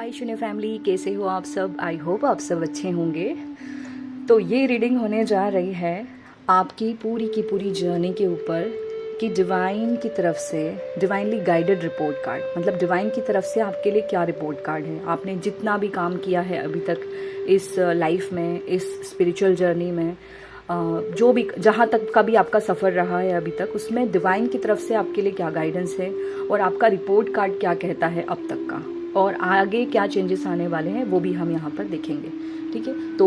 हाय शून्य फैमिली, कैसे हो आप सब। आई होप आप सब अच्छे होंगे। तो ये रीडिंग होने जा रही है आपकी पूरी की पूरी जर्नी के ऊपर कि डिवाइन की तरफ से डिवाइनली गाइडेड रिपोर्ट कार्ड, मतलब डिवाइन की तरफ से आपके लिए क्या रिपोर्ट कार्ड है। आपने जितना भी काम किया है अभी तक इस लाइफ में, इस स्पिरिचुअल जर्नी में, जो भी जहाँ तक का भी आपका सफ़र रहा है अभी तक, उसमें डिवाइन की तरफ से आपके लिए क्या गाइडेंस है और आपका रिपोर्ट कार्ड क्या कहता है अब तक का, और आगे क्या चेंजेस आने वाले हैं वो भी हम यहाँ पर देखेंगे। ठीक है, तो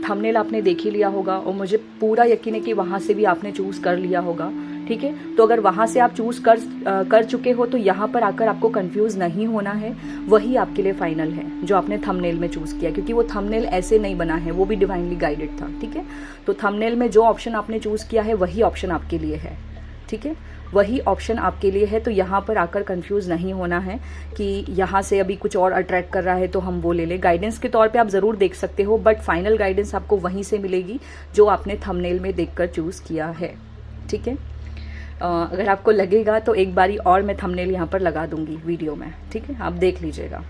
थंबनेल आपने देख ही लिया होगा और मुझे पूरा यकीन है कि वहाँ से भी आपने चूज़ कर लिया होगा। ठीक है, तो अगर वहाँ से आप चूज़ कर चुके हो तो यहाँ पर आकर आपको कंफ्यूज नहीं होना है। वही आपके लिए फाइनल है जो आपने थंबनेल में चूज़ किया, क्योंकि वो थंबनेल ऐसे नहीं बना है, वो भी डिवाइनली गाइडेड था। ठीक है, तो थंबनेल में जो ऑप्शन आपने चूज़ किया है वही ऑप्शन आपके लिए है। ठीक है, वही ऑप्शन आपके लिए है। तो यहाँ पर आकर कंफ्यूज नहीं होना है कि यहाँ से अभी कुछ और अट्रैक्ट कर रहा है तो हम वो ले लें। गाइडेंस के तौर पे आप ज़रूर देख सकते हो, बट फाइनल गाइडेंस आपको वहीं से मिलेगी जो आपने थंबनेल में देखकर चूज़ किया है। ठीक है, अगर आपको लगेगा तो एक बारी और मैं थंबनेल यहाँ पर लगा दूंगी वीडियो में। ठीक है, आप देख लीजिएगा।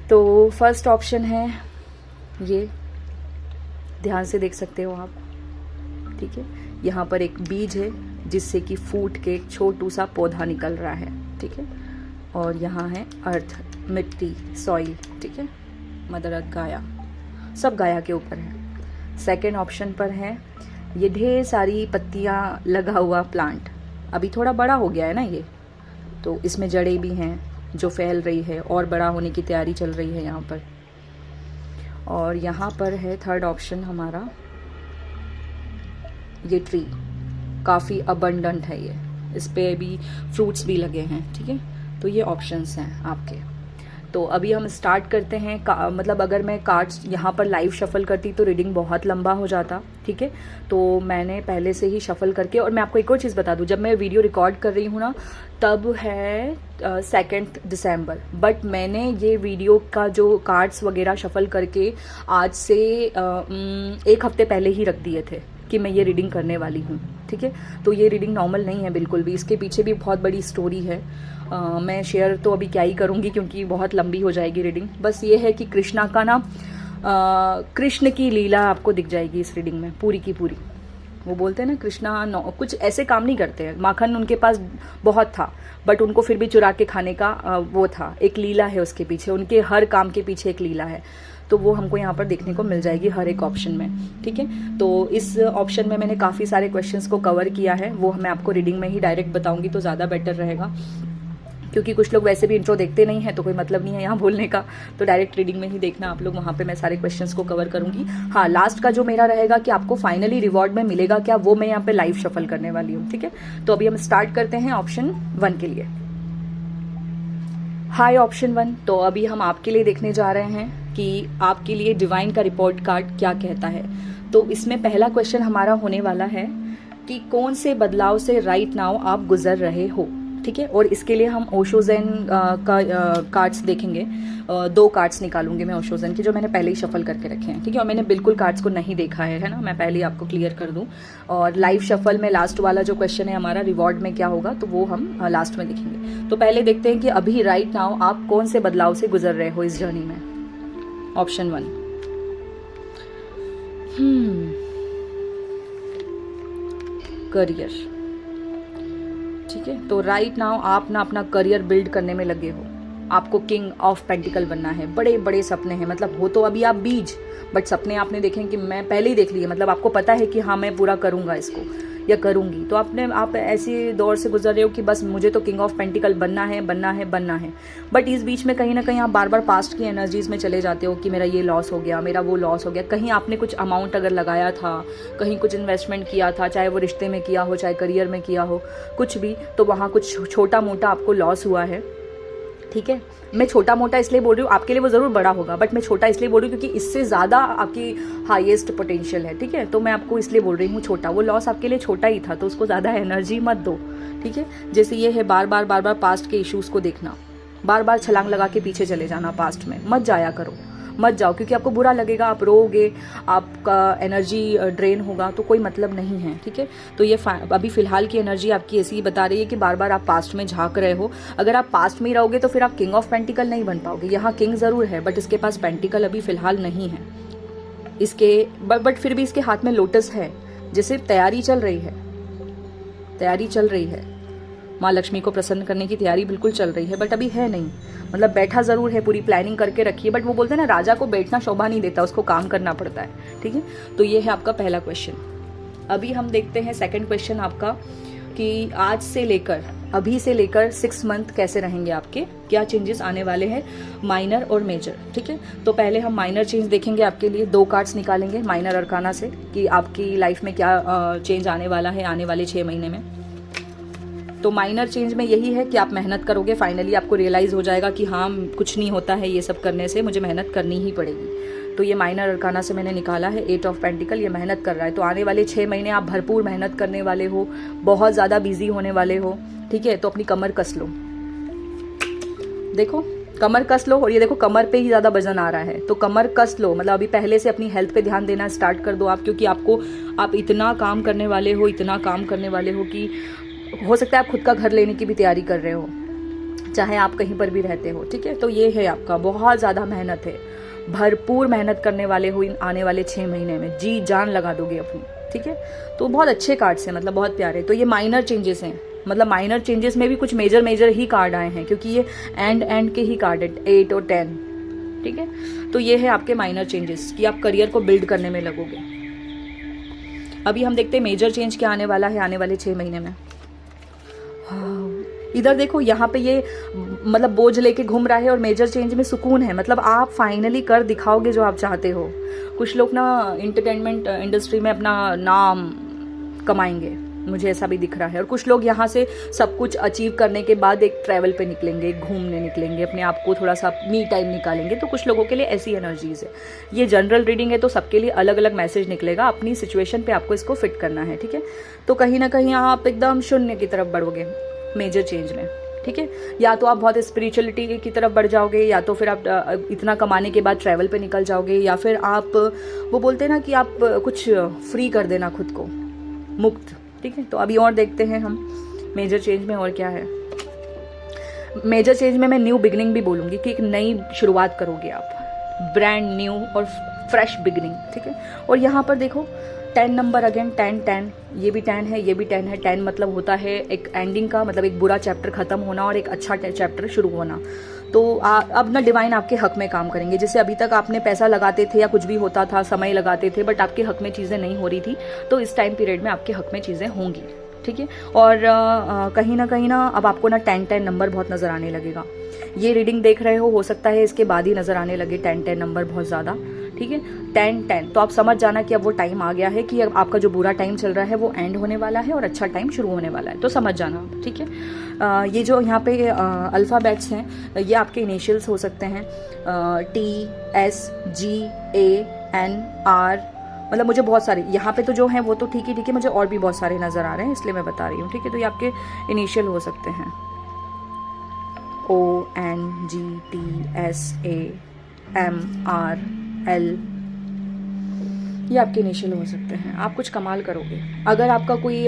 तो फर्स्ट ऑप्शन है ये, ध्यान से देख सकते हो आप। ठीक है, यहाँ पर एक बीज है जिससे कि फूट के एक छोटू सा पौधा निकल रहा है। ठीक है, और यहाँ है अर्थ, मिट्टी, सॉइल। ठीक है, मदर अर्थ, गाया, सब गाया के ऊपर है। सेकंड ऑप्शन पर है ये ढेर सारी पत्तियाँ लगा हुआ प्लांट। अभी थोड़ा बड़ा हो गया है ना ये, तो इसमें जड़ें भी हैं जो फैल रही है और बड़ा होने की तैयारी चल रही है यहाँ पर। और यहाँ पर है थर्ड ऑप्शन हमारा, ये ट्री काफ़ी अबंडेंट है, ये इस पे भी फ्रूट्स भी लगे हैं। ठीक है, तो ये ऑप्शंस हैं आपके। तो अभी हम स्टार्ट करते हैं। मतलब अगर मैं कार्ड्स यहाँ पर लाइव शफल करती तो रीडिंग बहुत लंबा हो जाता। ठीक है, तो मैंने पहले से ही शफल करके, और मैं आपको एक और चीज़ बता दूँ, जब मैं वीडियो रिकॉर्ड कर रही हूँ ना तब है 2 दिसंबर, बट मैंने ये वीडियो का जो कार्ड्स वगैरह शफल करके आज से 1 हफ्ते पहले ही रख दिए थे कि मैं ये रीडिंग करने वाली हूँ। ठीक है, तो ये रीडिंग नॉर्मल नहीं है बिल्कुल भी, इसके पीछे भी बहुत बड़ी स्टोरी है। मैं शेयर तो अभी क्या ही करूँगी क्योंकि बहुत लंबी हो जाएगी रीडिंग। बस ये है कि कृष्णा का ना कृष्ण की लीला आपको दिख जाएगी इस रीडिंग में पूरी की पूरी। वो बोलते हैं ना कृष्णा कुछ ऐसे काम नहीं करते हैं, माखन उनके पास बहुत था बट उनको फिर भी चुरा के खाने का वो था, एक लीला है उसके पीछे, उनके हर काम के पीछे एक लीला है। तो वो हमको यहाँ पर देखने को मिल जाएगी हर एक ऑप्शन में। ठीक है, तो इस ऑप्शन में मैंने काफ़ी सारे क्वेश्चंस को कवर किया है, वो मैं आपको रीडिंग में ही डायरेक्ट बताऊंगी तो ज़्यादा बेटर रहेगा, क्योंकि कुछ लोग वैसे भी इंट्रो देखते नहीं हैं तो कोई मतलब नहीं है यहाँ बोलने का। तो डायरेक्ट रीडिंग में ही देखना आप लोग, वहाँ पे मैं सारे क्वेश्चंस को कवर करूंगी। हाँ, लास्ट का जो मेरा रहेगा कि आपको फाइनली रिवॉर्ड में मिलेगा क्या, वो मैं यहाँ पे लाइव शफल करने वाली हूँ। ठीक है, तो अभी हम स्टार्ट करते हैं ऑप्शन 1 के लिए। हाय ऑप्शन 1, तो अभी हम आपके लिए देखने जा रहे हैं कि आपके लिए डिवाइन का रिपोर्ट कार्ड क्या कहता है। तो इसमें पहला क्वेश्चन हमारा होने वाला है कि कौन से बदलाव से राइट नाउ आप गुजर रहे हो। ठीक है, और इसके लिए हम ओशो ज़ेन का कार्ड्स देखेंगे। 2 कार्ड्स निकालूंगी मैं ओशो ज़ेन के, जो मैंने पहले ही शफल करके रखे हैं। ठीक है, और मैंने बिल्कुल कार्ड्स को नहीं देखा है ना, मैं पहले ही आपको क्लियर कर दूं। और लाइव शफल में लास्ट वाला जो क्वेश्चन है हमारा, रिवॉर्ड में क्या होगा, तो वो हम लास्ट में देखेंगे। तो पहले देखते हैं कि अभी राइट नाउ आप कौन से बदलाव से गुजर रहे हो इस जर्नी में। Option 1, career. ठीक है, तो राइट नाउ आप ना अपना करियर बिल्ड करने में लगे हो। आपको किंग ऑफ पेंटिकल बनना है, बड़े बड़े सपने हैं। मतलब हो तो अभी आप बीज, बट सपने आपने देखे कि मैं पहले ही देख लिए, मतलब आपको पता है कि हाँ मैं पूरा करूंगा इसको या करूंगी। तो आप ऐसी दौर से गुजर रहे हो कि बस मुझे तो किंग ऑफ पेंटिकल बनना है बनना है बनना है। बट इस बीच में कहीं ना कहीं आप बार बार पास्ट की एनर्जीज में चले जाते हो कि मेरा ये लॉस हो गया, मेरा वो लॉस हो गया। कहीं आपने कुछ अमाउंट अगर लगाया था, कहीं कुछ इन्वेस्टमेंट किया था, चाहे वो रिश्ते में किया हो चाहे करियर में किया हो, कुछ भी, तो वहाँ कुछ छोटा मोटा आपको लॉस हुआ है। ठीक है, मैं छोटा मोटा इसलिए बोल रही हूँ, आपके लिए वो ज़रूर बड़ा होगा, बट मैं छोटा इसलिए बोल रही हूँ क्योंकि इससे ज़्यादा आपकी हाईएस्ट पोटेंशियल है। ठीक है, तो मैं आपको इसलिए बोल रही हूँ छोटा, वो लॉस आपके लिए छोटा ही था तो उसको ज़्यादा एनर्जी मत दो। ठीक है, जैसे ये है बार बार पास्ट के इश्यूज़ को देखना, बार बार छलांग लगा के पीछे चले जाना, पास्ट में मत जाया करो। मत जाओ, क्योंकि आपको बुरा लगेगा, आप रोओगे, आपका एनर्जी ड्रेन होगा, तो कोई मतलब नहीं है, ठीक है। तो ये अभी फ़िलहाल की एनर्जी आपकी ऐसी ही बता रही है कि बार बार आप पास्ट में झांक रहे हो। अगर आप पास्ट में ही रहोगे तो फिर आप किंग ऑफ पेंटिकल नहीं बन पाओगे। यहाँ किंग ज़रूर है बट इसके पास पेंटिकल अभी फ़िलहाल नहीं है इसके, बट फिर भी इसके हाथ में लोटस है, जैसे तैयारी चल रही है, तैयारी चल रही है, माँ लक्ष्मी को प्रसन्न करने की तैयारी बिल्कुल चल रही है, बट अभी है नहीं। मतलब बैठा ज़रूर है, पूरी प्लानिंग करके रखी है, बट वो बोलते हैं ना, राजा को बैठना शोभा नहीं देता, उसको काम करना पड़ता है, ठीक है। तो ये है आपका पहला क्वेश्चन। अभी हम देखते हैं सेकंड क्वेश्चन आपका, कि आज से लेकर, अभी से लेकर 6 मंथ कैसे रहेंगे आपके, क्या चेंजेस आने वाले हैं, माइनर और मेजर, ठीक है। तो पहले हम माइनर चेंज देखेंगे आपके लिए, 2 कार्ड्स निकालेंगे माइनर अरकाना से कि आपकी लाइफ में क्या चेंज आने वाला है आने वाले 6 महीने में। तो माइनर चेंज में यही है कि आप मेहनत करोगे, फाइनली आपको रियलाइज़ हो जाएगा कि हाँ कुछ नहीं होता है ये सब करने से, मुझे मेहनत करनी ही पड़ेगी। तो ये माइनर अरकाना से मैंने निकाला है 8 ऑफ पेंटिकल, ये मेहनत कर रहा है। तो आने वाले 6 महीने आप भरपूर मेहनत करने वाले हो, बहुत ज़्यादा बिजी होने वाले हो, ठीक है। तो अपनी कमर कस लो, देखो कमर कस लो, और ये देखो कमर पे ही ज़्यादा वजन आ रहा है, तो कमर कस लो। मतलब अभी पहले से अपनी हेल्थ पे ध्यान देना स्टार्ट कर दो आप, क्योंकि आप इतना काम करने वाले हो, इतना काम करने वाले हो कि हो सकता है आप खुद का घर लेने की भी तैयारी कर रहे हो, चाहे आप कहीं पर भी रहते हो, ठीक है। तो ये है आपका, बहुत ज़्यादा मेहनत है, भरपूर मेहनत करने वाले हो इन आने वाले 6 महीने में, जी जान लगा दोगे अपनी, ठीक है। तो बहुत अच्छे कार्ड्स हैं, मतलब बहुत प्यारे। तो ये माइनर चेंजेस हैं, मतलब माइनर चेंजेस में भी कुछ मेजर ही कार्ड आए हैं, क्योंकि ये एंड के ही कार्ड है, 8 और 10, ठीक है। तो ये है आपके माइनर चेंजेस कि आप करियर को बिल्ड करने में लगोगे। अभी हम देखते हैं मेजर चेंज क्या आने वाला है आने वाले 6 महीने में। इधर देखो, यहाँ पे ये मतलब बोझ लेके घूम रहा है, और मेजर चेंज में सुकून है, मतलब आप फाइनली कर दिखाओगे जो आप चाहते हो। कुछ लोग ना एंटरटेनमेंट इंडस्ट्री में अपना नाम कमाएंगे, मुझे ऐसा भी दिख रहा है। और कुछ लोग यहाँ से सब कुछ अचीव करने के बाद एक ट्रैवल पे निकलेंगे, घूमने निकलेंगे, अपने आप को थोड़ा सा मी टाइम निकालेंगे। तो कुछ लोगों के लिए ऐसी एनर्जीज है। ये जनरल रीडिंग है, तो सबके लिए अलग अलग मैसेज निकलेगा, अपनी सिचुएशन पे आपको इसको फिट करना है, ठीक है। तो कहीं ना कहीं आप एकदम शून्य की तरफ बढ़ोगे मेजर चेंज में, ठीक है। या तो आप बहुत स्पिरिचुअलिटी की तरफ बढ़ जाओगे, या तो फिर आप इतना कमाने के बाद ट्रैवल पे निकल जाओगे, या फिर आप वो बोलते हैं ना कि आप कुछ फ्री कर देना खुद को, मुक्त, ठीक है। तो अभी और देखते हैं हम मेजर चेंज में और क्या है। मेजर चेंज में मैं न्यू बिगिनिंग भी बोलूँगी कि एक नई शुरुआत करोगे आप, ब्रांड न्यू और फ्रेश बिगिनिंग, ठीक है। और यहाँ पर देखो 10 नंबर अगेन, 10, ये भी 10 है, ये भी 10 है। 10 मतलब होता है एक एंडिंग का, मतलब एक बुरा चैप्टर खत्म होना और एक अच्छा चैप्टर शुरू होना। तो अब ना डिवाइन आपके हक में काम करेंगे। जैसे अभी तक आपने पैसा लगाते थे या कुछ भी होता था, समय लगाते थे, बट आपके हक में चीज़ें नहीं हो रही थी, तो इस टाइम पीरियड में आपके हक में चीज़ें होंगी, ठीक है। और कहीं ना अब आपको ना 10 नंबर बहुत नज़र आने लगेगा। ये रीडिंग देख रहे हो सकता है इसके बाद ही नज़र आने लगे 10 नंबर बहुत ज़्यादा, ठीक है। 10 तो आप समझ जाना कि अब वो टाइम आ गया है कि अब आपका जो बुरा टाइम चल रहा है वो एंड होने वाला है और अच्छा टाइम शुरू होने वाला है, तो समझ जाना, ठीक है। ये जो यहाँ पे अल्फ़ाबेट्स हैं, ये आपके इनिशियल्स हो सकते हैं, TSGANR, मतलब मुझे बहुत सारे यहाँ पे तो जो हैं वो तो ठीक है, मुझे और भी बहुत सारे नज़र आ रहे हैं, इसलिए मैं बता रही हूँ, ठीक है। तो ये आपके इनिशियल हो सकते हैं, ONGTSAMRL, ये आपके इनिशियल हो सकते हैं। आप कुछ कमाल करोगे अगर आपका कोई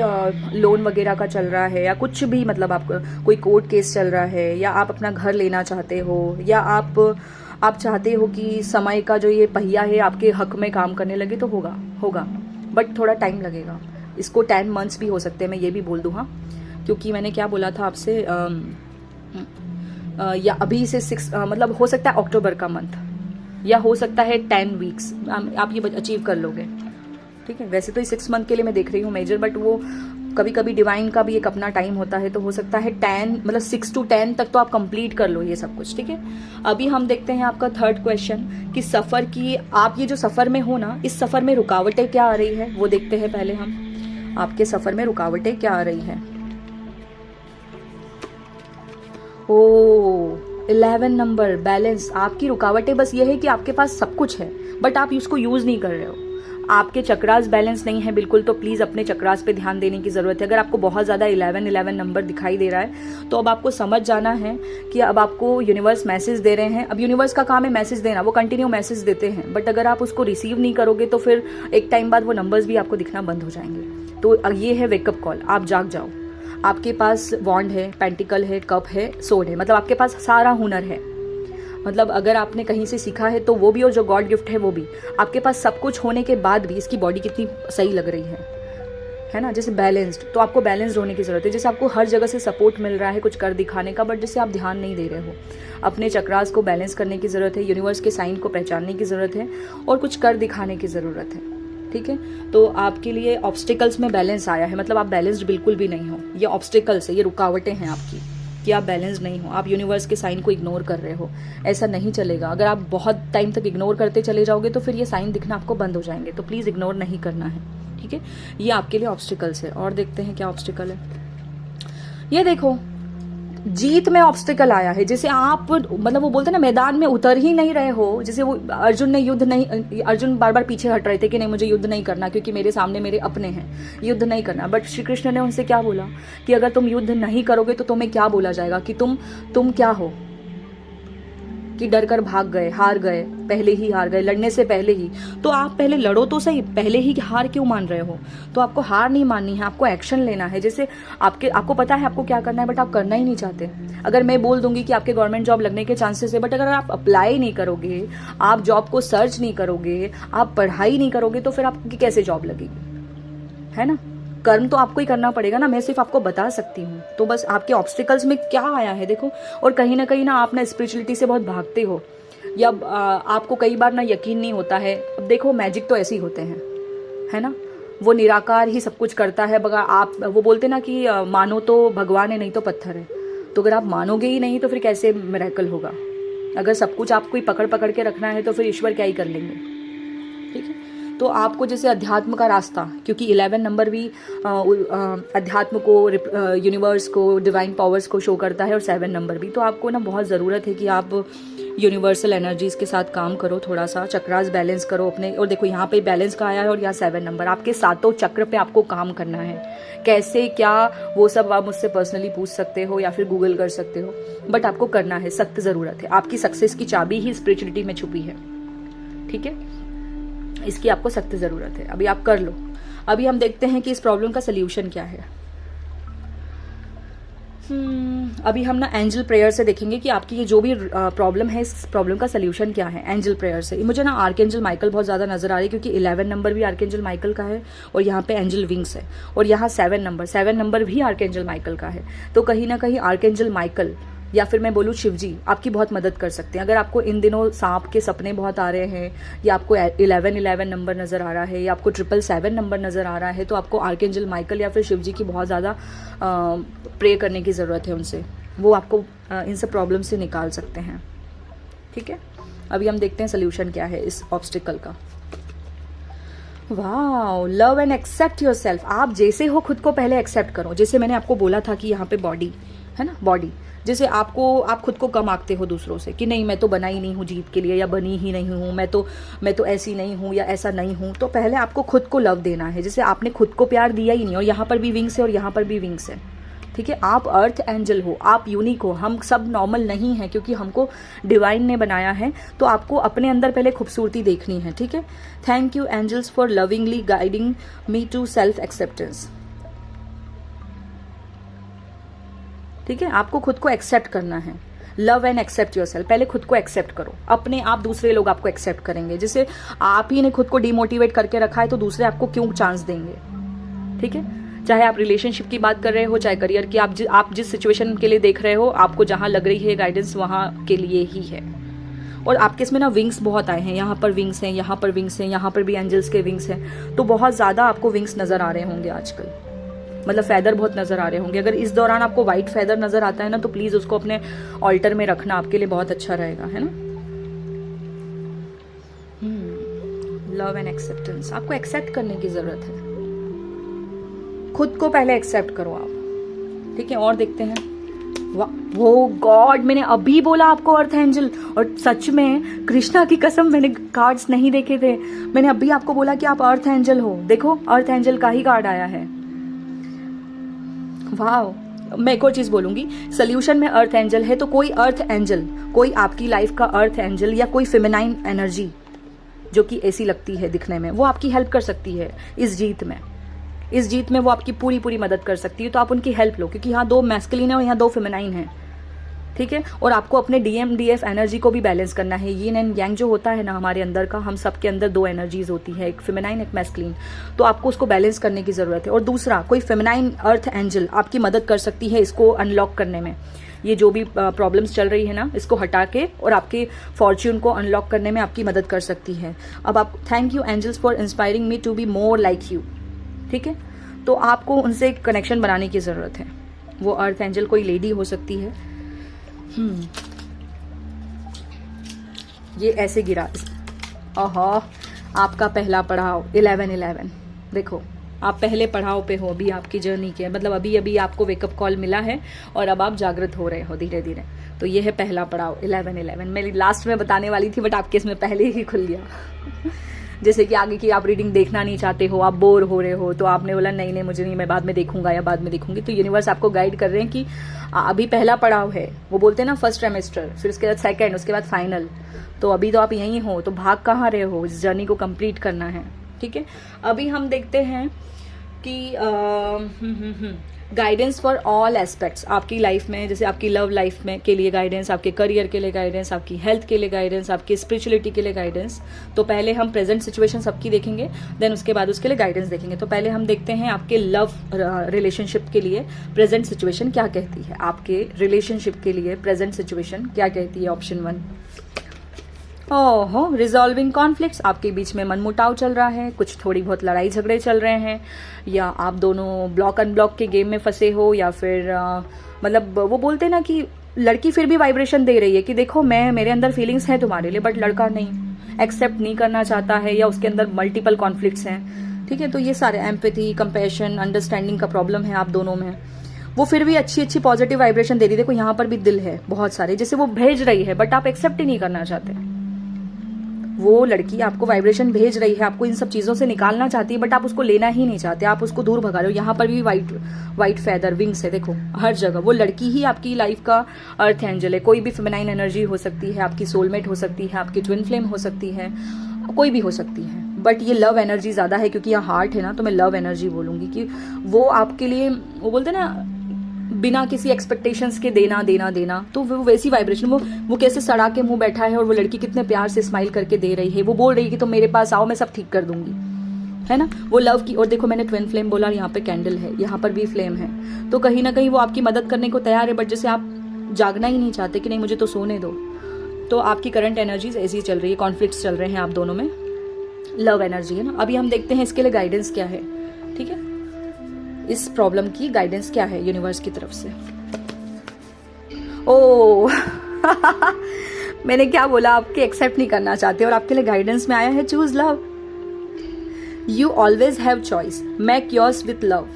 लोन वगैरह का चल रहा है, या कुछ भी, मतलब आपका कोई कोर्ट केस चल रहा है, या आप अपना घर लेना चाहते हो, या आप चाहते हो कि समय का जो ये पहिया है आपके हक में काम करने लगे, तो होगा, बट थोड़ा टाइम लगेगा। इसको 10 मंथ्स भी हो सकते हैं, मैं ये भी बोल दूँ, हाँ, क्योंकि मैंने क्या बोला था आपसे, या अभी से 6 मतलब हो सकता है अक्टूबर का मंथ, या हो सकता है 10 वीक्स आप ये अचीव कर लोगे, ठीक है। वैसे तो ये 6 मंथ के लिए मैं देख रही हूँ मेजर, बट वो कभी कभी डिवाइन का भी एक अपना टाइम होता है, तो हो सकता है 10 मतलब 6 to 10 तक तो आप कंप्लीट कर लो ये सब कुछ, ठीक है। अभी हम देखते हैं आपका थर्ड क्वेश्चन कि सफ़र की, आप ये जो सफ़र में हो ना, इस सफ़र में रुकावटें क्या आ रही है वो देखते हैं पहले हम। आपके सफ़र में रुकावटें क्या आ रही है। 11 नंबर बैलेंस। आपकी रुकावटें बस ये है कि आपके पास सब कुछ है, बट आप उसको यूज़ नहीं कर रहे हो। आपके चक्रास बैलेंस नहीं है बिल्कुल, तो प्लीज़ अपने चक्रास पे ध्यान देने की ज़रूरत है। अगर आपको बहुत ज़्यादा 11 नंबर दिखाई दे रहा है तो अब आपको समझ जाना है कि अब आपको यूनिवर्स मैसेज दे रहे हैं। अब यूनिवर्स का काम है मैसेज देना, वो कंटिन्यू मैसेज देते हैं, बट अगर आप उसको रिसीव नहीं करोगे तो फिर एक टाइम बाद वो नंबर्स भी आपको दिखना बंद हो जाएंगे। तो ये है वेकअप कॉल, आप जाग जाओ। आपके पास वॉन्ड है, पेंटिकल है, कप है, सोड है, मतलब आपके पास सारा हुनर है। मतलब अगर आपने कहीं से सीखा है तो वो भी, और जो गॉड गिफ्ट है वो भी। आपके पास सब कुछ होने के बाद भी इसकी बॉडी कितनी सही लग रही है ना। जैसे बैलेंस्ड, तो आपको बैलेंस्ड होने की ज़रूरत है। जैसे आपको हर जगह से सपोर्ट मिल रहा है कुछ कर दिखाने का, बट जैसे आप ध्यान नहीं दे रहे हो। अपने चक्रास को बैलेंस करने की ज़रूरत है, यूनिवर्स के साइन को पहचानने की ज़रूरत है, और कुछ कर दिखाने की ज़रूरत है। ठीक है, तो आपके लिए ऑब्स्टिकल्स में बैलेंस आया है, मतलब आप बैलेंस्ड बिल्कुल भी नहीं हो। ये ऑब्स्टिकल्स है, ये रुकावटें हैं आपकी कि आप बैलेंस नहीं हो, आप यूनिवर्स के साइन को इग्नोर कर रहे हो। ऐसा नहीं चलेगा। अगर आप बहुत टाइम तक इग्नोर करते चले जाओगे तो फिर ये साइन दिखना आपको बंद हो जाएंगे। तो प्लीज़ इग्नोर नहीं करना है, ठीक है। ये आपके लिए ऑब्स्टिकल्स है। और देखते हैं क्या ऑब्स्टिकल है। ये देखो, जीत में ऑब्स्टिकल आया है। जैसे आप, मतलब वो बोलते हैं ना, मैदान में उतर ही नहीं रहे हो। जैसे वो अर्जुन ने युद्ध नहीं, अर्जुन बार बार पीछे हट रहे थे कि नहीं मुझे युद्ध नहीं करना क्योंकि मेरे सामने मेरे अपने हैं, युद्ध नहीं करना। बट श्री कृष्ण ने उनसे क्या बोला कि अगर तुम युद्ध नहीं करोगे तो तुम्हें क्या बोला जाएगा कि तुम क्या हो, कि डर कर भाग गए, हार गए, पहले ही हार गए, लड़ने से पहले ही। तो आप पहले लड़ो तो सही, पहले ही हार क्यों मान रहे हो। तो आपको हार नहीं माननी है, आपको एक्शन लेना है। जैसे आपको पता है आपको क्या करना है, बट आप करना ही नहीं चाहते। अगर मैं बोल दूंगी कि आपके गवर्नमेंट जॉब लगने के चांसेस है, बट अगर आप अप्लाई नहीं करोगे, आप जॉब को सर्च नहीं करोगे, आप पढ़ाई नहीं करोगे, तो फिर आपकी कैसे जॉब लगेगी, है ना। कर्म तो आपको ही करना पड़ेगा ना, मैं सिर्फ आपको बता सकती हूँ। तो बस आपके ऑब्स्टिकल्स में क्या आया है देखो। और कहीं ना आप ना स्पिरिचुअलिटी से बहुत भागते हो, या आपको कई बार ना यकीन नहीं होता है। अब देखो, मैजिक तो ऐसे ही होते हैं, है ना। वो निराकार ही सब कुछ करता है। बगा आप, वो बोलते ना कि मानो तो भगवान है, नहीं तो पत्थर है। तो अगर आप मानोगे ही नहीं तो फिर कैसे मिरेकल होगा। अगर सब कुछ आपको ही पकड़ पकड़ के रखना है तो फिर ईश्वर क्या ही कर लेंगे, ठीक है। तो आपको जैसे अध्यात्म का रास्ता, क्योंकि 11 नंबर भी अध्यात्म को, यूनिवर्स को, डिवाइन पावर्स को शो करता है, और 7 नंबर भी। तो आपको ना बहुत ज़रूरत है कि आप यूनिवर्सल एनर्जीज के साथ काम करो, थोड़ा सा चक्रास बैलेंस करो अपने। और देखो यहाँ पे बैलेंस का आया है, और यहाँ 7 नंबर। आपके सातों चक्र पे आपको काम करना है। कैसे क्या, वो सब आप मुझसे पर्सनली पूछ सकते हो या फिर गूगल कर सकते हो, बट आपको करना है, सख्त ज़रूरत है। आपकी सक्सेस की चाबी ही स्पिरिचुअलिटी में छुपी है, ठीक है। इसकी आपको सख्त ज़रूरत है। अभी आप कर लो। अभी हम देखते हैं कि इस प्रॉब्लम का सल्यूशन क्या है। अभी हम ना एंजल प्रेयर से देखेंगे कि आपकी ये जो भी प्रॉब्लम है, इस प्रॉब्लम का सल्यूशन क्या है एंजल प्रेयर से। मुझे ना आर्कएंजल माइकल बहुत ज़्यादा नजर आ रही है, क्योंकि 11 नंबर भी आर्कएंजल माइकल का है, और यहाँ पे एंजल विंग्स है, और यहाँ 7 नंबर भी आर्कएंजल माइकल का है। तो कहीं ना कहीं आर्कएंजल माइकल, या फिर मैं बोलूँ शिवजी, आपकी बहुत मदद कर सकते हैं। अगर आपको इन दिनों सांप के सपने बहुत आ रहे हैं, या आपको 11 नंबर नज़र आ रहा है, या आपको 777 नंबर नज़र आ रहा है, तो आपको आर्कएंजल माइकल या फिर शिवजी की बहुत ज़्यादा प्रे करने की ज़रूरत है उनसे। वो आपको इन सब प्रॉब्लम से निकाल सकते हैं, ठीक है। अभी हम देखते हैं सोल्यूशन क्या है इस ऑब्स्टिकल का। Wow, love and accept yourself. आप जैसे हो खुद को पहले एक्सेप्ट करो। जैसे मैंने आपको बोला था कि यहाँ पे बॉडी है ना, बॉडी, जैसे आप खुद को कम आंकते हो दूसरों से कि नहीं मैं तो बना ही नहीं हूँ जीत के लिए, या बनी ही नहीं हूँ, मैं तो ऐसी नहीं हूँ या ऐसा नहीं हूँ। तो पहले आपको खुद को लव देना है। जैसे आपने खुद को प्यार दिया ही नहीं, और यहाँ पर भी विंग्स है और यहाँ पर भी विंग्स है, ठीक है। आप अर्थ एंजल हो, आप यूनिक हो, हम सब नॉर्मल नहीं हैं, क्योंकि हमको डिवाइन ने बनाया है। तो आपको अपने अंदर पहले खूबसूरती देखनी है, ठीक है। Thank you angels for lovingly guiding me to self acceptance, ठीक है। आपको खुद को एक्सेप्ट करना है। Love and accept yourself. पहले खुद को एक्सेप्ट करो, अपने आप दूसरे लोग आपको एक्सेप्ट करेंगे। जैसे आप ही ने खुद को डिमोटिवेट करके रखा है, तो दूसरे आपको क्यों चांस देंगे, ठीक है। चाहे आप रिलेशनशिप की बात कर रहे हो, चाहे करियर की, आप जिस सिचुएशन के लिए देख रहे हो, आपको जहां लग रही है गाइडेंस वहां के लिए ही है। और आपके इसमें ना विंग्स बहुत आए हैं, यहाँ पर विंग्स हैं, यहाँ पर विंग्स हैं, यहाँ पर भी एंजल्स के विंग्स हैं। तो बहुत ज़्यादा आपको विंग्स नज़र आ रहे होंगे आजकल, मतलब फैदर बहुत नज़र आ रहे होंगे। अगर इस दौरान आपको वाइट फैदर नज़र आता है ना, तो प्लीज़ उसको अपने ऑल्टर में रखना, आपके लिए बहुत अच्छा रहेगा, है ना। लव एंड एक्सेप्टेंस, आपको एक्सेप्ट करने की ज़रूरत है। खुद को पहले एक्सेप्ट करो आप, ठीक है। और देखते हैं वो गॉड, मैंने अभी बोला आपको अर्थ एंजल, और सच में कृष्णा की कसम मैंने कार्ड्स नहीं देखे थे, मैंने अभी आपको बोला कि आप अर्थ एंजल हो। देखो अर्थ एंजल का ही कार्ड आया है। वाह, मैं एक और चीज बोलूंगी, सोल्यूशन में अर्थ एंजल है, तो कोई अर्थ एंजल, कोई आपकी लाइफ का अर्थ एंजल या कोई फेमिनाइन एनर्जी जो कि ऐसी लगती है दिखने में, वो आपकी हेल्प कर सकती है इस जीत में। इस जीत में वो आपकी पूरी पूरी मदद कर सकती है, तो आप उनकी हेल्प लो, क्योंकि यहाँ 2 मैस्कुलिन है और यहाँ 2 फेमिनाइन है, ठीक है। और आपको अपने DMDF एनर्जी को भी बैलेंस करना है। यिन एंड यांग जो होता है ना हमारे अंदर का, हम सबके अंदर 2 एनर्जीज होती है, एक फेमिनाइन एक मैस्कुलिन, तो आपको उसको बैलेंस करने की जरूरत है। और दूसरा, कोई फेमिनाइन अर्थ एंजल आपकी मदद कर सकती है इसको अनलॉक करने में। ये जो भी प्रॉब्लम्स चल रही है ना, इसको हटा के और आपके फॉर्च्यून को अनलॉक करने में आपकी मदद कर सकती है। अब आप, thank you angels for inspiring me to be more like you, ठीक है। तो आपको उनसे कनेक्शन बनाने की ज़रूरत है। वो अर्थ एंजल कोई लेडी हो सकती है। ये ऐसे गिरा, ओहो, आपका पहला पड़ाव 11-11। देखो आप पहले पड़ाव पे हो अभी आपकी जर्नी के, मतलब अभी अभी आपको वेकअप कॉल मिला है और अब आप जागृत हो रहे हो धीरे धीरे। तो ये है पहला पड़ाव 11-11। मैं लास्ट में बताने वाली थी बट आपके इसमें पहले ही खुल गया। जैसे कि आगे की आप रीडिंग देखना नहीं चाहते हो, आप बोर हो रहे हो, तो आपने बोला नहीं नहीं मुझे नहीं, मैं बाद में देखूंगा या बाद में देखूंगी, तो यूनिवर्स आपको गाइड कर रहे हैं कि अभी पहला पड़ाव है। वो बोलते हैं ना फर्स्ट ट्राइमेस्टर, फिर उसके बाद सेकंड, उसके बाद फाइनल। तो अभी तो आप यहीं हो, तो भाग कहाँ रहे हो, इस जर्नी को कंप्लीट करना है, ठीक है। अभी हम देखते हैं कि गाइडेंस फॉर ऑल एस्पेक्ट्स आपकी लाइफ में, जैसे आपकी लव लाइफ में के लिए गाइडेंस, आपके करियर के लिए गाइडेंस, आपकी हेल्थ के लिए गाइडेंस, आपकी स्पिरिचुअलिटी के लिए गाइडेंस। तो पहले हम प्रेजेंट सिचुएशन सबकी देखेंगे, देन उसके बाद उसके लिए गाइडेंस देखेंगे। तो पहले हम देखते हैं आपके लव रिलेशनशिप के लिए प्रेजेंट सिचुएशन क्या कहती है। आपके रिलेशनशिप के लिए प्रेजेंट सिचुएशन क्या कहती है। ऑप्शन 1, ओहो, रिजॉल्विंग कॉन्फ्लिक्ट्स, आपके बीच में मनमुटाव चल रहा है, कुछ थोड़ी बहुत लड़ाई झगड़े चल रहे हैं, या आप दोनों ब्लॉक अनब्लॉक के गेम में फंसे हो, या फिर मतलब वो बोलते हैं ना कि लड़की फिर भी वाइब्रेशन दे रही है कि देखो मैं, मेरे अंदर फीलिंग्स हैं तुम्हारे लिए, बट लड़का नहीं एक्सेप्ट नहीं करना चाहता है, या उसके अंदर मल्टीपल कॉन्फ्लिक्ट्स हैं, ठीक है। तो ये सारे एम्पैथी, कंपैशन, अंडरस्टैंडिंग का प्रॉब्लम है आप दोनों में। वो फिर भी अच्छी अच्छी पॉजिटिव वाइब्रेशन दे रही है। देखो यहाँ पर भी दिल है बहुत सारे, जैसे वो भेज रही है बट आप एक्सेप्ट ही नहीं करना चाहते। वो लड़की आपको वाइब्रेशन भेज रही है, आपको इन सब चीज़ों से निकालना चाहती है, बट आप उसको लेना ही नहीं चाहते, आप उसको दूर भगा रहे हो। यहाँ पर भी वाइट फेदर विंग्स है, देखो हर जगह। वो लड़की ही आपकी लाइफ का अर्थ एंजल है। कोई भी फेमिनाइन एनर्जी हो सकती है, आपकी सोलमेट हो सकती है, आपकी ट्विन फ्लेम हो सकती है, कोई भी हो सकती है, बट ये लव एनर्जी ज़्यादा है क्योंकि यहाँ हार्ट है ना, तो मैं लव एनर्जी बोलूँगी कि वो आपके लिए, वो बोलते हैं ना बिना किसी एक्सपेक्टेशंस के देना देना देना, तो वो वैसी वाइब्रेशन। वो कैसे सड़ा के मुंह बैठा है और वो लड़की कितने प्यार से स्माइल करके दे रही है। वो बोल रही है कि तुम मेरे पास आओ, मैं सब ठीक कर दूंगी, है ना, वो लव की। और देखो मैंने ट्विन फ्लेम बोला, यहाँ पे कैंडल है, यहाँ पर भी फ्लेम है, तो कहीं ना कहीं वो आपकी मदद करने को तैयार है, बट जैसे आप जागना ही नहीं चाहते कि नहीं मुझे तो सोने दो। तो आपकी करंट एनर्जीज ऐसी चल रही है, कॉन्फ्लिक्ट्स चल रहे हैं आप दोनों में, लव एनर्जी है ना। अभी हम देखते हैं इसके लिए गाइडेंस क्या है, ठीक है, इस प्रॉब्लम की गाइडेंस क्या है यूनिवर्स की तरफ से। ओ मैंने क्या बोला, आपके एक्सेप्ट नहीं करना चाहते, और आपके लिए गाइडेंस में आया है choose love. You always have choice, make yours with love,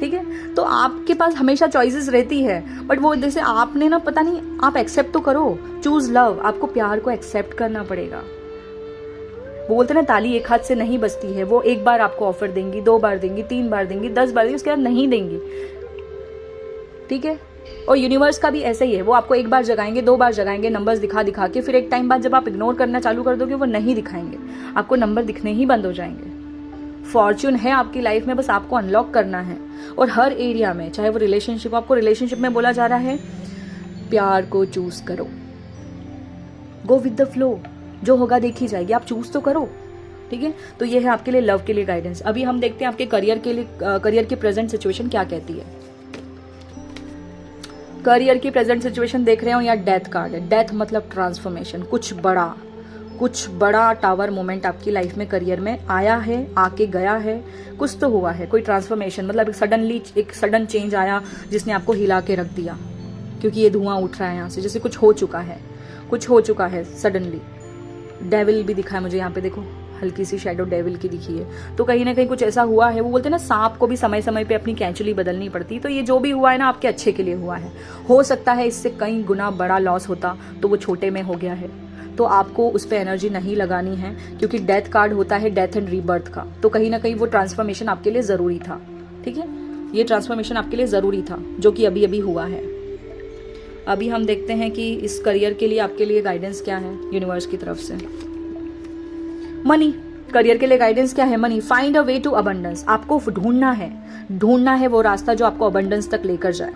ठीक है। तो आपके पास हमेशा चॉइसेस रहती है, बट वो जैसे आपने ना, पता नहीं, आप एक्सेप्ट तो करो, चूज लव। आपको प्यार को एक्सेप्ट करना पड़ेगा। वो बोलते ना ताली एक हाथ से नहीं बजती है। वो एक बार आपको ऑफर देंगी, 2 बार देंगी, 3 बार देंगी, 10 बार देंगी, उसके बाद नहीं देंगी, ठीक है। और यूनिवर्स का भी ऐसा ही है, वो आपको एक बार जगाएंगे, 2 बार जगाएंगे, नंबर्स दिखा दिखा के, फिर एक टाइम बाद जब आप इग्नोर करना चालू कर दोगे वो नहीं दिखाएंगे, आपको नंबर दिखने ही बंद हो जाएंगे। फॉर्च्यून है आपकी लाइफ में, बस आपको अनलॉक करना है। और हर एरिया में, चाहे वो रिलेशनशिप, आपको रिलेशनशिप में बोला जा रहा है प्यार को चूज करो, गो विद द फ्लो, जो होगा देखी जाएगी, आप चूज तो करो, ठीक है। तो ये है आपके लिए लव के लिए गाइडेंस। अभी हम देखते हैं आपके करियर के लिए, करियर की प्रेजेंट सिचुएशन क्या कहती है। करियर की प्रेजेंट सिचुएशन देख रहे हो, या डेथ कार्ड है। डेथ मतलब ट्रांसफॉर्मेशन, कुछ बड़ा टावर मोमेंट आपकी लाइफ में करियर में आया है, आके गया है, कुछ तो हुआ है, कोई ट्रांसफॉर्मेशन, मतलब एक सडन चेंज आया जिसने आपको हिला के रख दिया, क्योंकि ये धुआं उठ रहा है यहाँ से, जैसे कुछ हो चुका है सडनली। डेविल भी दिखा है मुझे यहाँ पे, देखो हल्की सी शेडो डेविल की दिखी है, तो कहीं ना कहीं कुछ ऐसा हुआ है। वो बोलते हैं ना सांप को भी समय समय पे अपनी कैंचुली बदलनी पड़ती, तो ये जो भी हुआ है ना आपके अच्छे के लिए हुआ है। हो सकता है इससे कई गुना बड़ा लॉस होता तो वो छोटे में हो गया है, तो आपको उस पर एनर्जी नहीं लगानी है, क्योंकि डेथ कार्ड होता है डेथ एंड रीबर्थ का, तो कहीं ना कहीं वो ट्रांसफॉर्मेशन आपके लिए ज़रूरी था। ठीक है, ये ट्रांसफॉर्मेशन आपके लिए ज़रूरी था जो कि अभी अभी हुआ है। अभी हम देखते हैं कि इस करियर के लिए आपके लिए गाइडेंस क्या है यूनिवर्स की तरफ से। मनी, करियर के लिए गाइडेंस क्या है? Money, find a way to abundance. आपको ढूंढना है वो रास्ता जो आपको अबंडेंस तक लेकर जाए।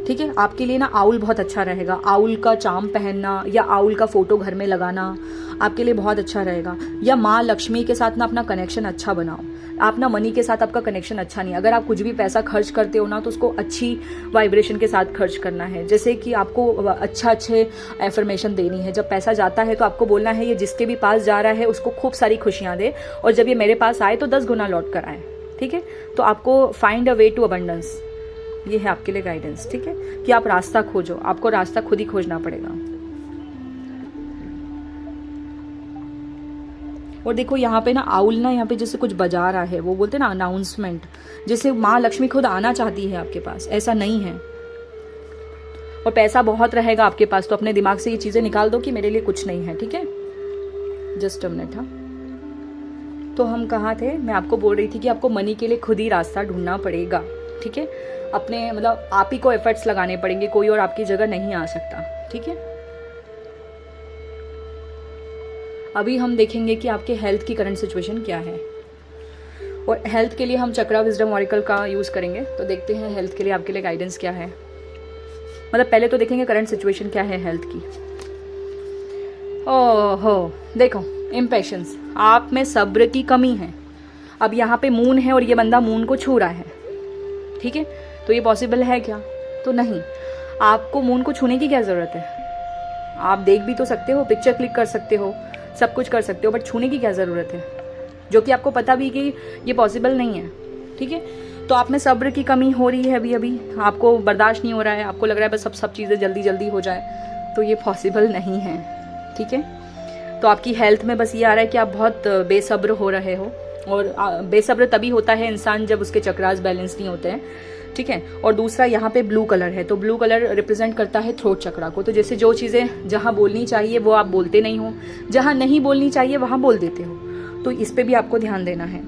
ठीक है, आपके लिए ना आउल बहुत अच्छा रहेगा। आउल का चार्म पहनना या आउल का फोटो घर में लगाना आपके लिए बहुत अच्छा रहेगा। या माँ लक्ष्मी के साथ ना अपना कनेक्शन अच्छा बनाओ। आप ना मनी के साथ आपका कनेक्शन अच्छा नहीं, अगर आप कुछ भी पैसा खर्च करते हो ना तो उसको अच्छी वाइब्रेशन के साथ खर्च करना है। जैसे कि आपको अच्छे एफर्मेशन देनी है। जब पैसा जाता है तो आपको बोलना है ये जिसके भी पास जा रहा है उसको खूब सारी खुशियां दे, और जब ये मेरे पास आए तो 10 गुना लौट कर आए। ठीक है, तो आपको find a way to abundance, ये है आपके लिए गाइडेंस। ठीक है, कि आप रास्ता खोजो, आपको रास्ता खुद ही खोजना पड़ेगा। और देखो यहाँ पे ना आउल ना यहाँ पे जैसे कुछ बजा रहा है, वो बोलते हैं ना अनाउंसमेंट, जैसे माँ लक्ष्मी खुद आना चाहती है आपके पास, ऐसा नहीं है। और पैसा बहुत रहेगा आपके पास, तो अपने दिमाग से ये चीजें निकाल दो कि मेरे लिए कुछ नहीं है। ठीक है, जस्ट अ मिनट। हाँ, तो हम कहाँ थे? मैं आपको बोल रही थी कि आपको मनी के लिए खुद ही रास्ता ढूंढना पड़ेगा। ठीक है, अपने मतलब आप ही को एफर्ट्स लगाने पड़ेंगे, कोई और आपकी जगह नहीं आ सकता। ठीक है, अभी हम देखेंगे कि आपके हेल्थ की करंट सिचुएशन क्या है, और हेल्थ के लिए हम चक्रा विजडम ऑरिकल का यूज़ करेंगे। तो देखते हैं हेल्थ के लिए आपके लिए गाइडेंस क्या है। मतलब पहले तो देखेंगे करंट सिचुएशन क्या है हेल्थ की। ओहो, देखो इम्पेशंस, आप में सब्र की कमी है। अब यहाँ पे मून है और ये बंदा मून को छू रहा है। ठीक है, तो ये पॉसिबल है क्या? तो नहीं। आपको मून को छूने की क्या ज़रूरत है? आप देख भी तो सकते हो, पिक्चर क्लिक कर सकते हो, सब कुछ कर सकते हो, बट छूने की क्या ज़रूरत है, जो कि आपको पता भी कि ये पॉसिबल नहीं है। ठीक है, तो आप में सब्र की कमी हो रही है, अभी आपको बर्दाश्त नहीं हो रहा है, आपको लग रहा है बस सब चीज़ें जल्दी जल्दी हो जाए, तो ये पॉसिबल नहीं है। ठीक है, तो आपकी हेल्थ में बस ये आ रहा है कि आप बहुत बेसब्र हो रहे हो, और बेसब्र तभी होता है इंसान जब उसके चक्रास बैलेंस नहीं होते हैं। ठीक है, और दूसरा यहाँ पे ब्लू कलर है, तो ब्लू कलर रिप्रेजेंट करता है थ्रोट चक्रा को। तो जैसे जो चीज़ें जहाँ बोलनी चाहिए वो आप बोलते नहीं हो, जहाँ नहीं बोलनी चाहिए वहाँ बोल देते हो, तो इस पे भी आपको ध्यान देना है।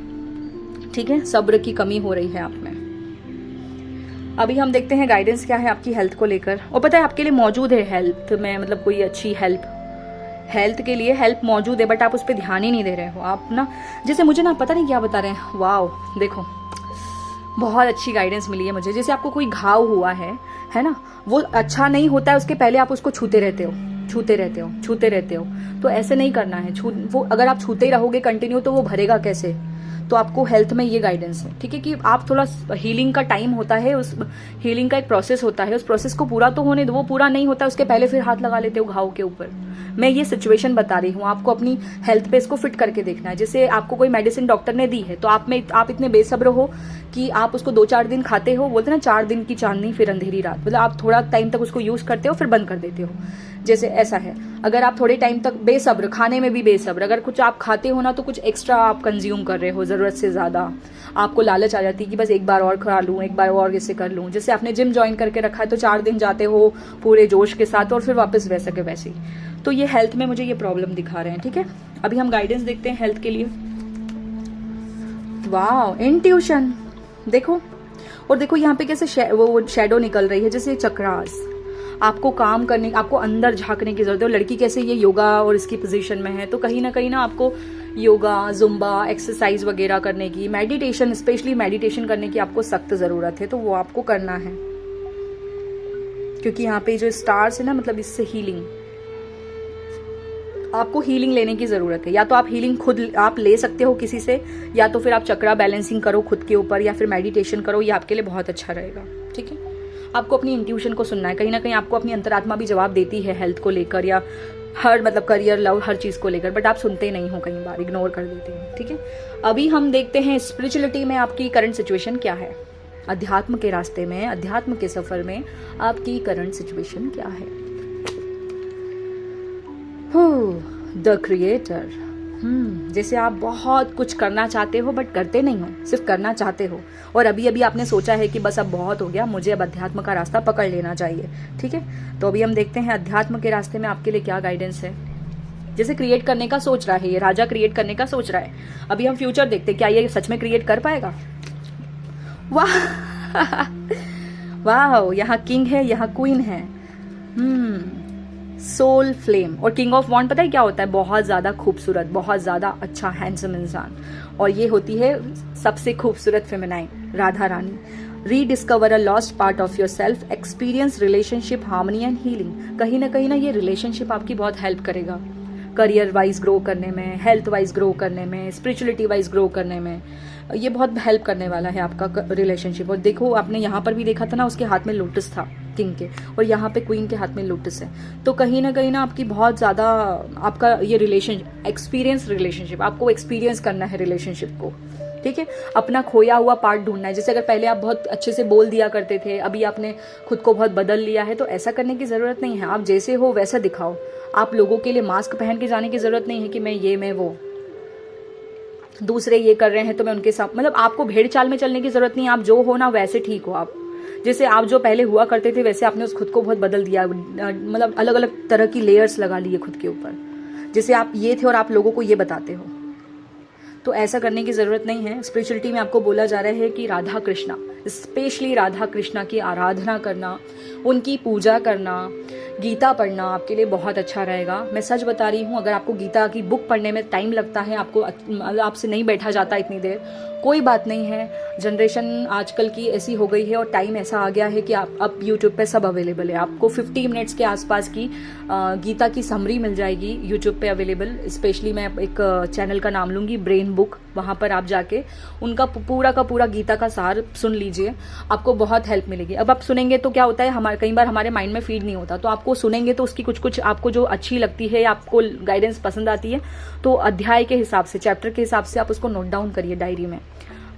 ठीक है, सब्र की कमी हो रही है आप में। अभी हम देखते हैं गाइडेंस क्या है आपकी हेल्थ को लेकर। और पता है आपके लिए मौजूद है हेल्थ में, मतलब कोई अच्छी हेल्थ के लिए हेल्प मौजूद है, बट आप उस पर ध्यान ही नहीं दे रहे हो। आप ना जैसे मुझे ना पता नहीं क्या बता रहे हैं। वाओ, देखो बहुत अच्छी गाइडेंस मिली है मुझे। जैसे आपको कोई घाव हुआ है ना, वो अच्छा नहीं होता है, उसके पहले आप उसको छूते रहते हो। तो ऐसे नहीं करना है। वो अगर आप छूते ही रहोगे कंटिन्यू तो वो भरेगा कैसे? तो आपको हेल्थ में ये गाइडेंस है। ठीक है, कि आप थोड़ा हीलिंग का टाइम होता है, उस हीलिंग का एक प्रोसेस होता है, उस प्रोसेस को पूरा तो होने दो। वो पूरा नहीं होता उसके पहले फिर हाथ लगा लेते हो घाव के ऊपर। मैं ये सिचुएशन बता रही हूँ, आपको अपनी हेल्थ पे इसको फिट करके देखना है। जैसे आपको कोई मेडिसिन डॉक्टर ने दी है, तो आप इतने बेसब्र हो कि आप उसको 2-4 दिन खाते हो। बोलते ना 4 दिन की चांदनी फिर अंधेरी रात, मतलब आप थोड़ा टाइम तक उसको यूज करते हो फिर बंद कर देते हो। जैसे ऐसा है, अगर आप थोड़े टाइम तक बेसब्र, खाने में भी बेसब्र, अगर कुछ आप खाते हो ना तो कुछ एक्स्ट्रा आप कंज्यूम कर रहे हो ज़रूरत से ज़्यादा, आपको लालच आ जाती है कि बस एक बार और खा लूँ, एक बार और इससे कर लूँ। जैसे आपने जिम ज्वाइन करके रखा है तो 4 दिन जाते हो पूरे जोश के साथ और फिर वापस वैसा के वैसे ही। तो ये हेल्थ में मुझे ये प्रॉब्लम दिखा रहे हैं। ठीक है, अभी हम गाइडेंस देखते हैं हेल्थ के लिए। वाह, इंट्यूशन देखो, और देखो यहाँ पे कैसे वो शेडो निकल रही है, जैसे चक्रास। आपको काम करने, आपको अंदर झांकने की जरूरत है। लड़की कैसे ये योगा और इसकी पोजीशन में है, तो कहीं ना आपको योगा, जुम्बा, एक्सरसाइज वगैरह करने की, मेडिटेशन, स्पेशली मेडिटेशन करने की आपको सख्त ज़रूरत है, तो वो आपको करना है। क्योंकि यहाँ पे जो स्टार्स है ना, मतलब इससे हीलिंग, आपको हीलिंग लेने की ज़रूरत है। या तो आप हीलिंग खुद आप ले सकते हो किसी से, या तो फिर आप चक्रा बैलेंसिंग करो खुद के ऊपर, या फिर मेडिटेशन करो, ये आपके लिए बहुत अच्छा रहेगा। ठीक है, आपको अपनी इंट्यूशन को सुनना है। कहीं ना कहीं आपको अपनी अंतरात्मा भी जवाब देती है हेल्थ को लेकर, या हर मतलब करियर, लव, हर चीज़ को लेकर, बट आप सुनते नहीं हो, कई बार इग्नोर कर देते हो। ठीक है, अभी हम देखते हैं स्पिरिचुअलिटी में आपकी करंट सिचुएशन क्या है। अध्यात्म के रास्ते में, अध्यात्म के सफर में आपकी करंट सिचुएशन क्या है। द क्रिएटर, जैसे आप बहुत कुछ करना चाहते हो बट करते नहीं हो, सिर्फ करना चाहते हो, और अभी अभी आपने सोचा है कि बस अब बहुत हो गया, मुझे अब अध्यात्म का रास्ता पकड़ लेना चाहिए। ठीक है, तो अभी हम देखते हैं अध्यात्म के रास्ते में आपके लिए क्या गाइडेंस है। जैसे क्रिएट करने का सोच रहा है, ये राजा क्रिएट करने का सोच रहा है। अभी हम फ्यूचर देखते हैं, क्या ये सच में क्रिएट कर पाएगा। वाह वाह, यहाँ किंग है, यहाँ क्वीन है। सोल फ्लेम और किंग ऑफ वॉन्ड पता है क्या होता है, बहुत ज्यादा खूबसूरत, बहुत ज्यादा अच्छा हैंडसम इंसान, और ये होती है सबसे खूबसूरत feminine Radha Rani. Rediscover a lost part of your self, experience relationship harmony and healing. कहीं ना ये रिलेशनशिप आपकी बहुत हेल्प करेगा करियर वाइज ग्रो करने में, हेल्थ वाइज ग्रो करने में, स्पिरिचुअलिटी वाइज ग्रो करने में। ये बहुत हेल्प करने वाला है आपका रिलेशनशिप। और देखो, आपने यहाँ पर भी देखा था ना, उसके हाथ में लोटस था किंग के, और यहाँ पे क्वीन के हाथ में लोटस है। तो कहीं ना आपकी बहुत ज़्यादा आपका ये रिलेशनशिप आपको एक्सपीरियंस करना है रिलेशनशिप को। ठीक है, अपना खोया हुआ पार्ट ढूंढना है। जैसे अगर पहले आप बहुत अच्छे से बोल दिया करते थे, अभी आपने खुद को बहुत बदल लिया है, तो ऐसा करने की ज़रूरत नहीं है। आप जैसे हो वैसा दिखाओ। आप लोगों के लिए मास्क पहन के जाने की ज़रूरत नहीं है कि मैं वो, दूसरे ये कर रहे हैं तो मैं उनके साथ, मतलब आपको भेड़ चाल में चलने की ज़रूरत नहीं है। आप जो हो ना वैसे ठीक हो। आप जैसे आप जो पहले हुआ करते थे वैसे आपने उस खुद को बहुत बदल दिया, मतलब अलग अलग तरह की लेयर्स लगा लिए खुद के ऊपर। जैसे आप ये थे और आप लोगों को ये बताते हो, तो ऐसा करने की ज़रूरत नहीं है। स्पिरिचुअलिटी में आपको बोला जा रहा है कि राधा कृष्णा, स्पेशली राधा कृष्णा की आराधना करना, उनकी पूजा करना, गीता पढ़ना आपके लिए बहुत अच्छा रहेगा। मैं सच बता रही हूँ, अगर आपको गीता की बुक पढ़ने में टाइम लगता है, आपसे नहीं बैठा जाता इतनी देर, कोई बात नहीं है। जनरेशन आजकल की ऐसी हो गई है और टाइम ऐसा आ गया है कि आप अब यूट्यूब पे सब अवेलेबल है। आपको 50 मिनट्स के आसपास की गीता की समरी मिल जाएगी यूट्यूब पे अवेलेबल। स्पेशली मैं एक चैनल का नाम लूँगी, ब्रेन बुक। वहाँ पर आप जाके उनका पूरा का पूरा गीता का सार सुन लीजिए, आपको बहुत हेल्प मिलेगी। अब आप सुनेंगे तो क्या होता है, कई बार हमारे माइंड में फीड नहीं होता, तो आपको सुनेंगे तो उसकी कुछ आपको जो अच्छी लगती है, आपको गाइडेंस पसंद आती है, तो अध्याय के हिसाब से, चैप्टर के हिसाब से आप उसको नोट डाउन करिए डायरी में,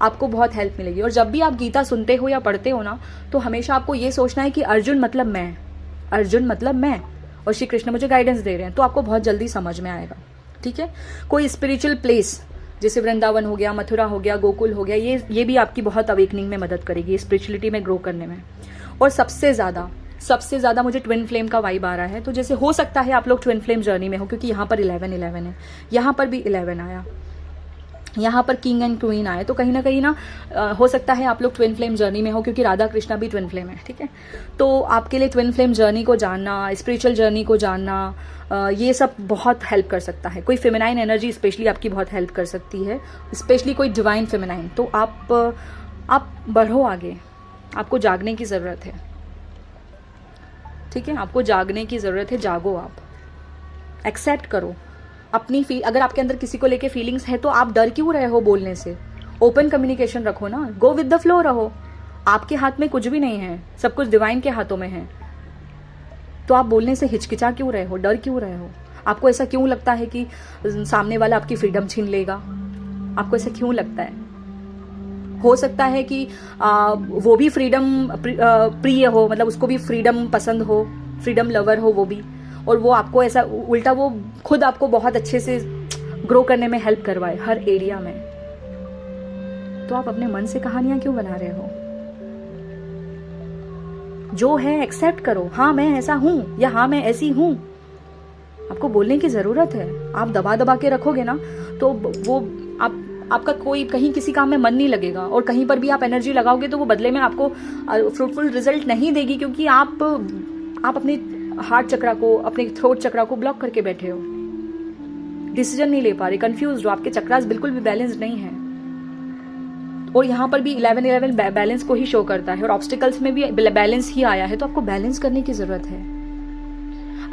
आपको बहुत हेल्प मिलेगी। और जब भी आप गीता सुनते हो या पढ़ते हो ना, तो हमेशा आपको ये सोचना है कि अर्जुन मतलब मैं, और श्री कृष्ण मुझे गाइडेंस दे रहे हैं, तो आपको बहुत जल्दी समझ में आएगा। ठीक है, कोई स्पिरिचुअल प्लेस जैसे वृंदावन हो गया, मथुरा हो गया, गोकुल हो गया, ये भी आपकी बहुत अवेकनिंग में मदद करेगी, स्पिरिचुअलिटी में ग्रो करने में। और सबसे ज़्यादा मुझे ट्विन फ्लेम का वाइब आ रहा है। तो जैसे हो सकता है आप लोग ट्विन फ्लेम जर्नी में हो, क्योंकि यहाँ पर 11 है, यहाँ पर भी 11 आया, यहाँ पर किंग एंड क्वीन आए, तो कहीं ना हो सकता है आप लोग ट्विन फ्लेम जर्नी में हो, क्योंकि राधा कृष्णा भी ट्विन फ्लेम है। ठीक है, तो आपके लिए ट्विन फ्लेम जर्नी को जानना, स्पिरिचुअल जर्नी को जानना, ये सब बहुत हेल्प कर सकता है। कोई फेमिनाइन एनर्जी स्पेशली आपकी बहुत हेल्प कर सकती है, स्पेशली कोई डिवाइन फेमिनाइन। तो आप बढ़ो आगे, आपको जागने की ज़रूरत है। ठीक है, आपको जागने की ज़रूरत है, जागो। आप एक्सेप्ट करो अपनी अगर आपके अंदर किसी को लेके फीलिंग्स है, तो आप डर क्यों रहे हो बोलने से? ओपन कम्युनिकेशन रखो ना, गो विद द फ्लो रहो। आपके हाथ में कुछ भी नहीं है, सब कुछ डिवाइन के हाथों में है। तो आप बोलने से हिचकिचा क्यों रहे हो, डर क्यों रहे हो? आपको ऐसा क्यों लगता है कि सामने वाला आपकी फ्रीडम छीन लेगा? आपको ऐसा क्यों लगता है? हो सकता है कि वो भी फ्रीडम प्रिय हो, मतलब उसको भी फ्रीडम पसंद हो, फ्रीडम लवर हो वो भी, और वो आपको ऐसा उल्टा वो खुद आपको बहुत अच्छे से ग्रो करने में हेल्प करवाए हर एरिया में। तो आप अपने मन से कहानियां क्यों बना रहे हो? जो है एक्सेप्ट करो, हाँ मैं ऐसा हूं या हाँ मैं ऐसी हूं। आपको बोलने की जरूरत है। आप दबा के रखोगे ना, तो वो आपका कोई कहीं किसी काम में मन नहीं लगेगा, और कहीं पर भी आप एनर्जी लगाओगे तो वो बदले में आपको फ्रूटफुल रिजल्ट नहीं देगी, क्योंकि आप अपने हार्ट चक्रा को, अपने थ्रोट चक्रा को ब्लॉक करके बैठे हो, डिसीजन नहीं ले पा रहे, कंफ्यूज हो, आपके चक्रास बिल्कुल भी बैलेंस नहीं है। और यहाँ पर भी 11 बैलेंस को ही शो करता है, और ऑब्स्टिकल्स में भी बैलेंस ही आया है। तो आपको बैलेंस करने की जरूरत है।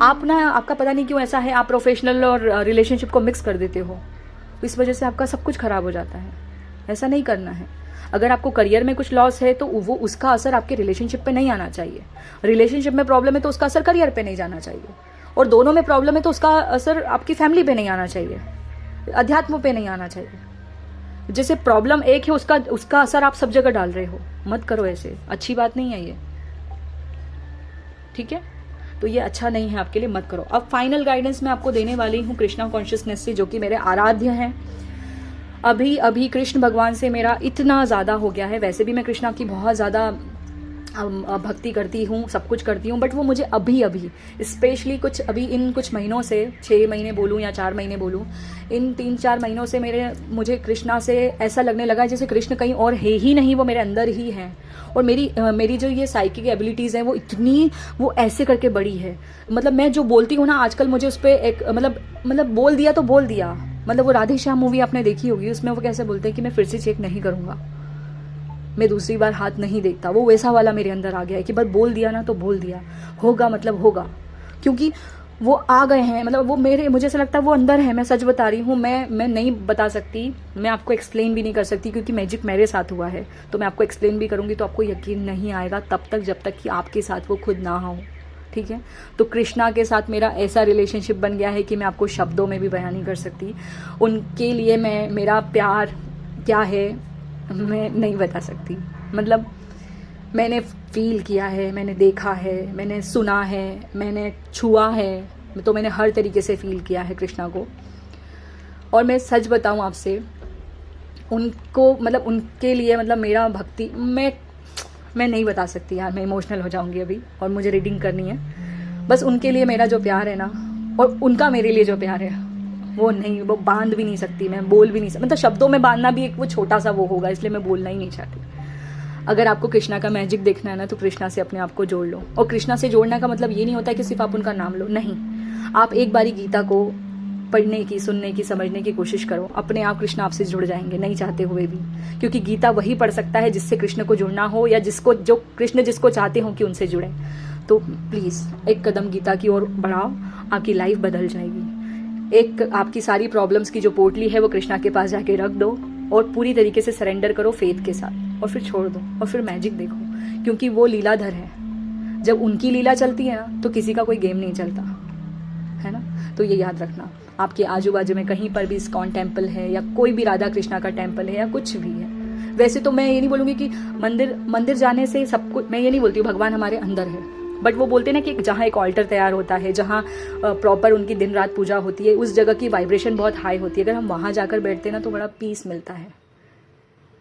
आपका पता नहीं क्यों ऐसा है, आप प्रोफेशनल और रिलेशनशिप को मिक्स कर देते हो, इस वजह से आपका सब कुछ खराब हो जाता है। ऐसा नहीं करना है। अगर आपको करियर में कुछ लॉस है तो वो उसका असर आपके रिलेशनशिप पे नहीं आना चाहिए। रिलेशनशिप में प्रॉब्लम है तो उसका असर करियर पे नहीं जाना चाहिए, और दोनों में प्रॉब्लम है तो उसका असर आपकी फैमिली पे नहीं आना चाहिए, अध्यात्म पे नहीं आना चाहिए। जैसे प्रॉब्लम एक है, उसका असर आप सब जगह डाल रहे हो। मत करो ऐसे, अच्छी बात नहीं है ये। ठीक है, तो ये अच्छा नहीं है आपके लिए, मत करो। अब फाइनल गाइडेंस मैं आपको देने वाली हूँ कृष्णा कॉन्शियसनेस से, जो कि मेरे आराध्य हैं। अभी अभी कृष्ण भगवान से मेरा इतना ज़्यादा हो गया है, वैसे भी मैं कृष्णा की बहुत ज़्यादा भक्ति करती हूँ, सब कुछ करती हूँ, बट वो मुझे अभी अभी स्पेशली कुछ अभी इन कुछ महीनों से, 6 महीने बोलूँ या 4 महीने बोलूँ, इन 3-4 महीनों से मुझे कृष्णा से ऐसा लगने लगा है जैसे कृष्ण कहीं और है ही नहीं, वो मेरे अंदर ही है। और मेरी जो ये साइकिक एबिलिटीज़ हैं वो ऐसे करके बड़ी है। मतलब मैं जो बोलती हूँ ना आजकल, मुझे उस पर एक मतलब बोल दिया तो बोल दिया। मतलब वो राधे श्याम मूवी आपने देखी होगी, उसमें वो कैसे बोलते हैं कि मैं फिर से चेक नहीं करूँगा, मैं दूसरी बार हाथ नहीं देखता, वो वैसा वाला मेरे अंदर आ गया है कि बस बोल दिया ना तो बोल दिया, होगा मतलब होगा। क्योंकि वो आ गए हैं, मतलब वो मुझे ऐसा लगता है वो अंदर है। मैं सच बता रही हूँ, मैं नहीं बता सकती, मैं आपको एक्सप्लेन भी नहीं कर सकती, क्योंकि मैजिक मेरे साथ हुआ है। तो मैं आपको एक्सप्लेन भी करूँगी तो आपको यकीन नहीं आएगा तब तक जब तक कि आपके साथ वो खुद ना हो, ठीक है। तो कृष्णा के साथ मेरा ऐसा रिलेशनशिप बन गया है कि मैं आपको शब्दों में भी बयान नहीं कर सकती। उनके लिए मेरा प्यार क्या है मैं नहीं बता सकती। मतलब मैंने फील किया है, मैंने देखा है, मैंने सुना है, मैंने छुआ है, तो मैंने हर तरीके से फील किया है कृष्णा को। और मैं सच बताऊं आपसे, उनको मतलब उनके लिए मतलब मेरा भक्ति मैं नहीं बता सकती यार, मैं इमोशनल हो जाऊंगी अभी, और मुझे रीडिंग करनी है। बस उनके लिए मेरा जो प्यार है ना, और उनका मेरे लिए जो प्यार है, वो बांध भी नहीं सकती, मैं बोल भी नहीं सकती। मतलब शब्दों में बांधना भी एक वो छोटा सा वो होगा, इसलिए मैं बोलना ही नहीं चाहती। अगर आपको कृष्णा का मैजिक देखना है ना, तो कृष्णा से अपने आप को जोड़ लो। और कृष्णा से जोड़ने का मतलब ये नहीं होता कि सिर्फ आप उनका नाम लो, नहीं। आप एक बारी गीता को पढ़ने की, सुनने की, समझने की कोशिश करो, अपने आप कृष्ण आपसे जुड़ जाएंगे, नहीं चाहते हुए भी। क्योंकि गीता वही पढ़ सकता है जिससे कृष्ण को जुड़ना हो, या जो कृष्ण जिसको चाहते हो कि उनसे जुड़े। तो प्लीज़ एक कदम गीता की ओर बढ़ाओ, आपकी लाइफ बदल जाएगी। एक आपकी सारी प्रॉब्लम्स की जो पोटली है वो कृष्णा के पास जाके रख दो, और पूरी तरीके से सरेंडर करो फेथ के साथ, और फिर छोड़ दो, और फिर मैजिक देखो। क्योंकि वो लीलाधर है, जब उनकी लीला चलती है ना, तो किसी का कोई गेम नहीं चलता है ना। तो ये याद रखना, आपके आजू बाजू में कहीं पर भी इस्कॉन टेम्पल है, या कोई भी राधा कृष्णा का टेम्पल है, या कुछ भी है। वैसे तो मैं ये नहीं बोलूँगी कि मंदिर जाने से सब कुछ, मैं ये नहीं बोलती हूँ भगवान हमारे अंदर है, बट वो बोलते हैं ना कि जहाँ एक ऑल्टर तैयार होता है, जहाँ प्रॉपर उनकी दिन रात पूजा होती है, उस जगह की वाइब्रेशन बहुत हाई होती है। अगर हम वहाँ जाकर बैठते हैं ना, तो बड़ा पीस मिलता है,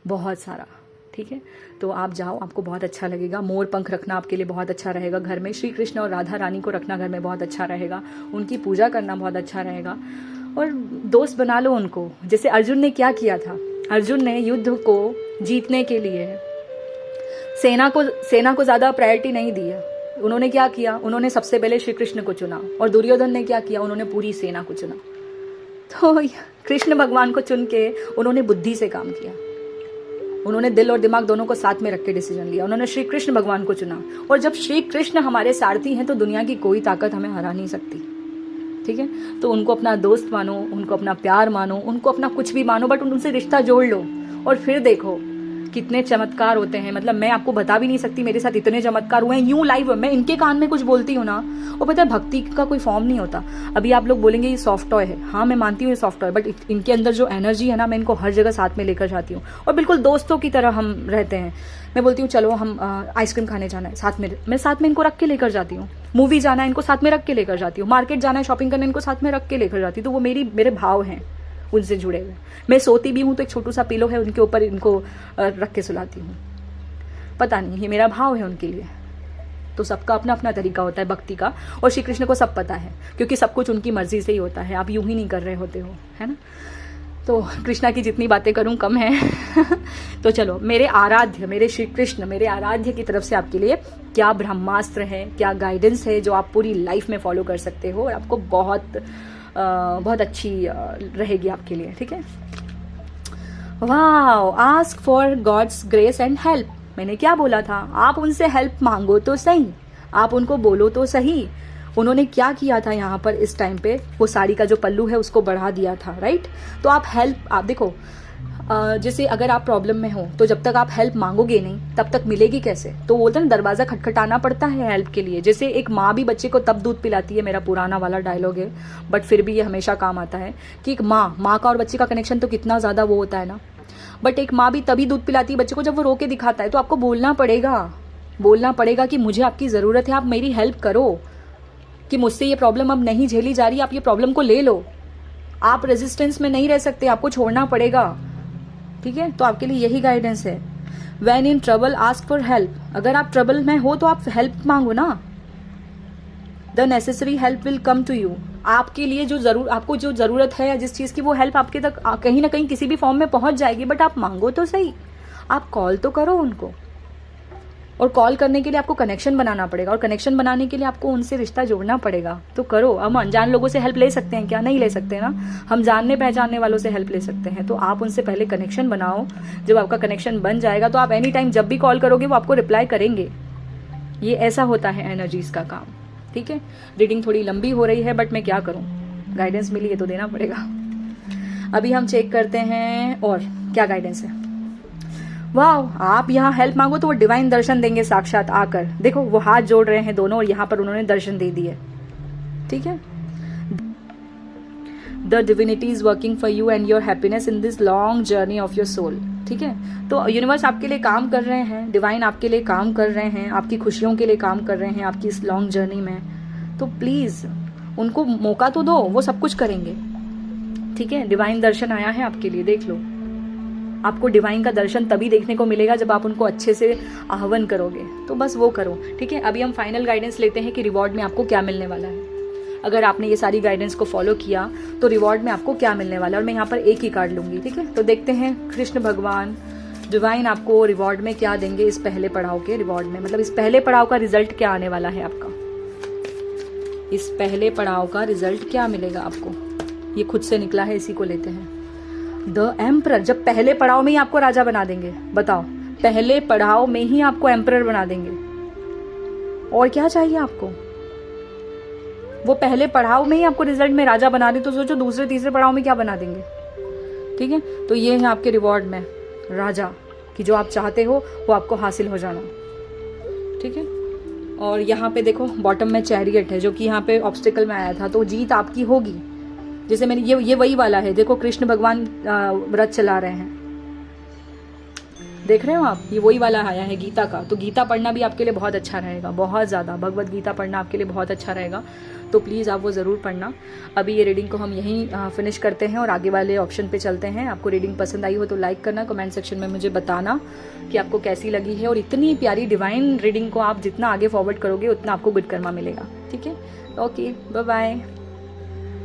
बहुत सारा, ठीक है। तो आप जाओ, आपको बहुत अच्छा लगेगा। मोर पंख रखना आपके लिए बहुत अच्छा रहेगा घर में। श्री कृष्ण और राधा रानी को रखना घर में बहुत अच्छा रहेगा। उनकी पूजा करना बहुत अच्छा रहेगा, और दोस्त बना लो उनको। जैसे अर्जुन ने क्या किया था, अर्जुन ने युद्ध को जीतने के लिए सेना को ज़्यादा प्रायोरिटी नहीं दी है। उन्होंने क्या किया, उन्होंने सबसे पहले श्री कृष्ण को चुना। और दुर्योधन ने क्या किया, उन्होंने पूरी सेना को चुना। तो कृष्ण भगवान को चुन के उन्होंने बुद्धि से काम किया, उन्होंने दिल और दिमाग दोनों को साथ में रख के डिसीजन लिया। उन्होंने श्री कृष्ण भगवान को चुना। और जब श्री कृष्ण हमारे सारथी हैं, तो दुनिया की कोई ताकत हमें हरा नहीं सकती, ठीक है। तो उनको अपना दोस्त मानो, उनको अपना प्यार मानो, उनको अपना कुछ भी मानो, बट उनसे रिश्ता जोड़ लो, और फिर देखो कितने चमत्कार होते हैं। मतलब मैं आपको बता भी नहीं सकती, मेरे साथ इतने चमत्कार हुए हैं यूं लाइव। मैं इनके कान में कुछ बोलती हूँ ना, और पता है भक्ति का कोई फॉर्म नहीं होता। अभी आप लोग बोलेंगे ये सॉफ्ट टॉय है, हाँ मैं मानती हूँ ये सॉफ्ट टॉय, बट इनके अंदर जो एनर्जी है ना, मैं इनको हर जगह साथ में लेकर जाती हूँ, और बिल्कुल दोस्तों की तरह हम रहते हैं। मैं बोलती हूँ चलो हम आइसक्रीम खाने जाना है, साथ में मैं साथ में इनको रख के लेकर जाती हूँ। मूवी जाना है, इनको साथ में रख के लेकर जाती हूँ। मार्केट जाना है, शॉपिंग करने, इनको साथ में रख के लेकर जाती हूँ। तो वो मेरे भाव हैं, उनसे जुड़े हुए। मैं सोती भी हूँ तो एक छोटू सा पिलो है, उनके ऊपर इनको रख के सुलाती हूँ। पता नहीं, ये मेरा भाव है उनके लिए। तो सबका अपना अपना तरीका होता है भक्ति का, और श्री कृष्ण को सब पता है, क्योंकि सब कुछ उनकी मर्जी से ही होता है। आप यूं ही नहीं कर रहे होते हो, है ना। तो कृष्णा की जितनी बातें करूं कम है। तो चलो, मेरे श्री कृष्ण, मेरे आराध्य की तरफ से आपके लिए क्या ब्रह्मास्त्र है, क्या गाइडेंस है, जो आप पूरी लाइफ में फॉलो कर सकते हो, और आपको बहुत अच्छी रहेगी आपके लिए, ठीक है। Wow, ask for God's grace and help. मैंने क्या बोला था, आप उनसे हेल्प मांगो तो सही, आप उनको बोलो तो सही। उन्होंने क्या किया था यहाँ पर इस टाइम पे, वो साड़ी का जो पल्लू है उसको बढ़ा दिया था, राइट। तो आप देखो, जैसे अगर आप प्रॉब्लम में हो, तो जब तक आप हेल्प मांगोगे नहीं, तब तक मिलेगी कैसे। तो बोलते हैं ना, दरवाजा खटखटाना पड़ता है हेल्प के लिए। जैसे एक माँ भी बच्चे को तब दूध पिलाती है, मेरा पुराना वाला डायलॉग है, बट फिर भी ये हमेशा काम आता है कि एक माँ का और बच्चे का कनेक्शन तो कितना ज़्यादा वो होता है ना। बट एक माँ भी तभी दूध पिलाती है बच्चे को जब वो रो के दिखाता है। तो आपको बोलना पड़ेगा कि मुझे आपकी ज़रूरत है, आप मेरी हेल्प करो। कि मुझसे ये प्रॉब्लम अब नहीं झेली जा रही, आप ये प्रॉब्लम को ले लो। आप रेजिस्टेंस में नहीं रह सकते, आपको छोड़ना पड़ेगा, ठीक है। तो आपके लिए यही गाइडेंस है। When in trouble ask for help, अगर आप ट्रबल में हो तो आप हेल्प मांगो ना। The necessary help will come to you, आपके लिए आपको जो ज़रूरत है या जिस चीज़ की, वो हेल्प आपके तक कहीं ना कहीं किसी भी फॉर्म में पहुंच जाएगी। बट आप मांगो तो सही, आप कॉल तो करो उनको, और कॉल करने के लिए आपको कनेक्शन बनाना पड़ेगा, और कनेक्शन बनाने के लिए आपको उनसे रिश्ता जोड़ना पड़ेगा। तो करो। हम अनजान लोगों से हेल्प ले सकते हैं क्या? नहीं ले सकते ना। हम जानने पहचानने वालों से हेल्प ले सकते हैं। तो आप उनसे पहले कनेक्शन बनाओ। जब आपका कनेक्शन बन जाएगा तो आप एनी टाइम जब भी कॉल करोगे वो आपको रिप्लाई करेंगे। ये ऐसा होता है एनर्जीज का काम, ठीक है। रीडिंग थोड़ी लंबी हो रही है, बट मैं क्या करूँ, गाइडेंस मिली है तो देना पड़ेगा। अभी हम चेक करते हैं और क्या गाइडेंस है। वाह, आप यहाँ हेल्प मांगो तो वो डिवाइन दर्शन देंगे साक्षात आकर। देखो वो हाथ जोड़ रहे हैं दोनों, और यहाँ पर उन्होंने दर्शन दे दिए, ठीक है। The divinity is working for you and your happiness in this long journey of your soul, ठीक है। तो यूनिवर्स आपके लिए काम कर रहे हैं, डिवाइन आपके लिए काम कर रहे हैं, आपकी खुशियों के लिए काम कर रहे हैं आपकी इस लॉन्ग जर्नी में। तो प्लीज उनको मौका तो दो, वो सब कुछ करेंगे, ठीक है। डिवाइन दर्शन आया है आपके लिए, देख लो। आपको डिवाइन का दर्शन तभी देखने को मिलेगा जब आप उनको अच्छे से आह्वान करोगे। तो बस वो करो, ठीक है। अभी हम फाइनल गाइडेंस लेते हैं कि रिवॉर्ड में आपको क्या मिलने वाला है। अगर आपने ये सारी गाइडेंस को फॉलो किया तो रिवॉर्ड में आपको क्या मिलने वाला है। और मैं यहाँ पर एक ही कार्ड लूंगी, ठीक है। तो देखते हैं कृष्ण भगवान डिवाइन आपको रिवॉर्ड में क्या देंगे इस पहले पड़ाव के रिवॉर्ड में। मतलब इस पहले पड़ाव का रिजल्ट क्या आने वाला है आपका, इस पहले पड़ाव का रिजल्ट क्या मिलेगा आपको। ये खुद से निकला है, इसी को लेते हैं। द एम्परर, जब पहले पड़ाव में ही आपको राजा बना देंगे, बताओ, पहले पड़ाव में ही आपको एम्परर बना देंगे, और क्या चाहिए आपको। वो पहले पड़ाव में ही आपको रिजल्ट में राजा बना दे, तो सोचो दूसरे तीसरे पड़ाव में क्या बना देंगे, ठीक है। तो ये है आपके रिवॉर्ड में राजा, कि जो आप चाहते हो वो आपको हासिल हो जाना, ठीक है। और यहाँ पे देखो बॉटम में चैरियट है, जो कि यहाँ पे ऑब्स्टिकल में आया था, तो जीत आपकी होगी। जैसे मैंने ये वही वाला है, देखो कृष्ण भगवान व्रत चला रहे हैं, देख रहे हो आप, ये वही वाला आया है गीता का। तो गीता पढ़ना भी आपके लिए बहुत अच्छा रहेगा, बहुत ज़्यादा भगवत गीता पढ़ना आपके लिए बहुत अच्छा रहेगा। तो प्लीज़ आप वो ज़रूर पढ़ना। अभी ये रीडिंग को हम यहीं फिनिश करते हैं और आगे वाले ऑप्शन पे चलते हैं। आपको रीडिंग पसंद आई हो तो लाइक करना, कमेंट सेक्शन में मुझे बताना कि आपको कैसी लगी है। और इतनी प्यारी डिवाइन रीडिंग को आप जितना आगे फॉरवर्ड करोगे उतना आपको गुड कर्मा मिलेगा, ठीक है। Okay, bye bye.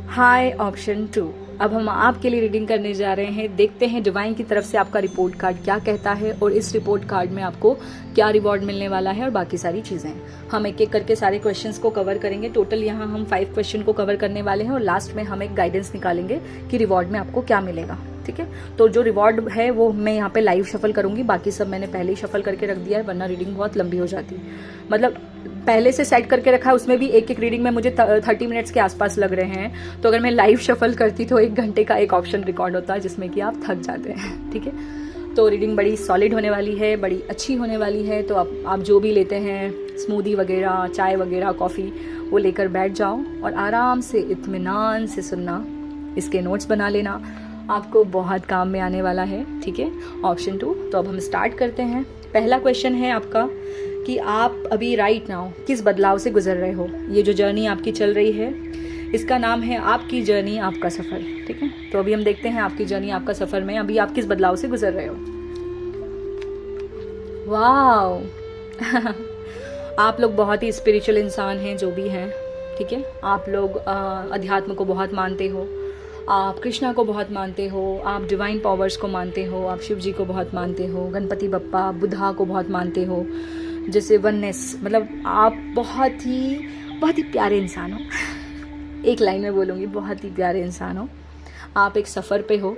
Hi option 2, अब हम आपके लिए रीडिंग करने जा रहे हैं। देखते हैं डिवाइन की तरफ से आपका रिपोर्ट कार्ड क्या कहता है, और इस रिपोर्ट कार्ड में आपको क्या रिवॉर्ड मिलने वाला है, और बाकी सारी चीज़ें। हम एक एक करके सारे क्वेश्चंस को कवर करेंगे। टोटल यहाँ हम 5 क्वेश्चन को कवर करने वाले हैं, और लास्ट में हम एक गाइडेंस निकालेंगे कि रिवॉर्ड में आपको क्या मिलेगा, ठीक है। तो जो रिवॉर्ड है वो मैं यहाँ पे लाइव शफल करूंगी, बाकी सब मैंने पहले ही शफल करके रख दिया है, वरना रीडिंग बहुत लंबी हो जाती। मतलब पहले से सेट करके रखा है, उसमें भी एक एक रीडिंग में मुझे 30 मिनट्स के आसपास लग रहे हैं। तो अगर मैं लाइव शफल करती तो 1 घंटे का एक ऑप्शन रिकॉर्ड होता है, जिसमें कि आप थक जाते हैं, ठीक है। तो रीडिंग बड़ी सॉलिड होने वाली है, बड़ी अच्छी होने वाली है। तो आप जो भी लेते हैं, स्मूदी वगैरह, चाय वगैरह, कॉफ़ी, वो लेकर बैठ जाओ और आराम से इत्मीनान से सुनना। इसके नोट्स बना लेना, आपको बहुत काम में आने वाला है, ठीक है। ऑप्शन 2, तो अब हम स्टार्ट करते हैं। पहला क्वेश्चन है आपका कि आप अभी राइट नाउ किस बदलाव से गुजर रहे हो। ये जो जर्नी आपकी चल रही है, इसका नाम है आपकी जर्नी आपका सफ़र, ठीक है। तो अभी हम देखते हैं आपकी जर्नी आपका सफ़र में अभी आप किस बदलाव से गुजर रहे हो। वाह आप लोग बहुत ही स्पिरिचुअल इंसान हैं, जो भी हैं, ठीक है। आप लोग अध्यात्म को बहुत मानते हो, आप कृष्णा को बहुत मानते हो, आप डिवाइन पावर्स को मानते हो, आप शिव जी को बहुत मानते हो, गणपति बप्पा, बुद्धा को बहुत मानते हो, जैसे वननेस। मतलब आप बहुत ही प्यारे इंसान हो। एक लाइन में बोलूँगी, बहुत ही प्यारे इंसान हो। आप एक सफ़र पे हो,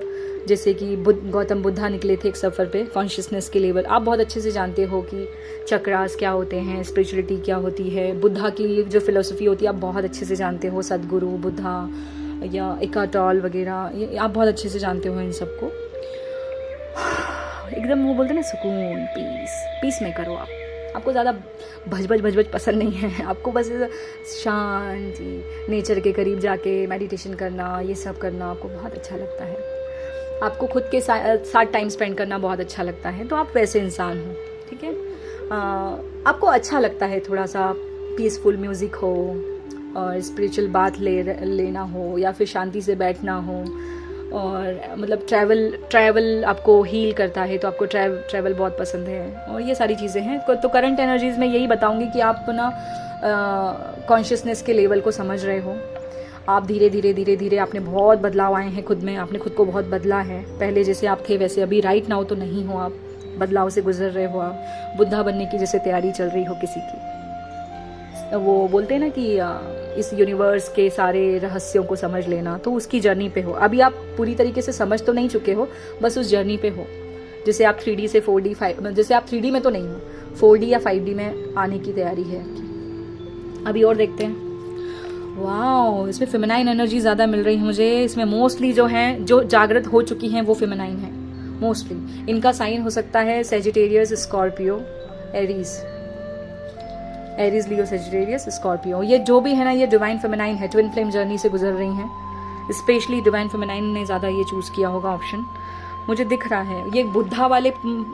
जैसे कि गौतम बुद्धा निकले थे एक सफ़र पे कॉन्शियसनेस के लेवल। आप बहुत अच्छे से जानते हो कि चक्रास क्या होते हैं, स्पिरिचुअलिटी क्या होती है, बुद्धा की जो फिलोसफी होती है आप बहुत अच्छे से जानते हो, सदगुरु, बुद्धा या इकाटॉल वगैरह, ये आप बहुत अच्छे से जानते हो इन सबको। एकदम वो बोलते हैं ना, सुकून, पीस में करो। आपको ज़्यादा भज पसंद नहीं है, आपको बस शांति, नेचर के करीब जाके मेडिटेशन करना, ये सब करना आपको बहुत अच्छा लगता है। आपको खुद के साथ टाइम स्पेंड करना बहुत अच्छा लगता है। तो आप वैसे इंसान हो, ठीक है। आपको अच्छा लगता है थोड़ा सा पीसफुल म्यूज़िक हो, और स्पिरिचुअल बात लेना हो, या फिर शांति से बैठना हो, और मतलब ट्रैवल आपको हील करता है तो आपको ट्रैवल बहुत पसंद है, और ये सारी चीज़ें हैं। तो करंट एनर्जीज़ में यही बताऊंगी कि आप ना कॉन्शियसनेस के लेवल को समझ रहे हो। आप धीरे धीरे आपने बहुत बदलाव आए हैं खुद में, आपने खुद को बहुत बदला है। पहले जैसे आप थे वैसे अभी राइट नाउ तो नहीं हो, आप बदलाव से गुजर रहे हो। आप बुद्धा बनने की जैसे तैयारी चल रही हो किसी की, वो बोलते हैं ना कि इस यूनिवर्स के सारे रहस्यों को समझ लेना, तो उसकी जर्नी पे हो। अभी आप पूरी तरीके से समझ तो नहीं चुके हो, बस उस जर्नी पे हो। जैसे आप 3D से 4D 5, जैसे आप 3D में तो नहीं हो, 4D या 5D में आने की तैयारी है आपकी। अभी और देखते हैं। वाह, इसमें फेमिनाइन एनर्जी ज़्यादा मिल रही है मुझे। इसमें मोस्टली जो हैं, जो जागृत हो चुकी हैं वो फेमिनाइन है मोस्टली। इनका साइन हो सकता है सेजिटेरियस, स्कॉर्पियो, एरीज, लियो, सेजिटेरियस, स्कॉर्पियो। ये जो भी है ना, ये डिवाइन फेमिनाइन है, ट्विन फ्लेम जर्नी से गुजर रही हैं। स्पेशली डिवाइन फेमिनाइन ने ज़्यादा ये चूज़ किया होगा ऑप्शन, मुझे दिख रहा है। ये बुद्धा वाले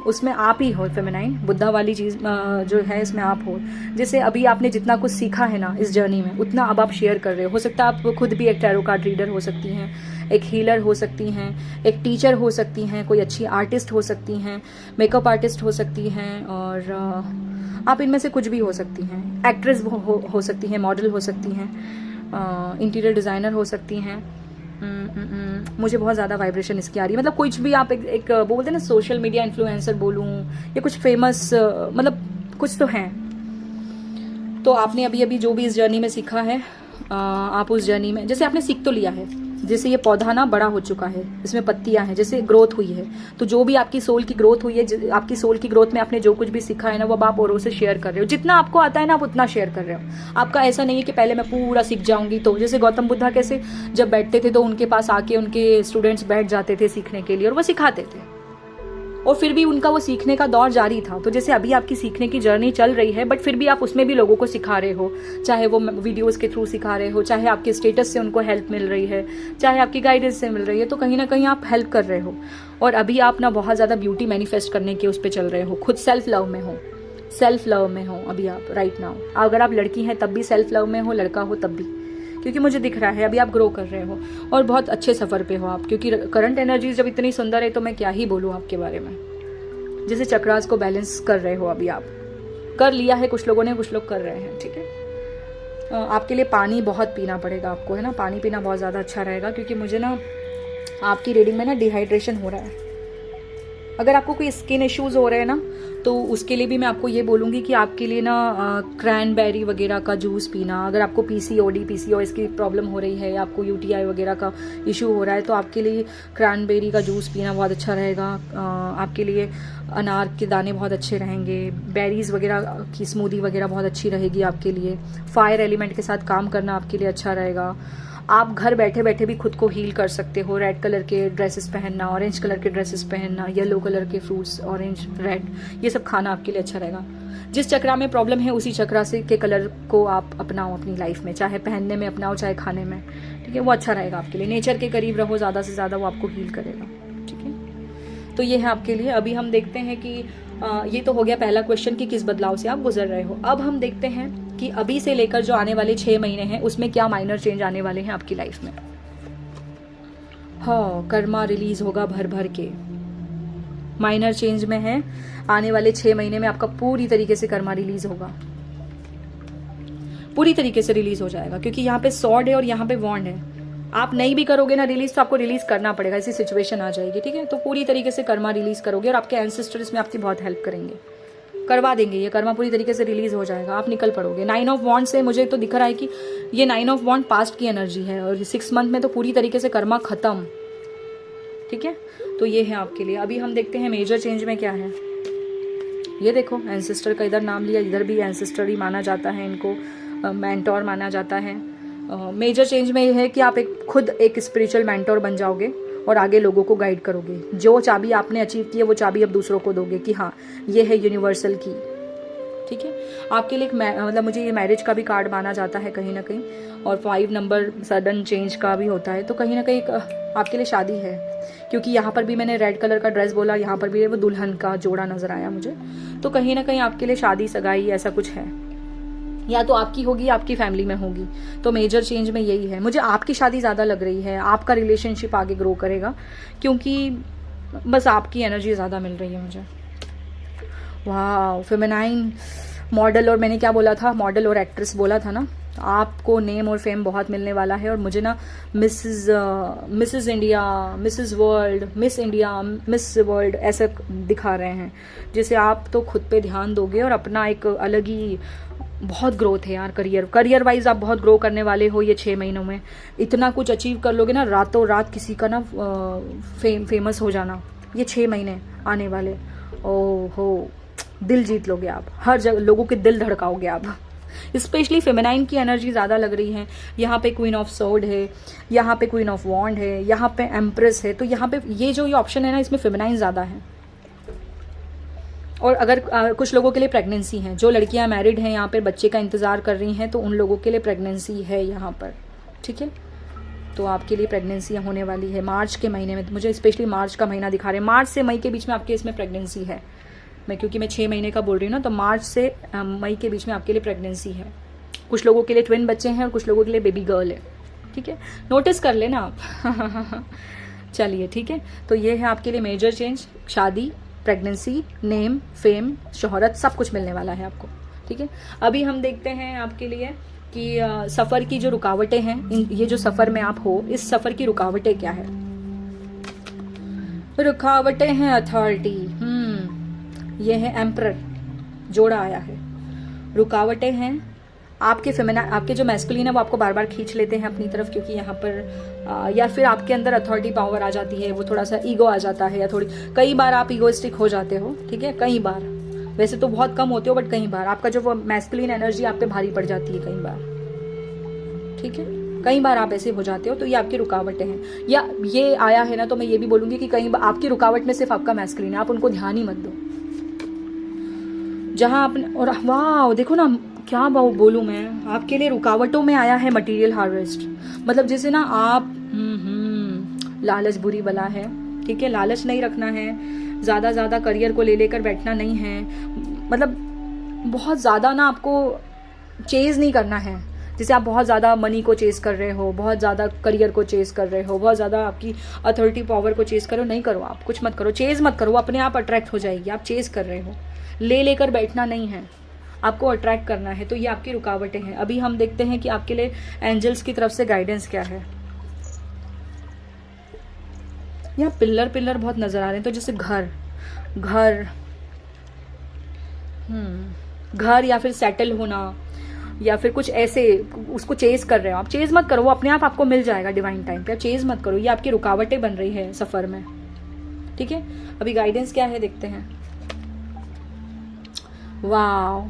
उसमें आप ही हो, फेमिनाइन बुद्धा वाली चीज़ जो है इसमें आप हो। जैसे अभी आपने जितना कुछ सीखा है ना इस जर्नी में, उतना अब आप शेयर कर रहे हो सकता है आप खुद भी एक टैरो कार्ड रीडर हो सकती हैं, एक हीलर हो सकती हैं, एक टीचर हो सकती हैं, कोई अच्छी आर्टिस्ट हो सकती हैं, मेकअप आर्टिस्ट हो सकती हैं, और आप इनमें से कुछ भी हो सकती हैं। एक्ट्रेस हो सकती हैं, मॉडल हो सकती हैं, इंटीरियर डिज़ाइनर हो सकती हैं। मुझे बहुत ज़्यादा वाइब्रेशन इसकी आ रही है। मतलब कुछ भी आप एक बोलते हैं ना, सोशल मीडिया इन्फ्लुएंसर बोलूँ या कुछ फेमस, मतलब कुछ तो हैं। तो आपने अभी जो भी इस जर्नी में सीखा है, आप उस जर्नी में जैसे आपने सीख तो लिया है। जैसे ये पौधा ना बड़ा हो चुका है, इसमें पत्तियां हैं, जैसे ग्रोथ हुई है। तो जो भी आपकी सोल की ग्रोथ हुई है, आपकी सोल की ग्रोथ में आपने जो कुछ भी सीखा है ना, वो अब आप औरों से शेयर कर रहे हो। जितना आपको आता है ना, आप उतना शेयर कर रहे हो। आपका ऐसा नहीं है कि पहले मैं पूरा सीख जाऊंगी। तो जैसे गौतम बुद्धा कैसे जब बैठते थे तो उनके पास आके उनके स्टूडेंट्स बैठ जाते थे सीखने के लिए, और वो सिखाते थे, और फिर भी उनका वो सीखने का दौर जारी था। तो जैसे अभी आपकी सीखने की जर्नी चल रही है, बट फिर भी आप उसमें भी लोगों को सिखा रहे हो, चाहे वो वीडियोस के थ्रू सिखा रहे हो, चाहे आपके स्टेटस से उनको हेल्प मिल रही है, चाहे आपकी गाइडेंस से मिल रही है, तो कहीं ना कहीं आप हेल्प कर रहे हो। और अभी आप ना बहुत ज़्यादा ब्यूटी मैनिफेस्ट करने के उस पर चल रहे हो, खुद सेल्फ लव में हो, अभी आप राइट नाउ। अगर आप लड़की हैं तब भी सेल्फ लव में हो, लड़का हो तब भी, क्योंकि मुझे दिख रहा है अभी आप ग्रो कर रहे हो और बहुत अच्छे सफ़र पे हो आप। क्योंकि करंट एनर्जीज जब इतनी सुंदर है तो मैं क्या ही बोलूँ आपके बारे में। जैसे चक्रास को बैलेंस कर रहे हो अभी आप, कर लिया है कुछ लोगों ने, कुछ लोग कर रहे हैं, ठीक है। आपके लिए पानी बहुत पीना पड़ेगा आपको, है ना। पानी पीना बहुत ज़्यादा अच्छा रहेगा, क्योंकि मुझे ना आपकी रीडिंग में ना डिहाइड्रेशन हो रहा है। अगर आपको कोई स्किन इश्यूज़ हो रहे हैं ना, तो उसके लिए भी मैं आपको ये बोलूँगी कि आपके लिए ना क्रैनबेरी वगैरह का जूस पीना। अगर आपको पीसीओएस की प्रॉब्लम हो रही है, या आपको यूटीआई वगैरह का इशू हो रहा है, तो आपके लिए क्रैनबेरी का जूस पीना बहुत अच्छा रहेगा। आपके लिए अनार के दाने बहुत अच्छे रहेंगे, बेरीज़ वगैरह की स्मूदी वगैरह बहुत अच्छी रहेगी आपके लिए। फायर एलिमेंट के साथ काम करना आपके लिए अच्छा रहेगा। आप घर बैठे बैठे भी खुद को हील कर सकते हो। रेड कलर के ड्रेसेस पहनना, ऑरेंज कलर के ड्रेसेस पहनना, येलो कलर के फ्रूट्स, ऑरेंज, रेड, ये सब खाना आपके लिए अच्छा रहेगा। जिस चक्रा में प्रॉब्लम है उसी चक्रा से के कलर को आप अपनाओ अपनी लाइफ में, चाहे पहनने में अपनाओ चाहे खाने में, ठीक है। वो अच्छा रहेगा आपके लिए। नेचर के करीब रहो ज़्यादा से ज़्यादा, वो आपको हील करेगा, ठीक है। तो ये है आपके लिए। अभी हम देखते हैं कि ये तो हो गया पहला क्वेश्चन कि किस बदलाव से आप गुजर रहे हो। अब हम देखते हैं कि अभी से लेकर जो आने वाले 6 महीने हैं उसमें क्या माइनर चेंज आने वाले हैं आपकी लाइफ में। हाँ, कर्मा रिलीज होगा भर भर के। माइनर चेंज में है, आने वाले 6 महीने में आपका पूरी तरीके से कर्मा रिलीज होगा, पूरी तरीके से रिलीज हो जाएगा। क्योंकि यहाँ पे सॉर्ड है और यहाँ पे वॉन्ड है। आप नहीं भी करोगे ना रिलीज, तो आपको रिलीज करना पड़ेगा, ऐसी सिचुएशन आ जाएगी, ठीक है। तो पूरी तरीके से कर्मा रिलीज करोगे और आपके एंसेस्टर इसमें आपकी बहुत हेल्प करेंगे, करवा देंगे। ये कर्मा पूरी तरीके से रिलीज हो जाएगा, आप निकल पड़ोगे। 9 ऑफ वॉन्ड से मुझे तो दिख रहा है कि ये 9 ऑफ वॉन्ड पास्ट की एनर्जी है, और 6 मंथ में तो पूरी तरीके से कर्मा खत्म, ठीक है। तो ये है आपके लिए। अभी हम देखते हैं मेजर चेंज में क्या है। ये देखो, एंसेस्टर का इधर नाम लिया, इधर भी एंसेस्टर ही माना जाता है, इनको मेंटोर माना जाता है। मेजर चेंज में ये है कि आप खुद एक स्पिरिचुअल मेंटोर बन जाओगे और आगे लोगों को गाइड करोगे। जो चाबी आपने अचीव की है वो चाबी अब दूसरों को दोगे कि हाँ ये है यूनिवर्सल की, ठीक है। आपके लिए मतलब मुझे ये मैरिज का भी कार्ड माना जाता है कहीं ना कहीं, और 5 नंबर सडन चेंज का भी होता है। तो कहीं ना कहीं आपके लिए शादी है, क्योंकि यहाँ पर भी मैंने रेड कलर का ड्रेस बोला, यहाँ पर भी वो दुल्हन का जोड़ा नजर आया मुझे। तो कहीं ना कहीं आपके लिए शादी सगाई ऐसा कुछ है, या तो आपकी होगी, आपकी फैमिली में होगी। तो मेजर चेंज में यही है। मुझे आपकी शादी ज़्यादा लग रही है, आपका रिलेशनशिप आगे ग्रो करेगा, क्योंकि बस आपकी एनर्जी ज़्यादा मिल रही है मुझे। वाह, फेमिनाइन मॉडल, और मैंने क्या बोला था, मॉडल और एक्ट्रेस बोला था ना, आपको नेम और फेम बहुत मिलने वाला है। और मुझे ना Mrs India, Mrs world, miss India, miss world ऐसे दिखा रहे हैं, जिसे आप तो खुद पे ध्यान दोगे और अपना एक अलग ही बहुत ग्रोथ है यार। करियर वाइज आप बहुत ग्रो करने वाले हो। ये 6 महीनों में इतना कुछ अचीव कर लोगे ना, रातों रात किसी का ना फेमस हो जाना। ये 6 महीने आने वाले, ओहो, दिल जीत लोगे आप, हर जगह लोगों के दिल धड़काओगे आप। स्पेशली फेमिनाइन की एनर्जी ज़्यादा लग रही है। यहाँ पे क्वीन ऑफ सोर्ड है, यहाँ पे क्वीन ऑफ वॉन्ड है, यहाँ पे एम्प्रेस है। तो यहाँ पे ये ऑप्शन है ना, इसमें फेमिनाइन ज़्यादा है। और अगर कुछ लोगों के लिए प्रेगनेंसी है, जो लड़कियां मैरिड हैं यहाँ पर बच्चे का इंतज़ार कर रही हैं, तो उन लोगों के लिए प्रेगनेंसी है यहाँ पर, ठीक है। तो आपके लिए प्रेगनेंसी होने वाली है मार्च के महीने में। मुझे स्पेशली मार्च का महीना दिखा रहे हैं, मार्च से मई के बीच में आपके इसमें प्रेगनेंसी है। क्योंकि मैं 6 महीने का बोल रही हूँ ना, तो मार्च से मई के बीच में आपके लिए प्रेगनेंसी है। कुछ लोगों के लिए ट्विन बच्चे हैं और कुछ लोगों के लिए बेबी गर्ल है, ठीक है। नोटिस कर लेना आप। चलिए, ठीक है। तो ये है आपके लिए मेजर चेंज, शादी, प्रेगनेंसी, नेम, फेम, शोहरत, सब कुछ मिलने वाला है आपको, ठीक है। अभी हम देखते हैं आपके लिए कि सफ़र की जो रुकावटें हैं, ये जो सफ़र में आप हो, इस सफ़र की रुकावटें क्या है। रुकावटें हैं अथॉरिटी, ये है एम्परर, जोड़ा आया है। रुकावटें हैं आपके आपके जो मैस्कुलिन है वो आपको बार बार खींच लेते हैं अपनी तरफ, क्योंकि यहाँ पर या फिर आपके अंदर अथॉरिटी पावर आ जाती है, वो थोड़ा सा ईगो आ जाता है, या थोड़ी कई बार आप ईगोइस्टिक हो जाते हो, ठीक है। कई बार, वैसे तो बहुत कम होते हो, बट कई बार आपका जो वो मैस्कुलिन एनर्जी आप पे भारी पड़ जाती है, कई बार, ठीक है। कई बार आप ऐसे हो जाते हो, तो ये आपकी रुकावटें हैं। या ये आया है ना, तो मैं ये भी बोलूँगी कि कई बार आपकी रुकावट में सिर्फ आपका मैस्कुलिन है, आप उनको ध्यान ही मत दो। जहाँ आपने, और वाह देखो ना, क्या बोलूँ मैं, आपके लिए रुकावटों में आया है मटेरियल हार्वेस्ट। मतलब जैसे ना आप लालच बुरी बला है, ठीक है। लालच नहीं रखना है, ज़्यादा करियर को ले लेकर बैठना नहीं है। मतलब बहुत ज़्यादा ना आपको चेज़ नहीं करना है। जैसे आप बहुत ज़्यादा मनी को चेज़ कर रहे हो, बहुत ज़्यादा करियर को चेज़ कर रहे हो, बहुत ज़्यादा आपकी अथॉरिटी पावर को चेज़ करो, नहीं करो आप, कुछ मत करो, चेज़ मत करो, अपने आप अट्रैक्ट हो जाएगी। आप चेज़ कर रहे हो, लेकर बैठना नहीं है, आपको अट्रैक्ट करना है। तो ये आपकी रुकावटें हैं। अभी हम देखते हैं कि आपके लिए एंजल्स की तरफ से गाइडेंस क्या है। यहाँ पिलर बहुत नजर आ रहे हैं। तो जैसे घर या फिर सेटल होना, या फिर कुछ ऐसे, उसको चेज कर रहे हो आप। चेज मत करो, वो अपने आप आपको मिल जाएगा डिवाइन टाइम पे। चेज मत करो, ये आपकी रुकावटें बन रही है सफर में, ठीक है। अभी गाइडेंस क्या है देखते हैं। Wow,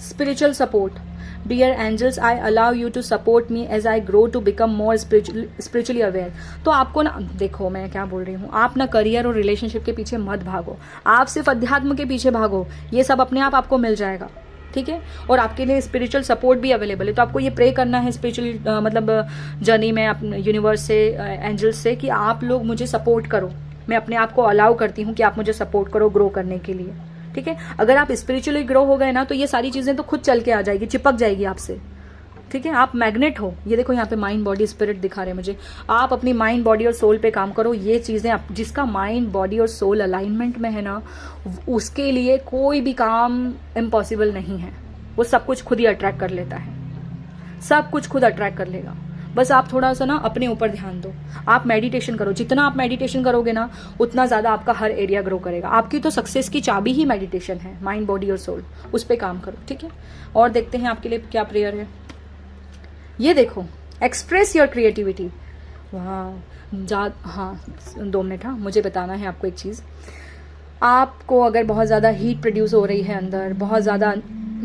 spiritual support. Dear angels, I allow you to support me as I grow to become more spiritually aware. तो आपको ना, देखो मैं क्या बोल रही हूँ, आप ना करियर और रिलेशनशिप के पीछे मत भागो, आप सिर्फ अध्यात्म के पीछे भागो। ये सब अपने आप आपको मिल जाएगा, ठीक है। और आपके लिए स्पिरिचुअल सपोर्ट भी अवेलेबल है। तो आपको ये प्रे करना है स्पिरिचुअल मतलब जर्नी में अपने यूनिवर्स से, एंजल्स से, कि आप लोग मुझे सपोर्ट करो। मैं अपने आप को अलाउ करती हूँ कि आप मुझे सपोर्ट करो ग्रो करने के लिए, ठीक है। अगर आप स्पिरिचुअली ग्रो हो गए ना, तो ये सारी चीजें तो खुद चल के आ जाएगी, चिपक जाएगी आपसे, ठीक है। आप मैग्नेट हो। ये देखो यहाँ पे माइंड बॉडी स्पिरिट दिखा रहे हैं मुझे। आप अपनी माइंड बॉडी और सोल पे काम करो। ये चीजें जिसका माइंड बॉडी और सोल अलाइनमेंट में है ना, उसके लिए कोई भी काम इम्पॉसिबल नहीं है। वो सब कुछ खुद ही अट्रैक्ट कर लेता है, सब कुछ खुद अट्रैक्ट कर लेगा। बस आप थोड़ा सा ना अपने ऊपर ध्यान दो। आप मेडिटेशन करो, जितना आप मेडिटेशन करोगे ना, उतना ज़्यादा आपका हर एरिया ग्रो करेगा। आपकी तो सक्सेस की चाबी ही मेडिटेशन है, माइंड बॉडी और सोल, उस पर काम करो, ठीक है। और देखते हैं आपके लिए क्या प्रेयर है। ये देखो, एक्सप्रेस योर क्रिएटिविटी। हाँ 2 मिनट, हाँ मुझे बताना है आपको एक चीज़। आपको अगर बहुत ज़्यादा हीट प्रोड्यूस हो रही है अंदर, बहुत ज़्यादा,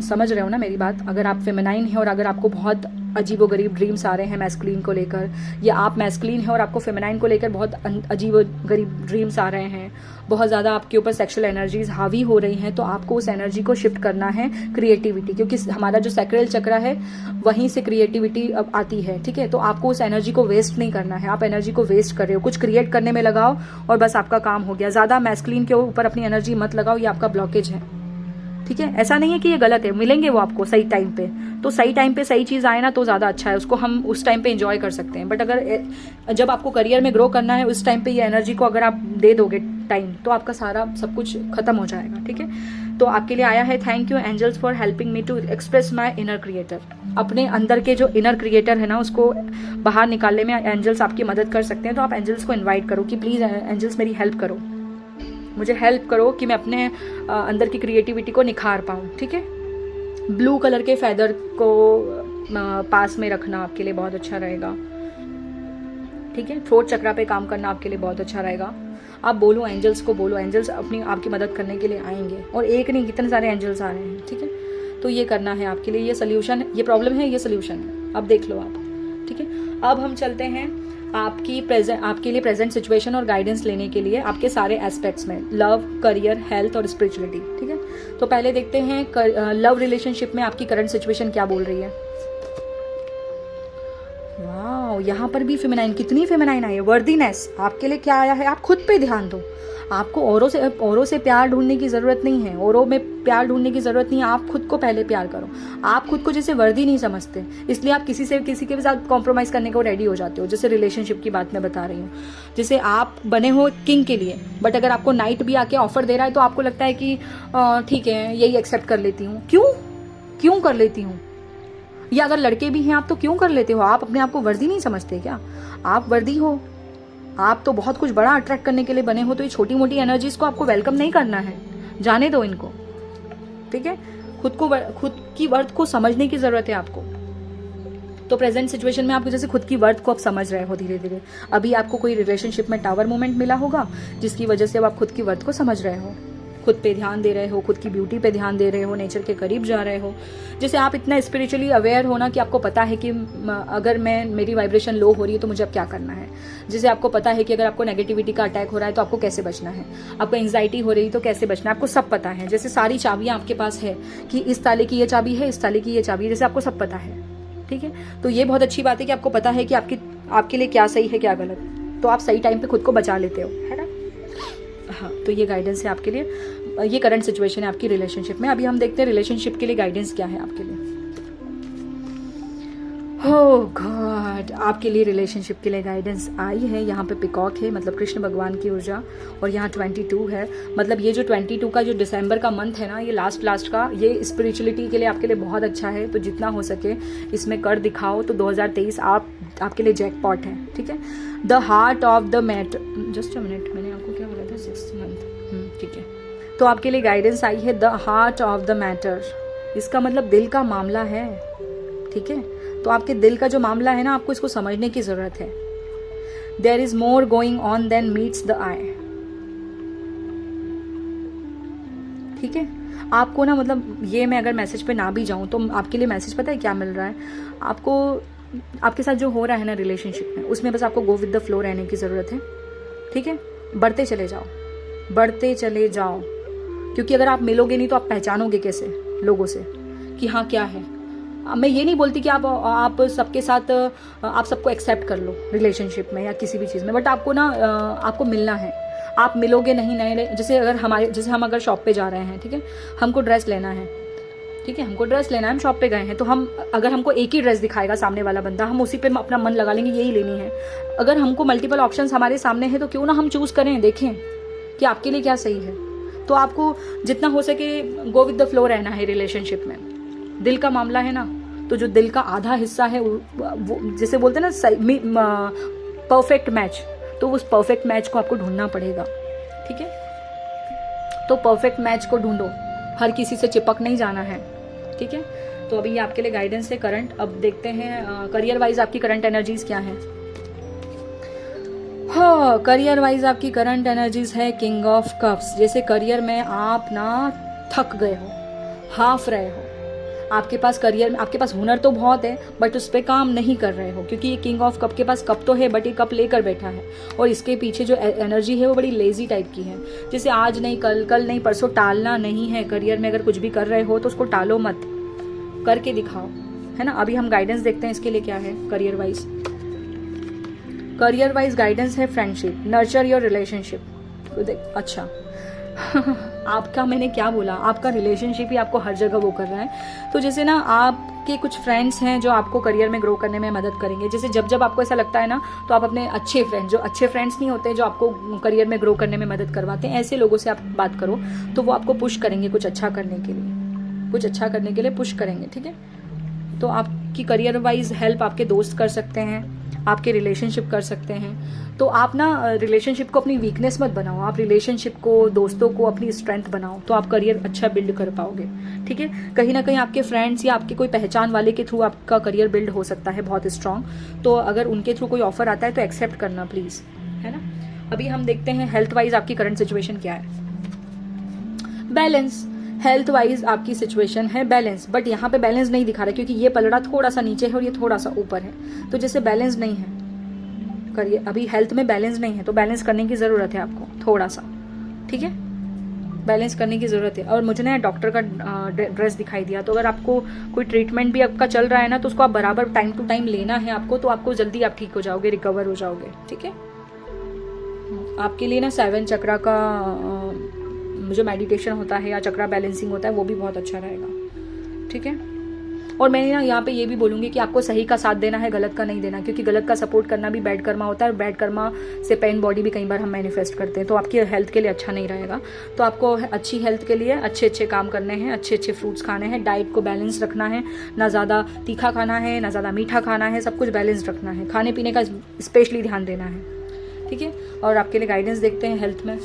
समझ रहे हो ना मेरी बात, अगर आप फेमिनाइन है और अगर आपको बहुत अजीबोगरीब ड्रीम्स आ रहे हैं मैस्कुलिन को लेकर, या आप मैस्कुलिन है और आपको फेमिनाइन को लेकर बहुत अजीबोगरीब ड्रीम्स आ रहे हैं, बहुत ज़्यादा आपके ऊपर सेक्सुअल एनर्जीज हावी हो रही हैं, तो आपको उस एनर्जी को शिफ्ट करना है क्रिएटिविटी, क्योंकि हमारा जो सैक्रल चक्र है वहीं से क्रिएटिविटी आती है, ठीक है। तो आपको उस एनर्जी को वेस्ट नहीं करना है। आप एनर्जी को वेस्ट कर रहे हो, कुछ क्रिएट करने में लगाओ और बस आपका काम हो गया। ज़्यादा मैस्कुलिन के ऊपर अपनी एनर्जी मत लगाओ, ये आपका ब्लॉकेज है, ठीक है, ऐसा नहीं है कि ये गलत है, मिलेंगे वो आपको सही टाइम पे। तो सही टाइम पे सही चीज़ आए ना तो ज़्यादा अच्छा है, उसको हम उस टाइम पे एंजॉय कर सकते हैं। बट अगर जब आपको करियर में ग्रो करना है उस टाइम पे ये एनर्जी को अगर आप दे दोगे टाइम, तो आपका सारा सब कुछ खत्म हो जाएगा। ठीक है, तो आपके लिए आया है thank you angels for helping me to express my inner creator. अपने अंदर के जो इनर क्रिएटर है ना उसको बाहर निकालने में एंजल्स आपकी मदद कर सकते हैं। तो आप एंजल्स को इन्वाइट करो कि प्लीज़ एंजल्स मेरी हेल्प करो, मुझे हेल्प करो कि मैं अपने अंदर की क्रिएटिविटी को निखार पाऊँ। ठीक है, ब्लू कलर के फेदर को पास में रखना आपके लिए बहुत अच्छा रहेगा। ठीक है, थ्रोट चक्रा पे काम करना आपके लिए बहुत अच्छा रहेगा। आप बोलो एंजल्स को, बोलो एंजल्स अपनी आपकी मदद करने के लिए आएंगे, और एक नहीं कितने सारे एंजल्स आ रहे हैं। ठीक है, तो ये करना है आपके लिए, ये सोल्यूशन, ये प्रॉब्लम है, ये सोल्यूशन है, अब देख लो आप। ठीक है, अब हम चलते हैं आपके लिए प्रेजेंट सिचुएशन और गाइडेंस लेने के लिए आपके सारे एस्पेक्ट्स में, लव, करियर, हेल्थ और स्पिरिचुअलिटी। ठीक है, तो पहले देखते हैं लव रिलेशनशिप में आपकी करंट सिचुएशन क्या बोल रही है। वाह, यहाँ पर भी फेमिनाइन, कितनी फेमिनाइन आई है। वर्दीनेस आपके लिए क्या आया है, आप खुद पे ध्यान दो। आपको औरों से प्यार ढूंढने की ज़रूरत नहीं है, औरों में प्यार ढूंढने की ज़रूरत नहीं है। आप खुद को पहले प्यार करो। आप खुद को जैसे वर्दी नहीं समझते, इसलिए आप किसी के साथ कॉम्प्रोमाइज़ करने को रेडी हो जाते हो। जैसे रिलेशनशिप की बात मैं बता रही हूँ, जैसे आप बने हो किंग के लिए, बट अगर आपको नाइट भी आके ऑफर दे रहा है तो आपको लगता है कि ठीक है यही एक्सेप्ट कर लेती हूँ। क्यों कर लेती हूँ? या अगर लड़के भी हैं आप तो क्यों कर लेते हो? आप अपने आप को वर्दी नहीं समझते क्या? आप वर्दी हो, आप तो बहुत कुछ बड़ा अट्रैक्ट करने के लिए बने हो। तो ये छोटी मोटी एनर्जीज को आपको वेलकम नहीं करना है, जाने दो इनको। ठीक है, खुद की वर्थ को समझने की जरूरत है आपको। तो प्रेजेंट सिचुएशन में आप जैसे खुद की वर्थ को आप समझ रहे हो धीरे धीरे। अभी आपको कोई रिलेशनशिप में टावर मोमेंट मिला होगा जिसकी वजह से अब आप खुद की वर्थ को समझ रहे हो, खुद पे ध्यान दे रहे हो, खुद की ब्यूटी पे ध्यान दे रहे हो, नेचर के करीब जा रहे हो। जैसे आप इतना स्पिरिचुअली अवेयर हो ना कि आपको पता है कि अगर मेरी वाइब्रेशन लो हो रही है तो मुझे अब क्या करना है। जैसे आपको पता है कि अगर आपको नेगेटिविटी का अटैक हो रहा है तो आपको कैसे बचना है, आपको एंजाइटी हो रही है तो कैसे बचना है, आपको सब पता है। जैसे सारी चाबियां आपके पास है कि इस ताले की ये चाबी है, इस ताले की ये चाबी है, जैसे आपको सब पता है। ठीक है, तो ये बहुत अच्छी बात है कि आपको पता है कि आपके लिए क्या सही है क्या गलत, तो आप सही टाइम पे खुद को बचा लेते हो, है ना। हाँ, तो ये गाइडेंस है आपके लिए, ये करंट सिचुएशन है आपकी रिलेशनशिप में। अभी हम देखते हैं रिलेशनशिप के लिए गाइडेंस क्या है आपके लिए। ओह गॉड, आपके लिए रिलेशनशिप के लिए गाइडेंस आई है। यहाँ पे पिकॉक है, मतलब कृष्ण भगवान की ऊर्जा, और यहाँ 22 है। मतलब ये जो 22 का जो दिसंबर का मंथ है ना, ये लास्ट का, ये स्पिरिचुअलिटी के लिए आपके लिए बहुत अच्छा है। तो जितना हो सके इसमें कर दिखाओ। तो 2023 आपके लिए जैकपॉट है। ठीक है, the heart of the matter, just a minute, मैंने आपको क्या बोला था, 6th मंथ। ठीक है, तो आपके लिए गाइडेंस आई है the heart of the matter. इसका मतलब दिल का मामला है। ठीक है, तो आपके दिल का जो मामला है ना, आपको इसको समझने की जरूरत है। There is more going on than meets the eye. ठीक है, आपको ना, मतलब ये मैं अगर मैसेज पे ना भी जाऊं तो आपके लिए मैसेज पता है क्या मिल रहा है आपको। आपके साथ जो हो रहा है ना रिलेशनशिप में, उसमें बस आपको गो विद द फ्लो रहने की जरूरत है। ठीक है, बढ़ते चले जाओ, बढ़ते चले जाओ, क्योंकि अगर आप मिलोगे नहीं तो आप पहचानोगे कैसे लोगों से कि हाँ क्या है। मैं ये नहीं बोलती कि आप सबके साथ आप सबको एक्सेप्ट कर लो रिलेशनशिप में या किसी भी चीज़ में, बट आपको ना आपको मिलना है। आप मिलोगे नहीं नए, जैसे हम अगर शॉप पे जा रहे हैं, ठीक है, हमको ड्रेस लेना है, ठीक है, हमको ड्रेस लेना है, हम शॉप पे गए हैं, तो अगर हमको एक ही ड्रेस दिखाएगा सामने वाला बंदा, हम उसी पे अपना मन लगा लेंगे यही लेनी है। अगर हमको मल्टीपल ऑप्शंस हमारे सामने हैं तो क्यों ना हम चूज़ करें, देखें कि आपके लिए क्या सही है। तो आपको जितना हो सके गो विद द फ्लो रहना है रिलेशनशिप में। दिल का मामला है ना, तो जो दिल का आधा हिस्सा है वो जैसे बोलते हैं ना परफेक्ट मैच, तो उस परफेक्ट मैच को आपको ढूंढना पड़ेगा। ठीक है, तो परफेक्ट मैच को ढूंढो, हर किसी से चिपक नहीं जाना है। ठीक है, तो अभी ये आपके लिए गाइडेंस है करंट। अब देखते हैं करियर वाइज आपकी करंट एनर्जीज क्या है। हाँ, करियर वाइज आपकी करंट एनर्जीज है किंग ऑफ कप्स। जैसे करियर में आप ना थक गए हो, हाफ रहे हो, आपके पास करियर में आपके पास हुनर तो बहुत है बट उस पर काम नहीं कर रहे हो, क्योंकि ये किंग ऑफ कप के पास कप तो है बट ये कप लेकर बैठा है, और इसके पीछे जो एनर्जी है वो बड़ी लेजी टाइप की है। जैसे आज नहीं कल, कल नहीं परसों, टालना नहीं है। करियर में अगर कुछ भी कर रहे हो तो उसको टालो मत, करके दिखाओ, है ना। अभी हम गाइडेंस देखते हैं इसके लिए क्या है career wise. Career wise guidance है फ्रेंडशिप, नर्चर योर रिलेशनशिप। अच्छा आपका मैंने क्या बोला, आपका रिलेशनशिप ही आपको हर जगह वो कर रहा है। तो जैसे ना आपके कुछ फ्रेंड्स हैं जो आपको करियर में ग्रो करने में मदद करेंगे। जैसे जब जब आपको ऐसा लगता है ना, तो आप अपने अच्छे फ्रेंड्स, जो अच्छे फ्रेंड्स नहीं होते जो आपको करियर में ग्रो करने में मदद करवाते हैं, ऐसे लोगों से आप बात करो तो वो आपको पुश करेंगे कुछ अच्छा करने के लिए, कुछ अच्छा करने के लिए पुश करेंगे, ठीक है। तो आपकी करियर वाइज हेल्प आपके दोस्त कर सकते हैं, आपके रिलेशनशिप कर सकते हैं। तो आप ना रिलेशनशिप को अपनी वीकनेस मत बनाओ, आप रिलेशनशिप को, दोस्तों को अपनी स्ट्रेंथ बनाओ, तो आप करियर अच्छा बिल्ड कर पाओगे, ठीक है। कहीं ना कहीं आपके फ्रेंड्स या आपके कोई पहचान वाले के थ्रू आपका करियर बिल्ड हो सकता है बहुत स्ट्रांग। तो अगर उनके थ्रू कोई ऑफर आता है तो एक्सेप्ट करना प्लीज, है ना। अभी हम देखते हैं हेल्थ वाइज आपकी करंट सिचुएशन क्या है। बैलेंस, हेल्थ वाइज आपकी सिचुएशन है बैलेंस, बट यहाँ पे बैलेंस नहीं दिखा रहा क्योंकि ये पलड़ा थोड़ा सा नीचे है और ये थोड़ा सा ऊपर है, तो जैसे बैलेंस नहीं है करिए, अभी हेल्थ में बैलेंस नहीं है, तो बैलेंस करने की ज़रूरत है आपको थोड़ा सा, ठीक है, बैलेंस करने की ज़रूरत है। और मुझे ना डॉक्टर का ड्रेस दिखाई दिया, तो अगर आपको कोई ट्रीटमेंट भी आपका चल रहा है ना, तो उसको आप बराबर टाइम टू टाइम लेना है आपको, तो आपको जल्दी आप ठीक हो जाओगे, रिकवर हो जाओगे, ठीक है। आपके लिए ना 7 चक्रा का जो मेडिटेशन होता है या चक्रा बैलेंसिंग होता है वो भी बहुत अच्छा रहेगा, ठीक है। और मैं ना यहाँ पे ये भी बोलूँगी कि आपको सही का साथ देना है, गलत का नहीं देना, क्योंकि गलत का सपोर्ट करना भी बैड कर्मा होता है, और बैड कर्मा से पेन बॉडी भी कई बार हम मैनिफेस्ट करते हैं, तो आपकी हेल्थ के लिए अच्छा नहीं रहेगा। तो आपको अच्छी हेल्थ के लिए अच्छे अच्छे काम करने हैं, अच्छे अच्छे फ्रूट्स खाने हैं, डाइट को बैलेंस रखना है, ना ज़्यादा तीखा खाना है ना ज़्यादा मीठा खाना है, सब कुछ बैलेंस रखना है, खाने पीने का स्पेशली ध्यान देना है, ठीक है। और आपके लिए गाइडेंस देखते हैं हेल्थ में।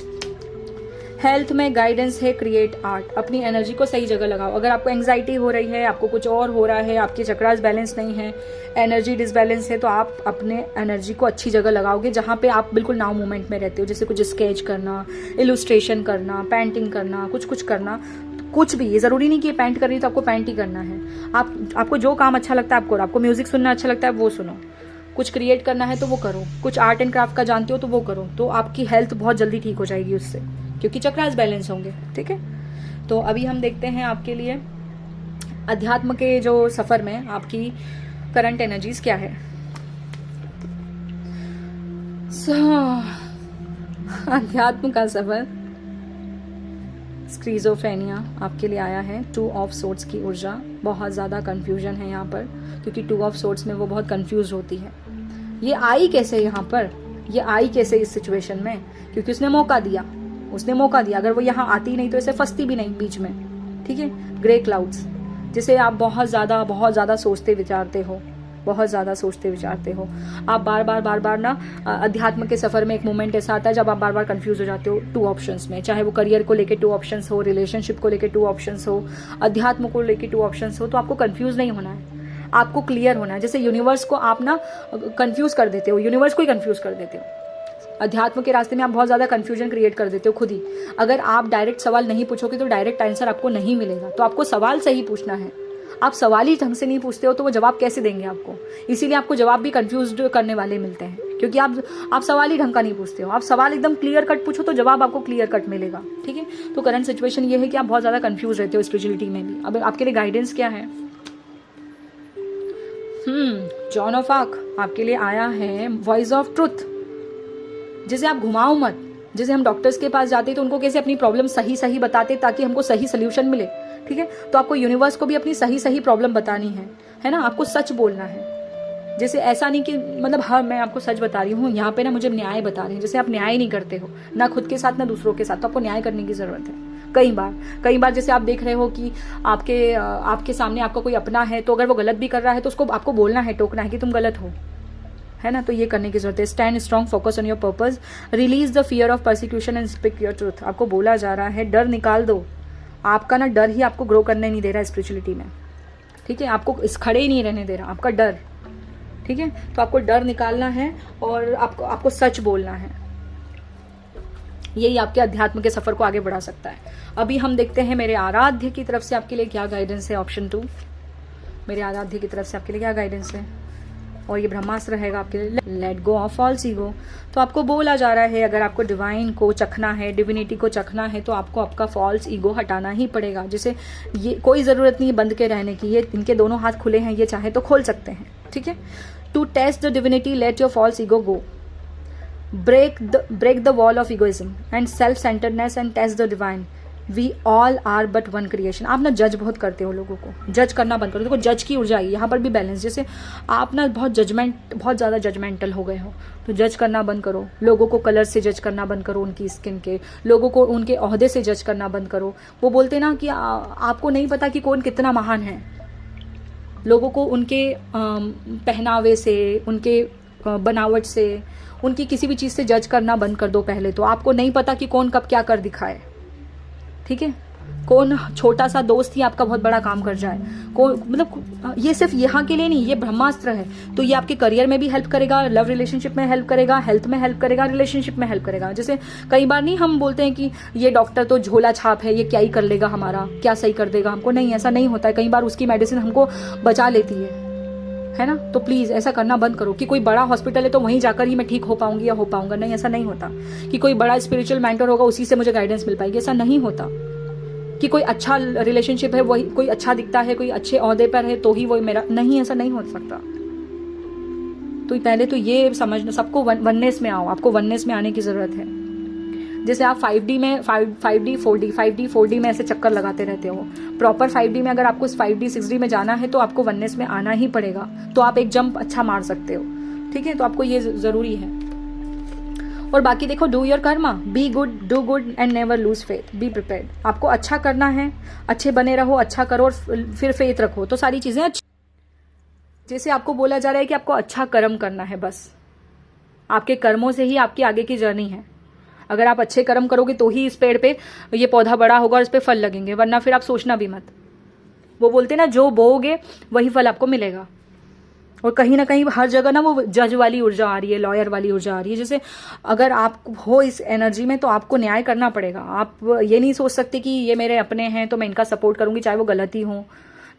हेल्थ में गाइडेंस है क्रिएट आर्ट, अपनी एनर्जी को सही जगह लगाओ। अगर आपको एंग्जाइटी हो रही है, आपको कुछ और हो रहा है, आपके चक्रास बैलेंस नहीं है, एनर्जी डिसबैलेंस है, तो आप अपने एनर्जी को अच्छी जगह लगाओगे जहाँ पे आप बिल्कुल नाउ मोमेंट में रहते हो। जैसे कुछ स्केच करना, इलुस्ट्रेशन करना, पेंटिंग करना, कुछ करना, कुछ भी, ये ज़रूरी नहीं कि पेंट कर रही तो आपको पेंट ही करना है। आपको जो काम अच्छा लगता है आप करो, आपको म्यूजिक सुनना अच्छा लगता है वो सुनो, कुछ क्रिएट करना है तो वो करो, कुछ आर्ट एंड क्राफ्ट का जानते हो तो वो करो, तो आपकी हेल्थ बहुत जल्दी ठीक हो जाएगी उससे, क्योंकि चक्रास बैलेंस होंगे, ठीक है। तो अभी हम देखते हैं आपके लिए अध्यात्म के जो सफर में आपकी करंट एनर्जीज क्या है। अध्यात्म का सफर, स्क्रीजोफ्रेनिया आपके लिए आया है, 2 ऑफ सोर्ड्स की ऊर्जा, बहुत ज़्यादा कंफ्यूजन है यहाँ पर, क्योंकि 2 ऑफ सोर्ड्स में वो बहुत कंफ्यूज होती है। ये आई कैसे यहाँ पर, ये आई कैसे इस सिचुएशन में, क्योंकि उसने मौका दिया, अगर वो यहाँ आती नहीं तो ऐसे फंसती भी नहीं बीच में, ठीक है। ग्रे क्लाउड्स, जिसे आप बहुत ज़्यादा सोचते विचारते हो, आप बार बार ना अध्यात्म के सफर में एक मोमेंट ऐसा आता है जब आप बार बार कंफ्यूज हो जाते हो 2 ऑप्शंस में, चाहे वो करियर को लेके 2 ऑप्शंस हो, रिलेशनशिप को लेके 2 ऑप्शंस हो, अध्यात्म को लेके 2 ऑप्शंस हो, तो आपको कंफ्यूज नहीं होना है, आपको क्लियर होना है। जैसे यूनिवर्स को आप ना कंफ्यूज कर देते हो, यूनिवर्स को ही कंफ्यूज कर देते हो, अध्यात्म के रास्ते में आप बहुत ज़्यादा कंफ्यूजन क्रिएट कर देते हो खुद ही। अगर आप डायरेक्ट सवाल नहीं पूछोगे तो डायरेक्ट आंसर आपको नहीं मिलेगा, तो आपको सवाल सही पूछना है। आप सवाल ही ढंग से नहीं पूछते हो तो वो जवाब कैसे देंगे आपको, इसीलिए आपको जवाब भी कंफ्यूज करने वाले मिलते हैं, क्योंकि आप सवाल ही ढंग का नहीं पूछते हो। आप सवाल एकदम क्लियर कट पूछो तो जवाब आपको क्लियर कट मिलेगा, ठीक है। तो करंट सिचुएशन ये है कि आप बहुत ज़्यादा कंफ्यूज रहते हो स्पिरिचुअलिटी में भी। अब आपके लिए गाइडेंस क्या है। जॉन ऑफ आर्क आपके लिए आया है, वॉइस ऑफ ट्रुथ। जैसे आप घुमाओ मत, जैसे हम डॉक्टर्स के पास जाते तो उनको कैसे अपनी प्रॉब्लम सही बताते ताकि हमको सही सोल्यूशन मिले, ठीक है। तो आपको यूनिवर्स को भी अपनी सही प्रॉब्लम बतानी है ना, आपको सच बोलना है। जैसे ऐसा नहीं कि मतलब हाँ मैं आपको सच बता रही हूँ, यहाँ पे ना मुझे न्याय बता रहे हैं, जैसे आप न्याय नहीं करते हो ना खुद के साथ ना दूसरों के साथ, तो आपको न्याय करने की जरूरत है। कई बार जैसे आप देख रहे हो कि आपके सामने आपका कोई अपना है, तो अगर वो गलत भी कर रहा है तो उसको आपको बोलना है, टोकना है कि तुम गलत हो, है ना। तो ये करने की जरूरत है। Stand strong, focus on your purpose, release the fear of persecution and speak your truth. आपको बोला जा रहा है डर निकाल दो, आपका ना डर ही आपको ग्रो करने नहीं दे रहा है स्पिरिचुअलिटी में, ठीक है। आपको इस खड़े ही नहीं रहने दे रहा आपका डर, ठीक है। तो आपको डर निकालना है और आपको सच बोलना है, यही आपके अध्यात्म के सफर को आगे बढ़ा सकता है। अभी हम देखते हैं मेरे आराध्य की तरफ से आपके लिए क्या गाइडेंस है। ऑप्शन 2, मेरे आराध्य की तरफ से आपके लिए क्या गाइडेंस है, और ये ब्रह्मास्त्र रहेगा आपके लिए, let go of false ego. तो आपको बोला जा रहा है अगर आपको डिवाइन को चखना है, डिविनिटी को चखना है, तो आपको आपका फॉल्स ईगो हटाना ही पड़ेगा। जैसे ये कोई ज़रूरत नहीं है बंद के रहने की, ये इनके दोनों हाथ खुले हैं, ये चाहे तो खोल सकते हैं, ठीक है। To test the divinity let your false ego go, break the wall of egoism and self-centeredness and test the divine. We all are but one creation. आप ना जज बहुत करते हो लोगों को, जज करना बंद करो। देखो जज की ऊर्जा आई, यहाँ पर भी बैलेंस। जैसे आप ना बहुत ज़्यादा जजमेंटल हो गए हो, तो जज करना बंद करो। लोगों को कलर से जज करना बंद करो, उनकी स्किन के, लोगों को उनके ओहदे से जज करना बंद करो। वो बोलते ना कि आपको नहीं पता कि कौन कितना महान है। लोगों को उनके पहनावे से, उनके बनावट से, उनकी किसी भी चीज़ से जज करना बंद कर दो। पहले तो आपको नहीं पता कि कौन कब क्या कर दिखाए, ठीक है। कौन छोटा सा दोस्त ही आपका बहुत बड़ा काम कर जाए, कौन, मतलब ये सिर्फ यहाँ के लिए नहीं, ये ब्रह्मास्त्र है। तो ये आपके करियर में भी हेल्प करेगा, लव रिलेशनशिप में हेल्प करेगा, हेल्थ में हेल्प करेगा, रिलेशनशिप में हेल्प करेगा। जैसे कई बार नहीं हम बोलते हैं कि ये डॉक्टर तो झोला छाप है, ये क्या ही कर लेगा हमारा, क्या सही कर देगा हमको। नहीं, ऐसा नहीं होता है। कई बार उसकी मेडिसिन हमको बचा लेती है ना। तो प्लीज़ ऐसा करना बंद करो कि कोई बड़ा हॉस्पिटल है तो वहीं जाकर ही मैं ठीक हो पाऊंगी या हो पाऊंगा। नहीं, ऐसा नहीं होता। कि कोई बड़ा स्पिरिचुअल मेंटर होगा उसी से मुझे गाइडेंस मिल पाएगी, ऐसा नहीं होता। कि कोई अच्छा रिलेशनशिप है, वही कोई अच्छा दिखता है, कोई अच्छे ओहदे पर है तो ही वही मेरा, नहीं, ऐसा नहीं हो सकता। तो पहले तो ये समझना, सबको वननेस में आओ, आपको वननेस में आने की ज़रूरत है। जैसे आप 5D में 5D 4D में ऐसे चक्कर लगाते रहते हो, प्रॉपर 5D में अगर आपको 5D 6D में जाना है तो आपको वननेस में आना ही पड़ेगा। तो आप एक जंप अच्छा मार सकते हो, ठीक है। तो आपको ये ज़रूरी है। और बाकी देखो, do your Karma, be good, do good and never lose faith, be prepared. आपको अच्छा करना है, अच्छे बने रहो, अच्छा करो और फिर फेथ रखो, तो सारी चीज़ें अच्छी। जैसे आपको बोला जा रहा है कि आपको अच्छा कर्म करना है, बस आपके कर्मों से ही आपकी आगे की जर्नी है। अगर आप अच्छे कर्म करोगे तो ही इस पेड़ पे ये पौधा बड़ा होगा और इस पे फल लगेंगे, वरना फिर आप सोचना भी मत। वो बोलते ना, जो बोओगे वही फल आपको मिलेगा। और कहीं ना कहीं हर जगह ना वो जज वाली ऊर्जा आ रही है, लॉयर वाली ऊर्जा आ रही है। जैसे अगर आप हो इस एनर्जी में तो आपको न्याय करना पड़ेगा। आप ये नहीं सोच सकते कि ये मेरे अपने हैं तो मैं इनका सपोर्ट करूंगी चाहे वो गलत ही हो।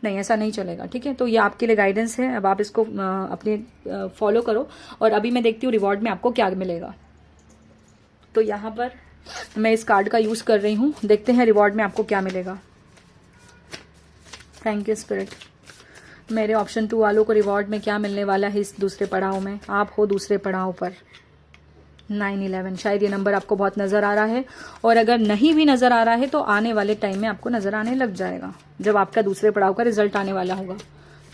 नहीं, ऐसा नहीं चलेगा, ठीक है। तो ये आपके लिए गाइडेंस है, अब आप इसको अपने फॉलो करो। और अभी मैं देखती हूँ रिवॉर्ड में आपको क्या मिलेगा। तो यहाँ पर मैं इस कार्ड का यूज़ कर रही हूँ, देखते हैं रिवॉर्ड में आपको क्या मिलेगा। Thank you spirit. मेरे ऑप्शन 2 वालों को रिवॉर्ड में क्या मिलने वाला है इस दूसरे पड़ाव में। आप हो दूसरे पड़ाव पर 911, शायद ये नंबर आपको बहुत नज़र आ रहा है। और अगर नहीं भी नज़र आ रहा है तो आने वाले टाइम में आपको नज़र आने लग जाएगा, जब आपका दूसरे पड़ाव का रिजल्ट आने वाला होगा,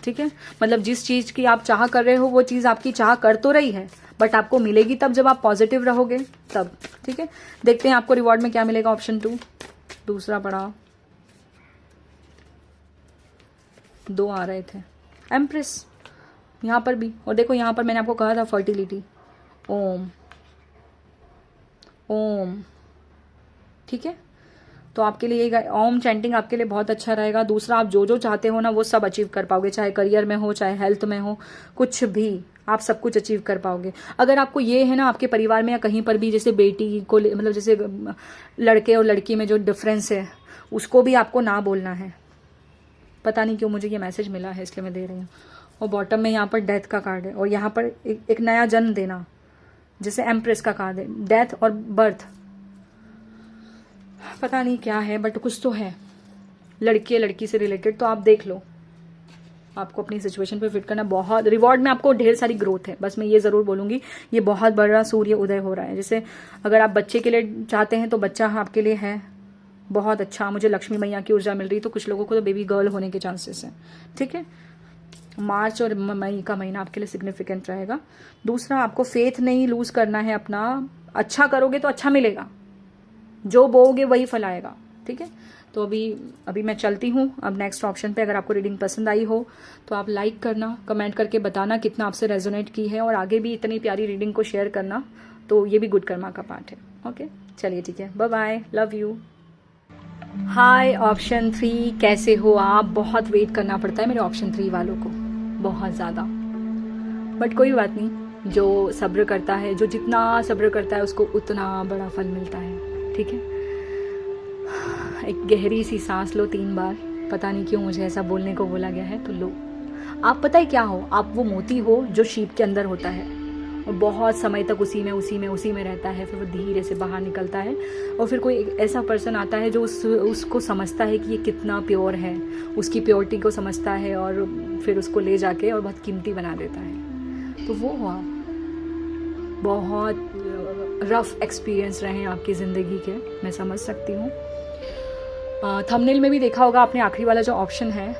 ठीक है। मतलब जिस चीज़ की आप चाह कर रहे हो वो चीज़ आपकी चाह कर तो रही है, बट आपको मिलेगी तब जब आप पॉजिटिव रहोगे तब, ठीक है। देखते हैं आपको रिवॉर्ड में क्या मिलेगा। ऑप्शन 2, दूसरा पड़ाव। 2 आ रहे थे, एम्प्रेस यहाँ पर भी। और देखो यहाँ पर मैंने आपको कहा था फर्टिलिटी, ओम ओम, ठीक है। तो आपके लिए ये ओम चैंटिंग आपके लिए बहुत अच्छा रहेगा। दूसरा, आप जो जो चाहते हो ना वो सब अचीव कर पाओगे, चाहे करियर में हो, चाहे हेल्थ में हो, कुछ भी आप सब कुछ अचीव कर पाओगे। अगर आपको ये है ना, आपके परिवार में या कहीं पर भी जैसे बेटी को, मतलब जैसे लड़के और लड़की में जो डिफरेंस है उसको भी आपको ना बोलना है। पता नहीं क्यों मुझे ये मैसेज मिला है, इसलिए मैं दे रही हूँ। और बॉटम में यहाँ पर डेथ का कार्ड है, और यहाँ पर एक नया जन्म देना, जैसे एम्प्रेस का कार्ड है, डेथ और बर्थ। पता नहीं क्या है बट कुछ तो है, लड़की या लड़की से रिलेटेड। तो आप देख लो, आपको अपनी सिचुएशन पे फिट करना। बहुत रिवॉर्ड में आपको ढेर सारी ग्रोथ है, बस मैं ये ज़रूर बोलूँगी, ये बहुत बड़ा सूर्य उदय हो रहा है। जैसे अगर आप बच्चे के लिए चाहते हैं तो बच्चा आपके लिए है बहुत अच्छा। मुझे लक्ष्मी मैया की ऊर्जा मिल रही, तो कुछ लोगों को तो बेबी गर्ल होने के चांसेस हैं, ठीक है। मार्च और मई का महीना आपके लिए सिग्निफिकेंट रहेगा। दूसरा, आपको फेथ नहीं लूज करना है अपना। अच्छा करोगे तो अच्छा मिलेगा, जो बोओगे वही फल आएगा, ठीक है। तो अभी मैं चलती हूँ अब नेक्स्ट ऑप्शन पे। अगर आपको रीडिंग पसंद आई हो तो आप लाइक करना, कमेंट करके बताना कितना आपसे रेजोनेट की है, और आगे भी इतनी प्यारी रीडिंग को शेयर करना। तो ये भी गुड कर्मा का पार्ट है। ओके, चलिए ठीक है, bye bye, love you. Hi option 3, कैसे हो आप? बहुत वेट करना पड़ता है मेरे ऑप्शन 3 वालों को, बहुत ज़्यादा, बट कोई बात नहीं। जो सब्र करता है, जो जितना सब्र करता है उसको उतना बड़ा फल मिलता है, ठीक है। एक गहरी सी सांस लो 3 बार। पता नहीं क्यों मुझे ऐसा बोलने को बोला गया है, तो लो। आप पता है क्या हो? आप वो मोती हो जो शीप के अंदर होता है और बहुत समय तक उसी में रहता है, फिर वो धीरे से बाहर निकलता है, और फिर कोई एक ऐसा पर्सन आता है जो उसको समझता है कि ये कितना प्योर है, उसकी प्योरिटी को समझता है, और फिर उसको ले जाके और बहुत कीमती बना देता है। तो वो हुआ, बहुत रफ एक्सपीरियंस रहे हैं आपकी ज़िंदगी के, मैं समझ सकती हूँ। थंबनेल में भी देखा होगा आपने, आखिरी वाला जो ऑप्शन है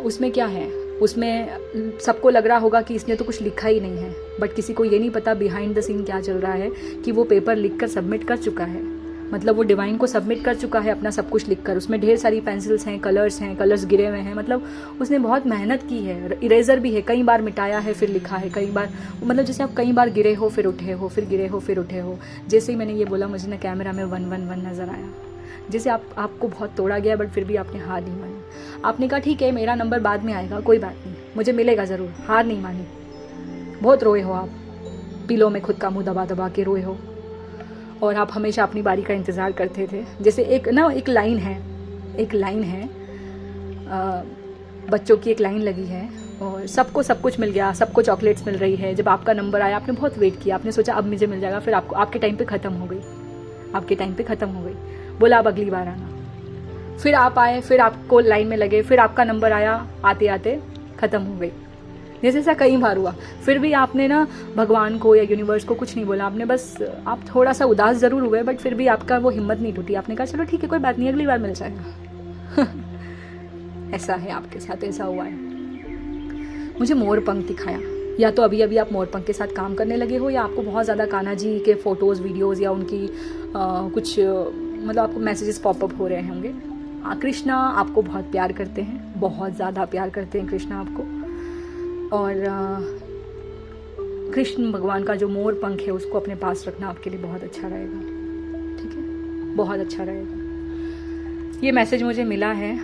उसमें क्या है, उसमें सबको लग रहा होगा कि इसने तो कुछ लिखा ही नहीं है, बट किसी को ये नहीं पता बिहाइंड द सीन क्या चल रहा है कि वो पेपर लिख कर सबमिट कर चुका है। मतलब वो डिवाइन को सबमिट कर चुका है अपना सब कुछ लिखकर। उसमें ढेर सारी पेंसिल्स हैं, कलर्स गिरे हुए हैं, मतलब उसने बहुत मेहनत की है। इरेजर भी है, कई बार मिटाया है फिर लिखा है, कई बार, मतलब जैसे आप कई बार गिरे हो फिर उठे हो, फिर गिरे हो फिर उठे हो। जैसे ही मैंने ये बोला मुझे ना कैमरा में 111 नज़र आया, जैसे आपको बहुत तोड़ा गया, बट फिर भी आपने हार नहीं मानी। आपने कहा ठीक है मेरा नंबर बाद में आएगा, कोई बात नहीं, मुझे मिलेगा ज़रूर। हार नहीं मानी। बहुत रोए हो आप, पिलो में खुद का मुंह दबा दबा के रोए हो, और आप हमेशा अपनी बारी का इंतज़ार करते थे। जैसे एक लाइन है बच्चों की एक लाइन लगी है, और सबको सब कुछ मिल गया, सबको चॉकलेट्स मिल रही है। जब आपका नंबर आया आपने बहुत वेट किया, आपने सोचा अब मुझे मिल जाएगा, फिर आपके टाइम पे ख़त्म हो गई, बोला अब अगली बार आना। फिर आप आए, फिर आपको लाइन में लगे, फिर आपका नंबर आया, आते आते ख़त्म हो गई। जैसे ऐसा कई बार हुआ, फिर भी आपने ना भगवान को या यूनिवर्स को कुछ नहीं बोला, आपने बस, आप थोड़ा सा उदास ज़रूर हुए, बट फिर भी आपका वो हिम्मत नहीं टूटी। आपने कहा चलो ठीक है कोई बात नहीं, अगली बार मिल जाएगा। ऐसा है आपके साथ, ऐसा हुआ है। मुझे मोर पंख दिखाया, या तो अभी अभी आप मोर पंख के साथ काम करने लगे हो, या आपको बहुत ज़्यादा कान्हा जी के फ़ोटोज़ वीडियोज़ या उनकी कुछ मतलब आपको मैसेजेस पॉपअप हो रहे होंगे। कृष्णा आपको बहुत प्यार करते हैं, बहुत ज़्यादा प्यार करते हैं कृष्णा आपको। और कृष्ण भगवान का जो मोर पंख है उसको अपने पास रखना आपके लिए बहुत अच्छा रहेगा, ठीक है, बहुत अच्छा रहेगा। ये मैसेज मुझे मिला है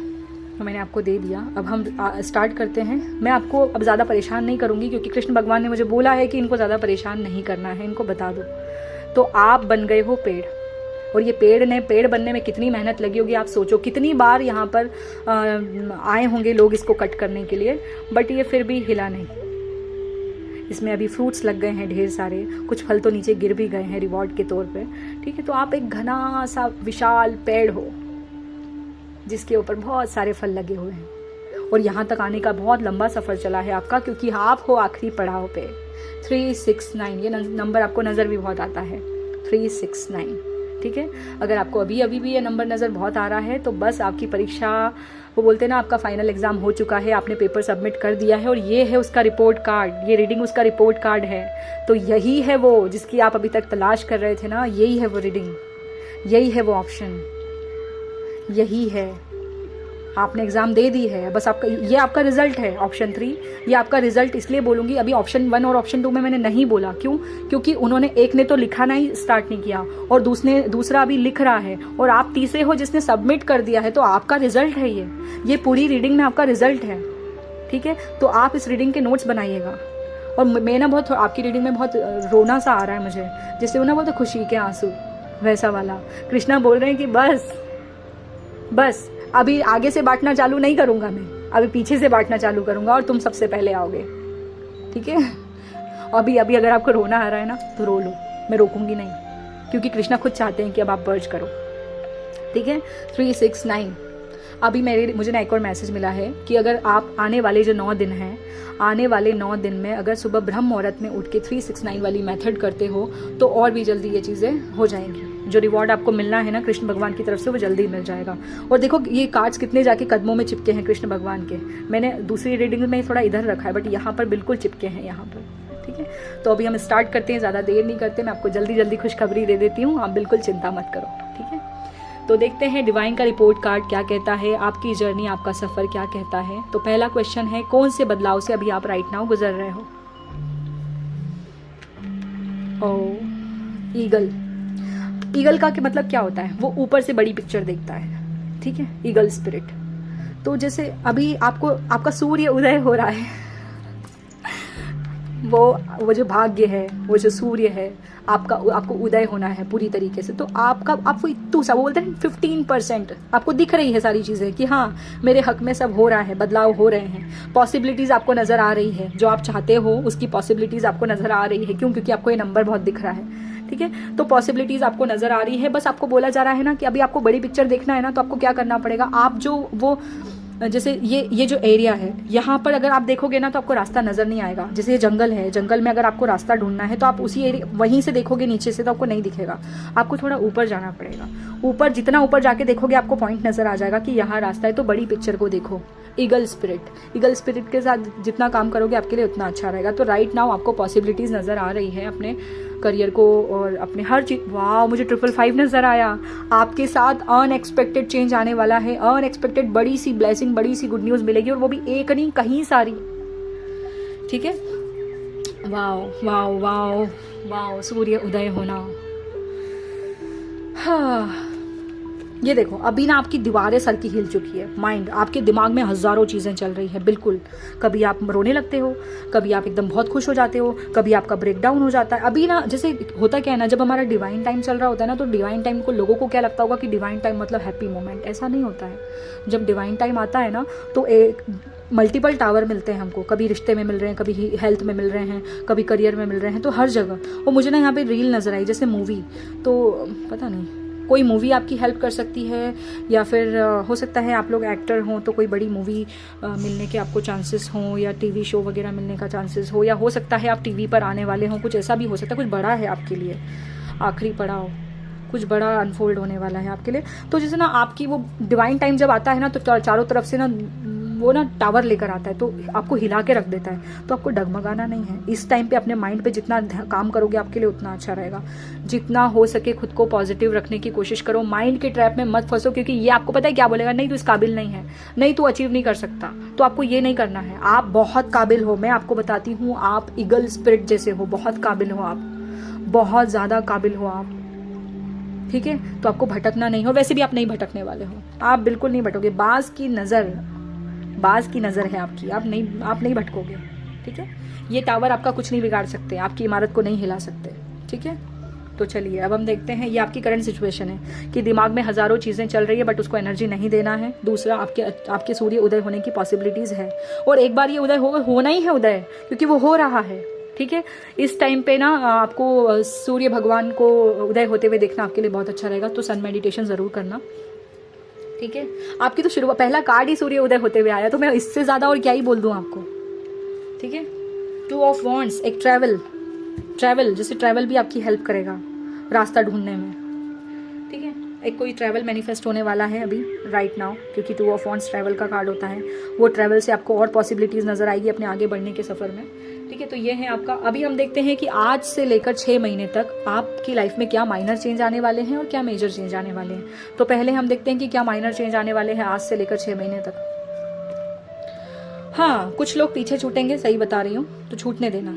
तो मैंने आपको दे दिया। अब हम स्टार्ट करते हैं। मैं आपको अब ज़्यादा परेशान नहीं करूँगी, क्योंकि कृष्ण भगवान ने मुझे बोला है कि इनको ज़्यादा परेशान नहीं करना है, इनको बता दो। तो आप बन गए हो पेड़, और ये पेड़ बनने में कितनी मेहनत लगी होगी आप सोचो। कितनी बार यहाँ पर आए होंगे लोग इसको कट करने के लिए, बट ये फिर भी हिला नहीं। इसमें अभी फ्रूट्स लग गए हैं ढेर सारे, कुछ फल तो नीचे गिर भी गए हैं रिवॉर्ड के तौर पे, ठीक है। तो आप एक घना सा विशाल पेड़ हो जिसके ऊपर बहुत सारे फल लगे हुए हैं, और यहाँ तक आने का बहुत लंबा सफ़र चला है आपका, क्योंकि आप हो आखिरी पड़ाव पे। 369 ये नंबर आपको नज़र भी बहुत आता है, 369, ठीक है। अगर आपको अभी भी ये नंबर नज़र बहुत आ रहा है तो बस आपकी परीक्षा, वो बोलते हैं ना, आपका फाइनल एग्ज़ाम हो चुका है, आपने पेपर सबमिट कर दिया है, और ये है उसका रिपोर्ट कार्ड, ये रीडिंग उसका रिपोर्ट कार्ड है। तो यही है वो जिसकी आप अभी तक तलाश कर रहे थे ना, यही है वो रीडिंग, यही है वो ऑप्शन, यही है। आपने एग्ज़ाम दे दी है, बस आपका ये आपका रिजल्ट है। ऑप्शन 3 ये आपका रिजल्ट इसलिए बोलूँगी, अभी ऑप्शन 1 और ऑप्शन 2 में मैंने नहीं बोला। क्यों? क्योंकि उन्होंने, एक ने तो लिखाना ही स्टार्ट नहीं किया, और दूसरा अभी लिख रहा है, और आप तीसरे हो जिसने सबमिट कर दिया है। तो आपका रिजल्ट है ये पूरी रीडिंग में आपका रिजल्ट है, ठीक है। तो आप इस रीडिंग के नोट्स बनाइएगा। और मैं ना बहुत, आपकी रीडिंग में बहुत रोना सा आ रहा है मुझे, जैसे वो ना बोलते खुशी के आंसू, वैसा वाला। कृष्णा बोल रहे हैं कि बस अभी आगे से बांटना चालू नहीं करूँगा मैं, अभी पीछे से बांटना चालू करूँगा, और तुम सबसे पहले आओगे, ठीक है। अभी अगर आपको रोना आ रहा है ना तो रो लो, मैं रोकूंगी नहीं, क्योंकि कृष्णा खुद चाहते हैं कि अब आप पर्ज करो, ठीक है। 369 अभी मुझे ना एक और मैसेज मिला है कि अगर आप आने वाले जो 9 दिन हैं, आने वाले 9 दिन में अगर सुबह ब्रह्म मुहूर्त में उठ के 369 वाली मेथड करते हो तो और भी जल्दी ये चीज़ें हो जाएंगी। जो रिवॉर्ड आपको मिलना है ना कृष्ण भगवान की तरफ से, वो जल्दी मिल जाएगा। और देखो ये कार्ड्स कितने जाके कदमों में चिपके हैं कृष्ण भगवान के। मैंने दूसरी रीडिंग में थोड़ा इधर रखा है, बट यहाँ पर बिल्कुल चिपके हैं यहाँ पर, ठीक है। तो अभी हम स्टार्ट करते हैं, ज़्यादा देर नहीं करते, मैं आपको जल्दी खुशखबरी दे देती हूँ, आप बिल्कुल चिंता मत करो, ठीक है। तो देखते हैं डिवाइन का रिपोर्ट कार्ड क्या कहता है, आपकी जर्नी, आपका सफ़र क्या कहता है। तो पहला क्वेश्चन है, कौन से बदलाव से अभी आप राइट नाउ गुजर रहे हो। ईगल का मतलब क्या होता है, वो ऊपर से बड़ी पिक्चर देखता है, ठीक है, ईगल स्पिरिट। तो जैसे अभी आपका सूर्य उदय हो रहा है, वो जो भाग्य है, वो जो सूर्य है, आपको उदय होना है पूरी तरीके से। तो आपको इतू सा, वो बोलते हैं 15% आपको दिख रही है सारी चीज़ें कि हाँ मेरे हक में सब हो रहा है, बदलाव हो रहे हैं, पॉसिबिलिटीज़ आपको नज़र आ रही है, जो आप चाहते हो उसकी पॉसिबिलिटीज़ आपको नज़र आ रही है। क्यों? क्योंकि आपको ये नंबर बहुत दिख रहा है, ठीक है। तो पॉसिबिलिटीज़ आपको नज़र आ रही है, बस आपको बोला जा रहा है ना कि अभी आपको बड़ी पिक्चर देखना है ना, तो आपको क्या करना पड़ेगा, आप जो वो जैसे ये जो एरिया है, यहाँ पर अगर आप देखोगे ना तो आपको रास्ता नज़र नहीं आएगा। जैसे ये जंगल है, जंगल में अगर आपको रास्ता ढूंढना है तो आप उसी एरिया वहीं से देखोगे, नीचे से तो आपको नहीं दिखेगा, आपको थोड़ा ऊपर जाना पड़ेगा। ऊपर जितना ऊपर जाके देखोगे आपको पॉइंट नज़र आ जाएगा कि यहाँ रास्ता है। तो बड़ी पिक्चर को देखो, ईगल स्पिरिट के साथ जितना काम करोगे आपके लिए उतना अच्छा रहेगा। तो राइट नाउ आपको पॉसिबिलिटीज़ नज़र आ रही है अपने करियर को और अपने हर चीज़। वाह, मुझे 555 नज़र आया। आपके साथ अनएक्सपेक्टेड चेंज आने वाला है, अनएक्सपेक्टेड बड़ी सी ब्लेसिंग, बड़ी सी गुड न्यूज़ मिलेगी, और वो भी एक नहीं कहीं सारी। ठीक है, वाह वाह वाह वाह, सूर्य उदय होना। हाँ, ये देखो अभी ना आपकी दीवारें सर की हिल चुकी है। माइंड, आपके दिमाग में हज़ारों चीज़ें चल रही है। बिल्कुल, कभी आप रोने लगते हो, कभी आप एकदम बहुत खुश हो जाते हो, कभी आपका ब्रेक डाउन हो जाता है। अभी ना जैसे होता क्या है ना, जब हमारा डिवाइन टाइम चल रहा होता है ना, तो डिवाइन टाइम को लोगों को क्या लगता होगा कि डिवाइन टाइम मतलब हैप्पी मोमेंट। ऐसा नहीं होता है। जब डिवाइन टाइम आता है ना तो एक मल्टीपल टावर मिलते हैं हमको। कभी रिश्ते में मिल रहे हैं, कभी हेल्थ में मिल रहे हैं, कभी करियर में मिल रहे हैं, तो हर जगह। और मुझे ना यहाँ पे रील नज़र आई, जैसे मूवी, तो पता नहीं कोई मूवी आपकी हेल्प कर सकती है, या फिर हो सकता है आप लोग एक्टर हों तो कोई बड़ी मूवी मिलने के आपको चांसेस हों, या टीवी शो वगैरह मिलने का चांसेस हो, या हो सकता है आप टीवी पर आने वाले हों। कुछ ऐसा भी हो सकता है, कुछ बड़ा है आपके लिए, आखिरी पड़ाव, कुछ बड़ा अनफोल्ड होने वाला है आपके लिए। तो जैसे ना आपकी वो डिवाइन टाइम जब आता है ना, तो चारों तरफ से ना वो ना टावर लेकर आता है, तो आपको हिला के रख देता है। तो आपको डगमगाना नहीं है इस टाइम पे। अपने माइंड पे जितना काम करोगे आपके लिए उतना अच्छा रहेगा। जितना हो सके खुद को पॉजिटिव रखने की कोशिश करो। माइंड के ट्रैप में मत फंसो, क्योंकि ये आपको पता है क्या बोलेगा, नहीं तू इस काबिल नहीं है, नहीं तू अचीव नहीं कर सकता। तो आपको ये नहीं करना है। आप बहुत काबिल हो, मैं आपको बताती हूँ, आप ईगल स्पिरिट जैसे हो, बहुत काबिल हो आप, बहुत ज़्यादा काबिल हो आप। ठीक है, तो आपको भटकना नहीं हो। वैसे भी आप नहीं भटकने वाले हो, आप बिल्कुल नहीं भटकोगे। बाज की नज़र है आपकी, आप नहीं भटकोगे। ठीक है, ये टावर आपका कुछ नहीं बिगाड़ सकते, आपकी इमारत को नहीं हिला सकते। ठीक है, तो चलिए अब हम देखते हैं। ये आपकी करंट सिचुएशन है कि दिमाग में हज़ारों चीज़ें चल रही है, बट उसको एनर्जी नहीं देना है। दूसरा, आपके सूर्य उदय होने की पॉसिबिलिटीज़ है, और एक बार ये उदय होना ही है उदय, क्योंकि वो हो रहा है। ठीक है, इस टाइम पे ना आपको सूर्य भगवान को उदय होते हुए देखना आपके लिए बहुत अच्छा रहेगा। तो सन मेडिटेशन ज़रूर करना। ठीक है, आपकी तो शुरुआत, पहला कार्ड ही सूर्य उदय होते हुए आया, तो मैं इससे ज़्यादा और क्या ही बोल दूँ आपको। ठीक है, 2 ऑफ वॉन्ड्स, एक ट्रैवल, जैसे ट्रैवल भी आपकी हेल्प करेगा रास्ता ढूंढने में। ठीक है, एक कोई ट्रैवल मैनिफेस्ट होने वाला है अभी राइट नाउ, क्योंकि 2 ऑफ वॉन्ड्स ट्रैवल का कार्ड होता है। वो ट्रैवल से आपको और पॉसिबिलिटीज़ नज़र आएगी अपने आगे बढ़ने के सफ़र में। ठीक है, तो ये है आपका। अभी हम देखते हैं कि आज से लेकर 6 महीने तक आपकी लाइफ में क्या माइनर चेंज आने वाले हैं और क्या मेजर चेंज आने वाले हैं। तो पहले हम देखते हैं कि क्या माइनर चेंज आने वाले हैं आज से लेकर 6 महीने तक। हाँ, कुछ लोग पीछे छूटेंगे, सही बता रही हूँ, तो छूटने देना।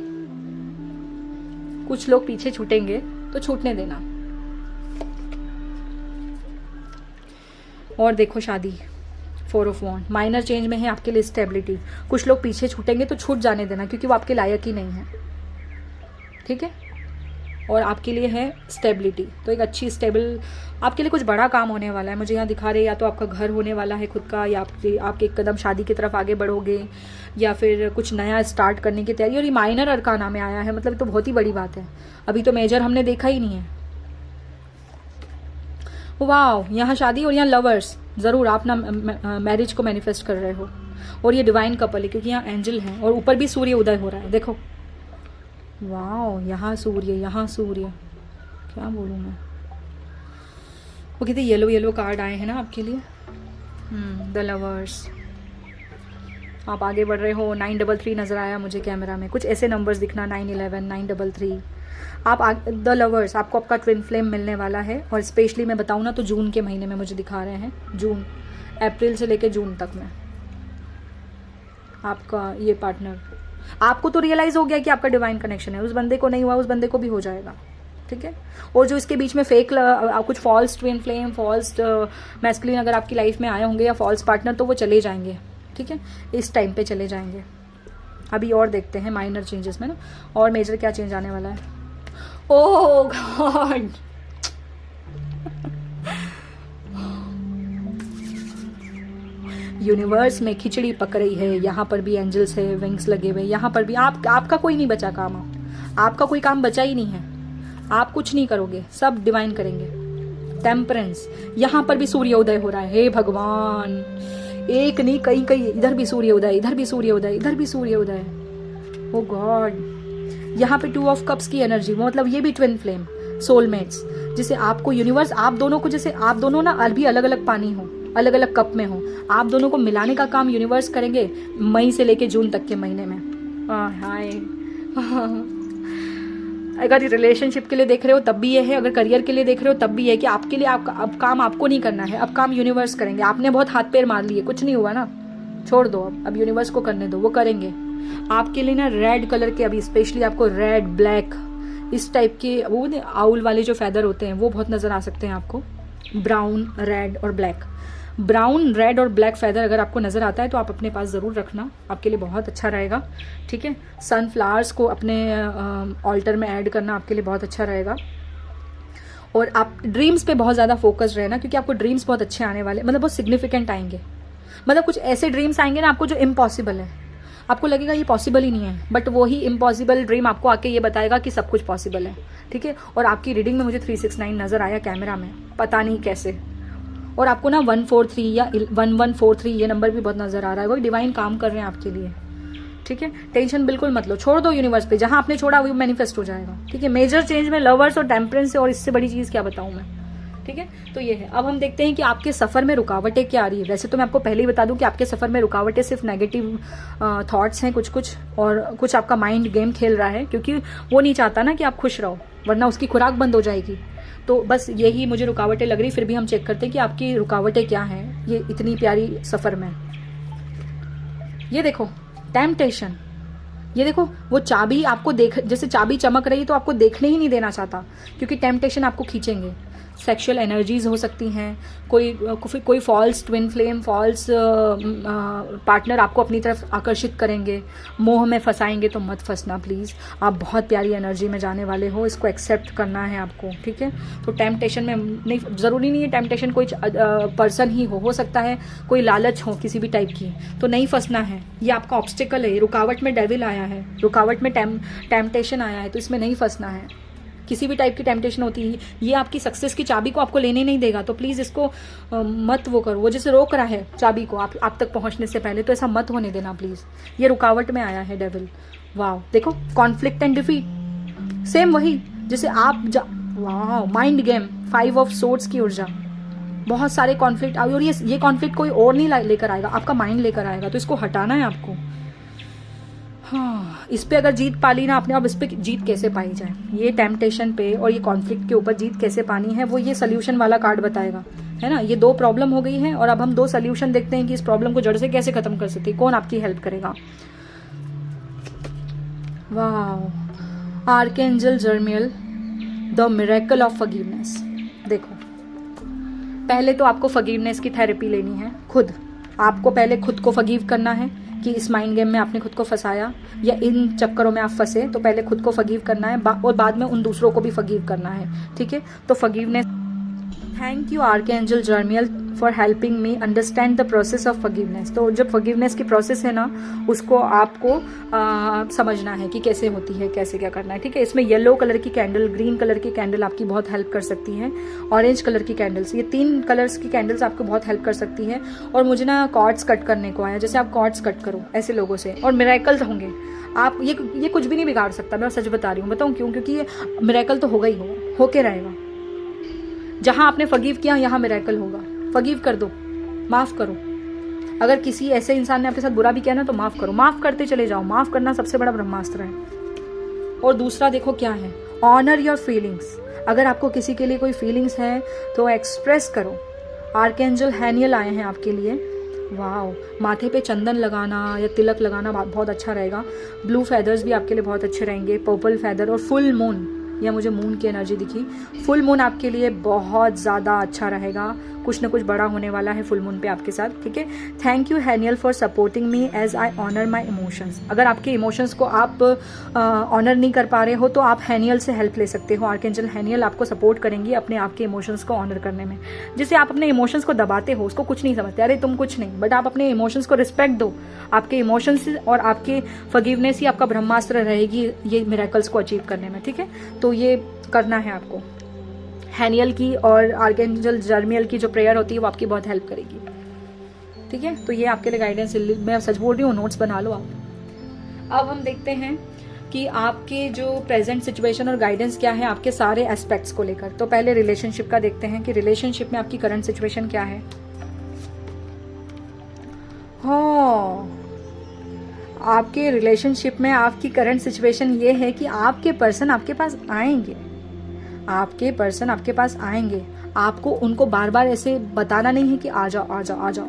कुछ लोग पीछे छूटेंगे तो छूटने देना। और देखो शादी, 4 ऑफ वॉन्ड, माइनर चेंज में है आपके लिए स्टेबिलिटी। कुछ लोग पीछे छूटेंगे तो छूट जाने देना, क्योंकि वो आपके लायक ही नहीं है। ठीक है, और आपके लिए है स्टेबिलिटी। तो एक अच्छी स्टेबल, आपके लिए कुछ बड़ा काम होने वाला है, मुझे यहाँ दिखा रहे हैं। या तो आपका घर होने वाला है खुद का, या आपके एक कदम शादी की तरफ आगे बढ़ोगे, या फिर कुछ नया स्टार्ट करने की तैयारी। और ये माइनर अरकाना में आया है, मतलब तो बहुत ही बड़ी बात है। अभी तो मेजर हमने देखा ही नहीं है। वाह, यहाँ शादी और यहाँ लवर्स, ज़रूर आप ना मैरिज को मैनिफेस्ट कर रहे हो। और ये डिवाइन कपल है, क्योंकि यहाँ एंजल है, और ऊपर भी सूर्य उदय हो रहा है। देखो, वाह, यहाँ सूर्य, क्या बोलूँ मैं। वो कितने येलो कार्ड आए हैं ना आपके लिए। द लवर्स, आप आगे बढ़ रहे हो। 933 नज़र आया मुझे कैमरा में, कुछ ऐसे नंबर्स दिखना, 911, 933। आप द लवर्स, आपको आपका ट्विन फ्लेम मिलने वाला है। और स्पेशली मैं बताऊँ ना तो जून के महीने में मुझे दिखा रहे हैं, जून, अप्रैल से लेकर जून तक में आपका ये पार्टनर, आपको तो रियलाइज़ हो गया कि आपका डिवाइन कनेक्शन है। उस बंदे को नहीं हुआ, उस बंदे को भी हो जाएगा। ठीक है, और जो इसके बीच में फेक कुछ false twin flame, false masculine अगर आपकी लाइफ में आए होंगे, या फॉल्स पार्टनर, तो वो चले जाएंगे। ठीक है, इस टाइम पे चले जाएंगे। अभी और देखते हैं माइनर चेंजेस में ना, और मेजर क्या चेंज आने वाला है। ओह गॉड, यूनिवर्स में खिचड़ी पक रही है। यहाँ पर भी एंजल्स है, विंग्स लगे हुए। यहाँ पर भी आपका कोई नहीं बचा काम, आपका कोई काम बचा ही नहीं है। आप कुछ नहीं करोगे, सब डिवाइन करेंगे। टेम्परेंस, यहाँ पर भी सूर्योदय हो रहा है। हे भगवान, एक नहीं कई कई, इधर भी सूर्य उदय, इधर भी सूर्य उदय, इधर भी सूर्य उदय। ओ गॉड, यहाँ पे 2 ऑफ कप्स की एनर्जी, मतलब ये भी ट्विन फ्लेम, सोलमेट्स, जिसे आपको यूनिवर्स, आप दोनों को, जैसे आप दोनों ना अभी अलग अलग पानी हो, अलग अलग कप में हो, आप दोनों को मिलाने का काम यूनिवर्स करेंगे मई से लेके जून तक के महीने में। हाय अगर रिलेशनशिप के लिए देख रहे हो तब भी ये है, अगर करियर के लिए देख रहे हो तब भी है कि आपके लिए अब काम आपको नहीं करना है, अब काम यूनिवर्स करेंगे। आपने बहुत हाथ पैर मार लिए, कुछ नहीं हुआ ना, छोड़ दो, अब यूनिवर्स को करने दो, वो करेंगे आपके लिए ना। रेड कलर के अभी स्पेशली आपको रेड, ब्लैक, इस टाइप के, वो आउल वाले जो फैदर होते हैं वो बहुत नज़र आ सकते हैं आपको। ब्राउन, रेड और ब्लैक, ब्राउन, रेड और ब्लैक फैदर अगर आपको नज़र आता है तो आप अपने पास ज़रूर रखना, आपके लिए बहुत अच्छा रहेगा। ठीक है, सनफ्लावर्स को अपने ऑल्टर में ऐड करना आपके लिए बहुत अच्छा रहेगा। और आप ड्रीम्स पे बहुत ज़्यादा फोकस रहना, क्योंकि आपको ड्रीम्स बहुत अच्छे आने वाले, मतलब बहुत सिग्निफिकेंट आएंगे। मतलब कुछ ऐसे ड्रीम्स आएंगे ना आपको जो इम्पॉसिबल है, आपको लगेगा ये पॉसिबल ही नहीं है, बट वही इम्पॉसिबल ड्रीम आपको आके ये बताएगा कि सब कुछ पॉसिबल है। ठीक है, और आपकी रीडिंग में मुझे 369 नज़र आया कैमरा में, पता नहीं कैसे। और आपको ना 143 या 1143 ये नंबर भी बहुत नज़र आ रहा है, वही डिवाइन काम कर रहे हैं आपके लिए। ठीक है, टेंशन बिल्कुल मत लो, छोड़ दो यूनिवर्स पे, जहां आपने छोड़ा वही मैनिफेस्ट हो जाएगा। ठीक है, मेजर चेंज में लवर्स और टेम्परेंस से, और इससे बड़ी चीज़ क्या बताऊं मैं। ठीक है, तो ये है। अब हम देखते हैं कि आपके सफ़र में रुकावटें क्या आ रही है। वैसे तो मैं आपको पहले ही बता दूं कि आपके सफ़र में रुकावटें सिर्फ नेगेटिव थॉट्स हैं कुछ कुछ, और कुछ आपका माइंड गेम खेल रहा है, क्योंकि वो नहीं चाहता ना कि आप खुश रहो, वरना उसकी खुराक बंद हो जाएगी। तो बस यही मुझे रुकावटें लग रही। फिर भी हम चेक करते हैं कि आपकी रुकावटें क्या हैं ये इतनी प्यारी सफ़र में। ये देखो टेम्पटेशन, ये देखो वो चाबी आपको देख, जैसे चाबी चमक रही तो आपको देखने ही नहीं देना चाहता, क्योंकि टेम्पटेशन आपको खींचेंगे। सेक्सुअल एनर्जीज हो सकती हैं, कोई false twin flame, false partner आपको अपनी तरफ आकर्षित करेंगे, मोह में फंसाएंगे, तो मत फंसना प्लीज़। आप बहुत प्यारी एनर्जी में जाने वाले हो, इसको एक्सेप्ट करना है आपको। ठीक है, तो टेम्पटेशन में नहीं, ज़रूरी नहीं है टेम्पटेशन कोई पर्सन ही हो सकता है कोई लालच हो किसी भी टाइप की, तो नहीं फंसना है। ये आपका ऑब्स्टिकल है, रुकावट में डेविल आया है, रुकावट में टेम्पटेशन आया है, तो इसमें नहीं फंसना है। किसी भी टाइप की टेम्पटेशन होती है, ये आपकी सक्सेस की चाबी को आपको लेने नहीं देगा, तो प्लीज़ इसको मत वो करो। वो जैसे रोक रहा है चाबी को आप तक पहुंचने से पहले, तो ऐसा मत होने देना प्लीज़। ये रुकावट में आया है डेविल। वाह, देखो कॉन्फ्लिक्ट एंड डिफीट, सेम वही जैसे आप वाह, माइंड गेम, 5 ऑफ सोर्ड्स की ऊर्जा, बहुत सारे कॉन्फ्लिक्ट, और ये कॉन्फ्लिक्ट कोई और नहीं लेकर आएगा, आपका माइंड लेकर आएगा, तो इसको हटाना है आपको। हाँ, इस पे अगर जीत पा ली ना आपने, अब इस पे जीत कैसे पाई जाए, ये टेम्पटेशन पे और ये कॉन्फ्लिक्ट के ऊपर जीत कैसे पानी है, वो ये सोल्यूशन वाला कार्ड बताएगा, है ना। ये 2 प्रॉब्लम हो गई है, और अब हम 2 सोल्यूशन देखते हैं कि इस प्रॉब्लम को जड़ से कैसे खत्म कर सकते हैं, कौन आपकी हेल्प करेगा। वाह, archangel Jeremiel, the miracle of forgiveness. देखो, पहले तो आपको फॉरगिवनेस की थेरेपी लेनी है, खुद आपको पहले खुद को फॉरगिव करना है कि इस माइंड गेम में आपने खुद को फंसाया या इन चक्करों में आप फंसे, तो पहले खुद को फॉरगिव करना है, और बाद में उन दूसरों को भी फॉरगिव करना है। ठीक है, तो forgiveness. Thank you archangel Jeremiel for helping me understand the process of forgiveness. तो जब फॉरगिवनेस की प्रोसेस है ना, उसको आपको समझना है कि कैसे होती है, कैसे क्या करना है। ठीक है, इसमें येलो कलर की कैंडल, ग्रीन कलर की कैंडल आपकी बहुत हेल्प कर सकती हैं, ऑरेंज कलर की कैंडल्स, ये 3 कलर्स की कैंडल्स आपको बहुत हेल्प कर सकती हैं। और मुझे ना कॉर्ड्स कट करने को आया, जैसे आप कॉर्ड्स कट करो ऐसे लोगों से, और मिरेकल्स होंगे। आप ये कुछ भी नहीं बिगाड़ सकता, मैं सच बता रही हूँ। बताऊँ क्यों? क्योंकि ये मिरेकल तो होगा ही होगा, होके रहेगा। जहां आपने फॉरगिव किया यहाँ मिरेकल होगा। फॉरगिव कर दो, माफ करो। अगर किसी ऐसे इंसान ने आपके साथ बुरा भी किया ना, तो माफ करो, माफ करते चले जाओ। माफ करना सबसे बड़ा ब्रह्मास्त्र है। और दूसरा देखो क्या है, ऑनर योर फीलिंग्स। अगर आपको किसी के लिए कोई फीलिंग्स है तो एक्सप्रेस करो। आर्कएंजल हैनियल आए हैं आपके लिए। वाह, माथे पे चंदन लगाना या तिलक लगाना बहुत अच्छा रहेगा। ब्लू फेदर्स भी आपके लिए बहुत अच्छे रहेंगे, पर्पल फेदर। और फुल मून, या मुझे मून की एनर्जी दिखी, फुल मून आपके लिए बहुत ज़्यादा अच्छा रहेगा। कुछ ना कुछ बड़ा होने वाला है फुल मून पे आपके साथ। ठीक है, thank you Haniel for supporting me as I honour my emotions. अगर आपके इमोशंस को आप ऑनर नहीं कर पा रहे हो, तो आप हैनियल से हेल्प ले सकते हो। आर्कएंजल हैनियल आपको सपोर्ट करेंगी अपने आपके इमोशंस को ऑनर करने में। जिसे आप अपने इमोशंस को दबाते हो, उसको कुछ नहीं समझते, अरे तुम कुछ नहीं, बट आप अपने इमोशंस को रिस्पेक्ट दो। आपके इमोशंस और आपके फॉरगिवनेस ही आपका ब्रह्मास्त्र रहेगी ये मिरेकल्स को अचीव करने में। ठीक है, तो ये करना है आपको। हैनियल की और आर्कएंजल जर्मियल की जो प्रेयर होती है वो आपकी बहुत हेल्प करेगी। ठीक है, तो ये आपके लिए गाइडेंस, मैं सच बोल रही हूँ, नोट्स बना लो आप। अब हम देखते हैं कि आपके जो प्रेजेंट सिचुएशन और गाइडेंस क्या है आपके सारे एस्पेक्ट्स को लेकर। तो पहले रिलेशनशिप का देखते हैं कि रिलेशनशिप में आपकी करंट सिचुएशन क्या है। हाँ, आपके रिलेशनशिप में आपकी करंट सिचुएशन ये है कि आपके पर्सन आपके पास आएंगे, आपके पर्सन आपके पास आएंगे। आपको उनको बार बार ऐसे बताना नहीं है कि आ जाओ आ जाओ आ जाओ,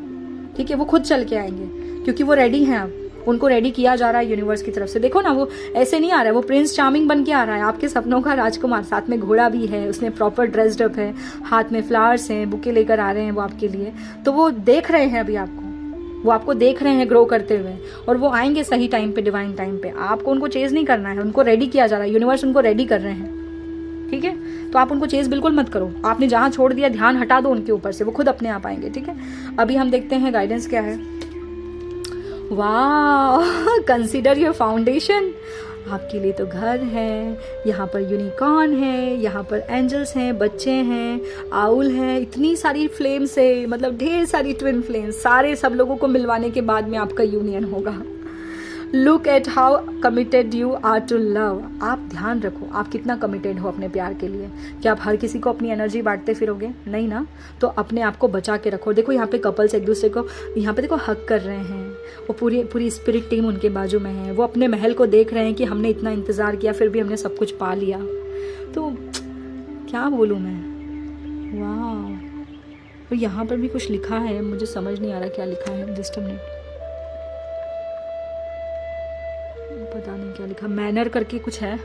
ठीक है, वो खुद चल के आएंगे क्योंकि वो रेडी हैं। अब उनको रेडी किया जा रहा है यूनिवर्स की तरफ से। देखो ना, वो ऐसे नहीं आ रहा है, वो प्रिंस चार्मिंग बन के आ रहा है, आपके सपनों का राजकुमार। साथ में घोड़ा भी है, उसने प्रॉपर ड्रेस्ड अप है, हाथ में फ्लावर्स हैं, बुके लेकर आ रहे हैं वो आपके लिए। तो वो देख रहे हैं अभी आपको, वो आपको देख रहे हैं ग्रो करते हुए, और वो आएंगे सही टाइम पे, डिवाइन टाइम पे। आपको उनको चेज नहीं करना है, उनको रेडी किया जा रहा है, यूनिवर्स उनको रेडी कर रहे हैं, ठीक है। तो आप उनको चेज बिल्कुल मत करो, आपने जहां छोड़ दिया ध्यान हटा दो उनके ऊपर से, वो खुद अपने आप आएंगे, ठीक है। अभी हम देखते हैं गाइडेंस क्या है। वाह, कंसीडर योर फाउंडेशन। आपके लिए तो घर है, यहाँ पर यूनिकॉर्न है, यहाँ पर एंजल्स हैं, बच्चे हैं, आउल हैं, इतनी सारी फ्लेम्स है, मतलब ढेर सारी ट्विन फ्लेम्स। सारे सब लोगों को मिलवाने के बाद में आपका यूनियन होगा। Look at how committed you are to love. आप ध्यान रखो आप कितना कमिटेड हो अपने प्यार के लिए। क्या आप हर किसी को अपनी एनर्जी बांटते फिरोगे? नहीं ना, तो अपने आप को बचा के रखो। देखो यहाँ पे कपल्स एक दूसरे को यहाँ पे देखो हक कर रहे हैं, वो पूरी स्पिरिट टीम उनके बाजू में है, वो अपने महल को देख रहे हैं कि हमने इतना इंतज़ार किया फिर भी हमने सब कुछ पा लिया। तो क्या बोलूँ मैं, वाह। और यहाँ पर भी कुछ लिखा है, मुझे समझ नहीं आ रहा क्या लिखा है, जस्ट मिनट, पता नहीं क्या लिखा, मैनर करके कुछ है,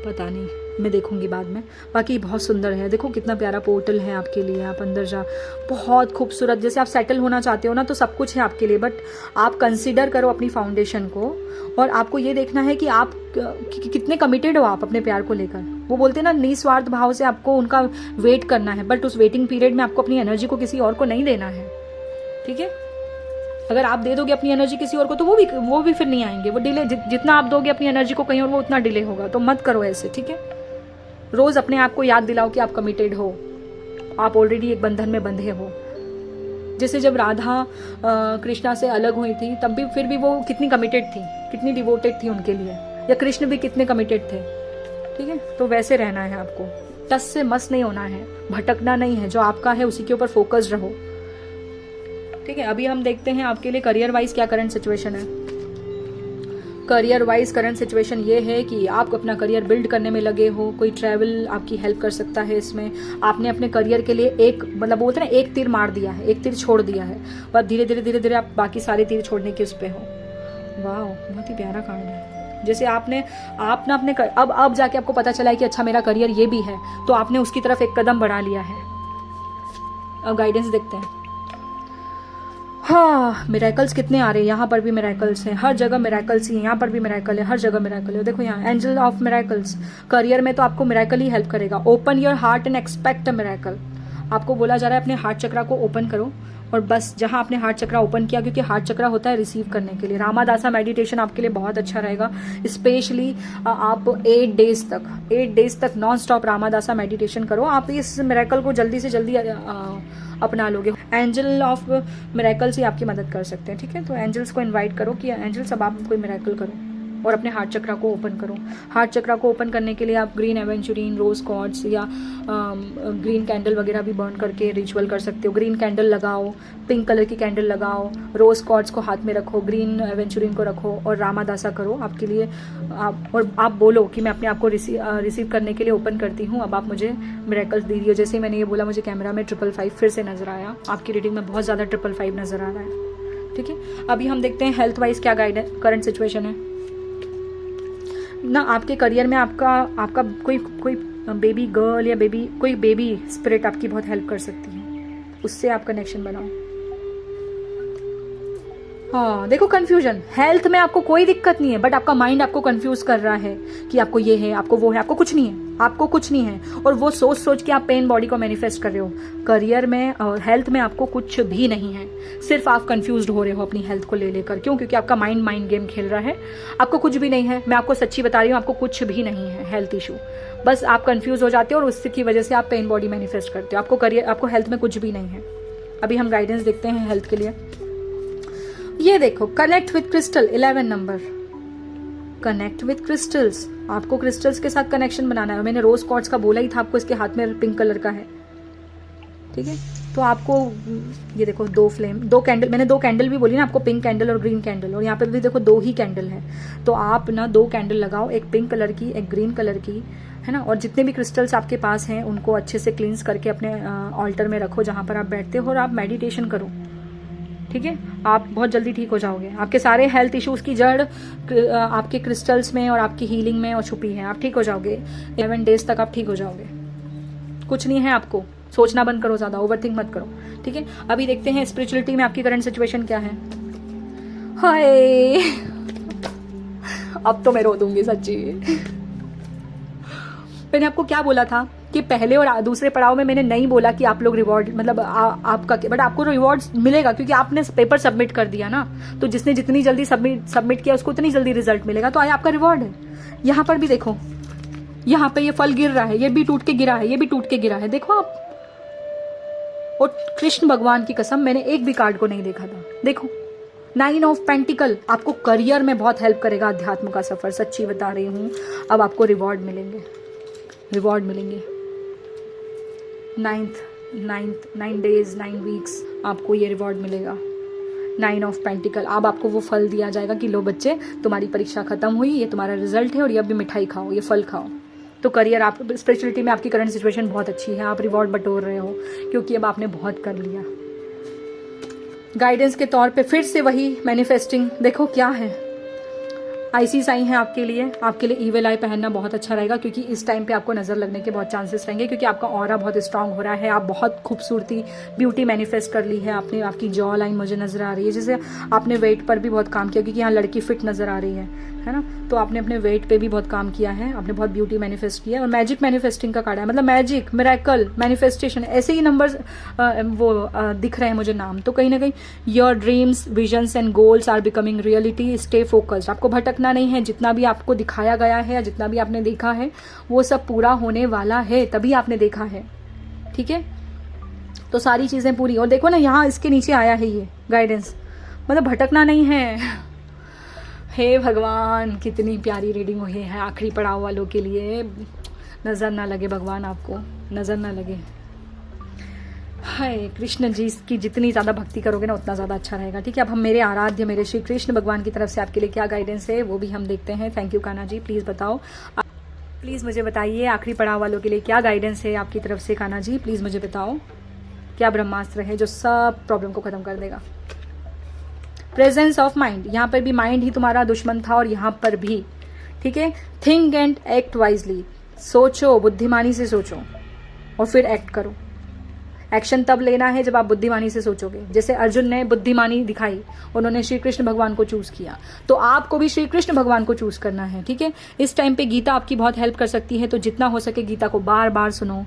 पता नहीं, मैं देखूंगी बाद में। बाकी बहुत सुंदर है, देखो कितना प्यारा पोर्टल है आपके लिए, आप अंदर जा, बहुत खूबसूरत। जैसे आप सेटल होना चाहते हो ना, तो सब कुछ है आपके लिए, बट आप कंसीडर करो अपनी फाउंडेशन को, और आपको ये देखना है कि आप कितने कमिटेड हो आप अपने प्यार को लेकर। वो बोलते हैं ना, निस्वार्थ भाव से आपको उनका वेट करना है, बट उस वेटिंग पीरियड में आपको अपनी एनर्जी को किसी और को नहीं देना है, ठीक है। अगर आप दे दोगे अपनी एनर्जी किसी और को तो वो भी फिर नहीं आएंगे, वो डिले, जितना आप दोगे अपनी एनर्जी को कहीं और, वो उतना डिले होगा। तो मत करो ऐसे, ठीक है। रोज अपने आप को याद दिलाओ कि आप कमिटेड हो, आप ऑलरेडी एक बंधन में बंधे हो। जैसे जब राधा कृष्णा से अलग हुई थी, तब भी फिर भी वो कितनी कमिटेड थी, कितनी डिवोटेड थी उनके लिए, या कृष्ण भी कितने कमिटेड थे, ठीक है। तो वैसे रहना है आपको, टस से मस नहीं होना है, भटकना नहीं है, जो आपका है उसी के ऊपर फोकस रहो, ठीक है। अभी हम देखते हैं आपके लिए करियर वाइज क्या करंट सिचुएशन है। करियर वाइज करंट सिचुएशन ये है कि आप अपना करियर बिल्ड करने में लगे हो, कोई ट्रैवल आपकी हेल्प कर सकता है इसमें। आपने अपने करियर के लिए एक, मतलब बोलते हैं ना, एक तीर मार दिया है, एक तीर छोड़ दिया है, और धीरे धीरे आप बाकी सारे तीर छोड़ने के उस पे हो। वाह, बहुत ही प्यारा कार्ड है। जैसे आपने ना अपने अब जाके आपको पता चला है कि अच्छा मेरा करियर ये भी है, तो आपने उसकी तरफ एक कदम बढ़ा लिया है। अब गाइडेंस देखते हैं। हाँ, मिरेकल्स कितने आ रहे हैं, यहाँ पर भी मिरेकल्स हैं, हर जगह मिरेकल्स ही हैं, यहाँ पर भी मिरेकल है, हर जगह मिरेकल है। देखो यहाँ एंजल ऑफ मिरेकल्स, करियर में तो आपको मिरेकल ही हेल्प करेगा। Open your heart and expect a miracle. आपको बोला जा रहा है अपने हार्ट चक्रा को ओपन करो, और बस जहाँ आपने हार्ट चक्रा ओपन किया, क्योंकि हार्ट चक्रा होता है रिसीव करने के लिए। रामादासा मेडिटेशन आपके लिए बहुत अच्छा रहेगा, स्पेशली आप 8 डेज तक नॉन स्टॉप रामादासा मेडिटेशन करो। आप इस मिरेकल को जल्दी से जल्दी अपना लोगे। एंजल ऑफ मिरेकल्स ही आपकी मदद कर सकते हैं, ठीक है। तो एंजल्स को इनवाइट करो कि एंजल्स अब आप कोई मिरेकल करो, और अपने हार्ट चक्रा को ओपन करो। हार्ट चक्रा को ओपन करने के लिए आप ग्रीन एवेंचुरीन, रोज कॉर्ड्स या ग्रीन कैंडल वगैरह भी बर्न करके रिचुअल कर सकते हो। ग्रीन कैंडल लगाओ, पिंक कलर की कैंडल लगाओ, रोज कॉर्ड्स को हाथ में रखो, ग्रीन एवेंचुरीन को रखो, और रामादासा करो आपके लिए। आप बोलो कि मैं अपने आप को रिसीव करने के लिए ओपन करती हूँ, अब आप मुझे मिरेकल्स दीजिए। जैसे ही मैंने ये बोला, मुझे कैमरा में 555 फिर से नजर आया, आपकी रीडिंग में बहुत ज़्यादा 555 नजर आ रहा है, ठीक है। अभी हम देखते हैं हेल्थ वाइज क्या करंट सिचुएशन है ना। आपके करियर में आपका कोई बेबी गर्ल या कोई बेबी स्पिरिट आपकी बहुत हेल्प कर सकती है, उससे आप कनेक्शन बनाओ। हाँ, देखो कंफ्यूजन, हेल्थ में आपको कोई दिक्कत नहीं है, बट आपका माइंड आपको कंफ्यूज कर रहा है कि आपको ये है, आपको वो है, आपको कुछ नहीं है, और वो सोच के आप पेन बॉडी को मैनिफेस्ट कर रहे हो। करियर में और हेल्थ में आपको कुछ भी नहीं है, सिर्फ आप कंफ्यूज हो रहे हो अपनी हेल्थ को लेकर। क्यों? क्योंकि आपका माइंड गेम खेल रहा है। आपको कुछ भी नहीं है, मैं आपको सच्ची बता रही हूँ, आपको कुछ भी नहीं है हेल्थ इशू, बस आप कंफ्यूज हो जाते हो और उसकी वजह से आप पेन बॉडी मैनिफेस्ट करते हो। आपको हेल्थ में कुछ भी नहीं है, अभी हम गाइडेंस देखते हैं हेल्थ के लिए। ये देखो, connect with crystal, 11 number, connect with crystals. आपको क्रिस्टल्स के साथ कनेक्शन बनाना है। मैंने रोज क्वार्ट्ज का बोला ही था आपको, इसके हाथ में पिंक कलर का है, ठीक है। तो आपको ये देखो 2 फ्लेम, 2 कैंडल, मैंने 2 कैंडल भी बोली ना आपको, पिंक कैंडल और ग्रीन कैंडल, और यहाँ पे भी देखो 2 ही कैंडल है। तो आप ना 2 कैंडल लगाओ, एक पिंक कलर की, एक ग्रीन कलर की, है ना। और जितने भी क्रिस्टल्स आपके पास हैं उनको अच्छे से क्लींस करके अपने ऑल्टर में रखो जहाँ पर आप बैठते हो, और आप मेडिटेशन करो, ठीक है। आप बहुत जल्दी ठीक हो जाओगे। आपके सारे हेल्थ इश्यूज की जड़ आपके क्रिस्टल्स में और आपकी हीलिंग में और छुपी है। आप ठीक हो जाओगे, 11 डेज तक आप ठीक हो जाओगे। कुछ नहीं है, आपको सोचना बंद करो, ज्यादा ओवरथिंक मत करो, ठीक है। अभी देखते हैं स्पिरिचुअलिटी में आपकी करंट सिचुएशन क्या है। हाय, अब तो मैं रो दूंगी सच्ची। मैंने आपको क्या बोला था कि पहले और दूसरे पड़ाव में मैंने नहीं बोला कि आप लोग रिवॉर्ड मतलब आपका, बट आपको रिवॉर्ड मिलेगा क्योंकि आपने पेपर सबमिट कर दिया ना। तो जिसने जितनी जल्दी सबमिट किया उसको उतनी जल्दी रिजल्ट मिलेगा। तो आया आपका रिवॉर्ड है। यहाँ पर भी देखो, यहाँ पे ये फल गिर रहा है, ये भी टूट के गिरा है, ये भी टूट के गिरा है, देखो आप। और कृष्ण भगवान की कसम, मैंने एक भी कार्ड को नहीं देखा था। देखो 9 ऑफ पेंटिकल, आपको करियर में बहुत हेल्प करेगा अध्यात्म का सफर, सच्ची बता रही हूँ। अब आपको रिवॉर्ड मिलेंगे, रिवॉर्ड मिलेंगे। 9 डेज 9 वीक्स आपको ये रिवॉर्ड मिलेगा। 9 ऑफ पेंटिकल, अब आपको वो फल दिया जाएगा कि लो बच्चे, तुम्हारी परीक्षा खत्म हुई, ये तुम्हारा रिजल्ट है और ये अभी मिठाई खाओ, ये फल खाओ। तो करियर, आप स्पिरिचुअलिटी में आपकी करंट सिचुएशन बहुत अच्छी है। आप रिवॉर्ड बटोर रहे हो क्योंकि अब आपने बहुत कर लिया। गाइडेंस के तौर पे फिर से वही मैनिफेस्टिंग, देखो क्या है। आईसी साइन है आपके लिए ईविल आई पहनना बहुत अच्छा रहेगा क्योंकि इस टाइम पे आपको नजर लगने के बहुत चांसेस रहेंगे, क्योंकि आपका ऑरा बहुत स्ट्रांग हो रहा है। आप बहुत खूबसूरती, ब्यूटी मैनिफेस्ट कर ली है आपने। आपकी जॉ लाइन मुझे नजर आ रही है, जैसे आपने वेट पर भी बहुत काम किया, क्योंकि यहाँ लड़की फिट नजर आ रही है ना। तो आपने अपने वेट पे भी बहुत काम किया है, आपने बहुत ब्यूटी मैनिफेस्ट किया है। और मैजिक मैनिफेस्टिंग का कार्ड है, मतलब मैजिक, मिरेकल, मैनिफेस्टेशन, ऐसे ही नंबर्स दिख रहे हैं मुझे नाम। तो कहीं ना कहीं your dreams, visions and goals are becoming reality. Stay focused, आपको भटकना नहीं है। जितना भी आपको दिखाया गया है या जितना भी आपने देखा है वो सब पूरा होने वाला है, तभी आपने देखा है, ठीक है। तो सारी चीजें पूरी। और देखो ना यहाँ इसके नीचे आया है ये गाइडेंस, मतलब भटकना नहीं है। हे भगवान, कितनी प्यारी रीडिंग हुई है आखिरी पड़ाव वालों के लिए। नजर ना लगे भगवान, आपको नजर ना लगे। हाय कृष्ण जी की जितनी ज़्यादा भक्ति करोगे ना उतना ज़्यादा अच्छा रहेगा, ठीक है। अब हम मेरे आराध्य, मेरे श्री कृष्ण भगवान की तरफ से आपके लिए क्या गाइडेंस है वो भी हम देखते हैं। Thank you Kanha ji, please बताओ, प्लीज़ मुझे बताइए आखिरी पड़ाव वालों के लिए क्या गाइडेंस है आपकी तरफ से। कान्हा जी प्लीज़ मुझे बताओ, क्या ब्रह्मास्त्र है जो सब प्रॉब्लम को ख़त्म कर देगा। प्रेजेंस ऑफ माइंड, यहाँ पर भी माइंड ही तुम्हारा दुश्मन था और यहाँ पर भी, ठीक है। थिंक एंड एक्ट वाइजली, सोचो, बुद्धिमानी से सोचो और फिर एक्ट करो। एक्शन तब लेना है जब आप बुद्धिमानी से सोचोगे। जैसे अर्जुन ने बुद्धिमानी दिखाई, उन्होंने श्री कृष्ण भगवान को चूज किया, तो आपको भी श्री कृष्ण भगवान को चूज करना है, ठीक है। इस टाइम पे गीता आपकी बहुत हेल्प कर सकती है, तो जितना हो सके गीता को बार बार सुनो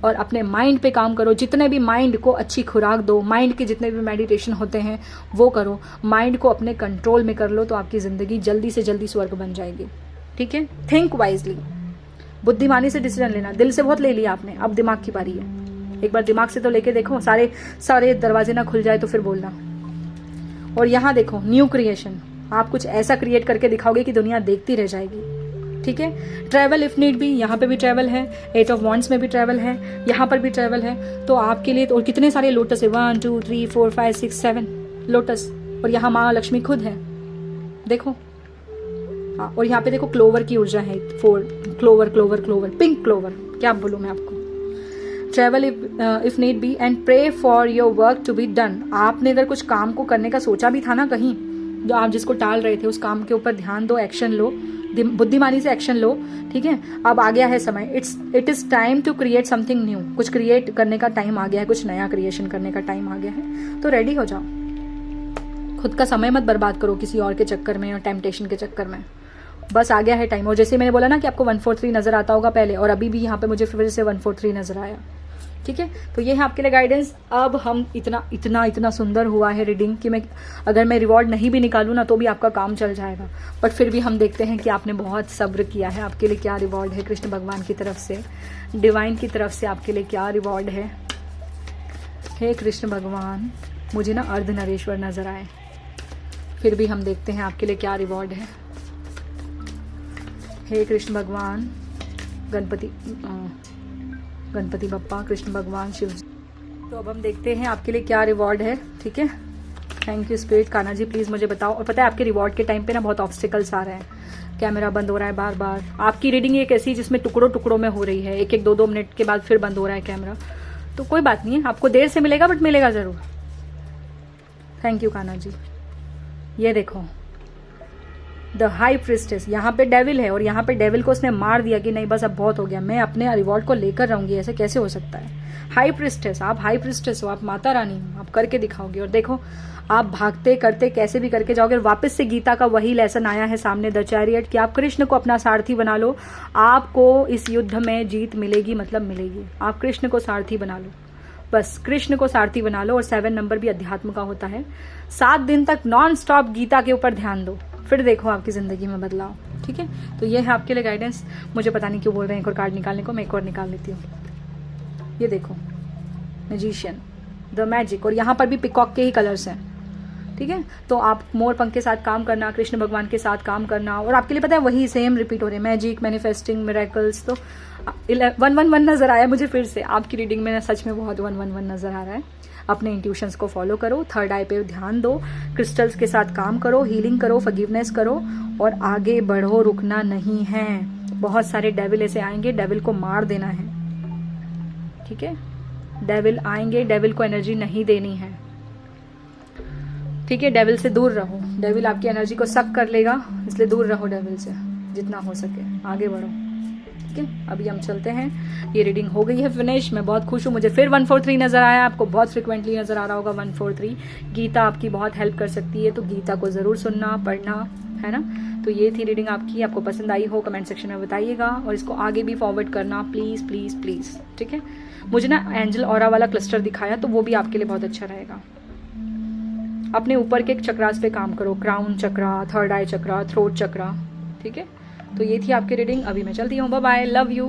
और अपने माइंड पे काम करो। जितने भी माइंड को अच्छी खुराक दो, माइंड के जितने भी मेडिटेशन होते हैं वो करो, माइंड को अपने कंट्रोल में कर लो, तो आपकी जिंदगी जल्दी से जल्दी स्वर्ग बन जाएगी, ठीक है। थिंक वाइजली, बुद्धिमानी से डिसीजन लेना। दिल से बहुत ले लिया आपने, अब दिमाग की बारी है। एक बार दिमाग से तो लेके देखो, सारे दरवाजे ना खुल जाए तो फिर बोलना। और यहाँ देखो न्यू क्रिएशन, आप कुछ ऐसा क्रिएट करके दिखाओगे कि दुनिया देखती रह जाएगी, ठीक है। ट्रैवल इफ नीड भी, यहाँ पे भी ट्रैवल है। 8 ऑफ वॉन्ड्स में भी ट्रैवल है, यहाँ पर भी ट्रैवल है। तो आपके लिए और कितने सारे लोटस है, 1 2 3 4 5 6 7 लोटस। और यहाँ माँ लक्ष्मी खुद है, देखो। हाँ, और यहाँ पे देखो क्लोवर की ऊर्जा है, 4 क्लोवर, पिंक क्लोवर, क्या बोलूँ मैं आपको। Travel if need be and pray for your work to be done. आपने अगर कुछ काम को करने का सोचा भी था ना कहीं, जो आप जिसको टाल रहे थे, उस काम के ऊपर ध्यान दो, एक्शन लो, बुद्धिमानी से एक्शन लो, ठीक है। अब आ गया है समय, it is time to create something new. कुछ क्रिएट करने का टाइम आ गया है, कुछ नया क्रिएशन करने का टाइम आ गया है, तो रेडी हो जाओ। खुद का समय मत बर्बाद करो किसी और के चक्कर में और टेम्पटेशन के चक्कर में। बस आ गया है टाइम। और जैसे मैंने बोला ना कि आपको 143 नजर आता होगा पहले, और अभी भी यहाँ पे मुझे फिर से 143 नजर आया, ठीक है। तो ये है आपके लिए गाइडेंस। अब हम इतना सुंदर हुआ है रीडिंग कि अगर मैं रिवॉर्ड नहीं भी निकालूं ना तो भी आपका काम चल जाएगा। बट फिर भी हम देखते हैं कि आपने बहुत सब्र किया है। आपके लिए क्या रिवॉर्ड है कृष्ण भगवान की तरफ से, डिवाइन की तरफ से आपके लिए क्या रिवॉर्ड है। हे कृष्ण भगवान, मुझे ना अर्धनारीश्वर नज़र आए, फिर भी हम देखते हैं आपके लिए क्या रिवॉर्ड है। हे कृष्ण भगवान, गणपति बप्पा, कृष्ण भगवान, शिव। तो अब हम देखते हैं आपके लिए क्या रिवॉर्ड है। ठीक है, thank you spirit. Kanha ji please मुझे बताओ। और पता है आपके रिवॉर्ड के टाइम पे ना बहुत ऑब्स्टिकल्स आ रहे हैं, कैमरा बंद हो रहा है बार बार। आपकी रीडिंग एक ऐसी जिसमें टुकड़ों टुकड़ों में हो रही है, एक एक दो मिनट के बाद फिर बंद हो रहा है कैमरा। तो कोई बात नहीं है, आपको देर से मिलेगा बट मिलेगा ज़रूर। थैंक यू कान्हा जी। ये देखो द हाई प्रिस्टेस, यहाँ पे डेविल है और यहाँ पे डेविल को उसने मार दिया कि नहीं बस अब बहुत हो गया, मैं अपने रिवॉर्ड को लेकर रहूंगी। ऐसे कैसे हो सकता है? हाई प्रिस्टेस, आप हाई प्रिस्टेस हो, आप माता रानी हो, आप करके दिखाओगे। और देखो आप भागते करते कैसे भी करके जाओगे। वापस से गीता का वही लेसन आया है सामने, द चैरियट, कि आप कृष्ण को अपना सारथी बना लो, आपको इस युद्ध में जीत मिलेगी, मतलब मिलेगी। आप कृष्ण को सारथी बना लो, बस कृष्ण को सारथी बना लो। और 7 नंबर भी अध्यात्म का होता है। 7 दिन तक नॉन स्टॉप गीता के ऊपर ध्यान दो, फिर देखो आपकी जिंदगी में बदलाव। ठीक है, तो ये है आपके लिए गाइडेंस। मुझे पता नहीं क्यों बोल रहे हैं एक और कार्ड निकालने को, मैं एक और निकाल लेती हूँ। ये देखो मैजिशियन, द मैजिक, और यहाँ पर भी पिकॉक के ही कलर्स हैं। ठीक है, तो आप मोर पंख के साथ काम करना, कृष्ण भगवान के साथ काम करना, और आपके लिए पता है वही सेम रिपीट हो रहे हैं, मैजिक, मैनिफेस्टिंग, मिरेकल्स। तो 111 नजर आया मुझे फिर से आपकी रीडिंग में, सच में बहुत 111 नजर आ रहा है। अपने इंट्यूशंस को फॉलो करो, थर्ड आई पे ध्यान दो, क्रिस्टल्स के साथ काम करो, हीलिंग करो, फॉरगिवनेस करो और आगे बढ़ो, रुकना नहीं है। बहुत सारे डेविल ऐसे आएंगे, डेविल को मार देना है। ठीक है, डेविल आएंगे, डेविल को एनर्जी नहीं देनी है। ठीक है, डेविल से दूर रहो, डेविल आपकी एनर्जी को सक कर लेगा, इसलिए दूर रहो डेविल से जितना हो सके, आगे बढ़ो। ठीक है, अभी हम चलते हैं। ये रीडिंग हो गई है फिनिश। मैं बहुत खुश हूँ, मुझे फिर 143 नजर आया, आपको बहुत फ्रिक्वेंटली नजर आ रहा होगा 143। गीता आपकी बहुत हेल्प कर सकती है, तो गीता को जरूर सुनना, पढ़ना, है ना। तो ये थी रीडिंग आपकी, आपको पसंद आई हो कमेंट सेक्शन में बताइएगा, और इसको आगे भी फॉरवर्ड करना प्लीज प्लीज प्लीज। ठीक है, मुझे ना एंजल ऑरा वाला क्लस्टर दिखाया, तो वो भी आपके लिए बहुत अच्छा रहेगा। अपने ऊपर के चक्रास पे काम करो, क्राउन चक्रा, थर्ड आई चक्रा, थ्रोट चक्रा। ठीक है, तो ये थी आपकी रीडिंग। अभी मैं चलती हूँ, बाय बाय, लव यू।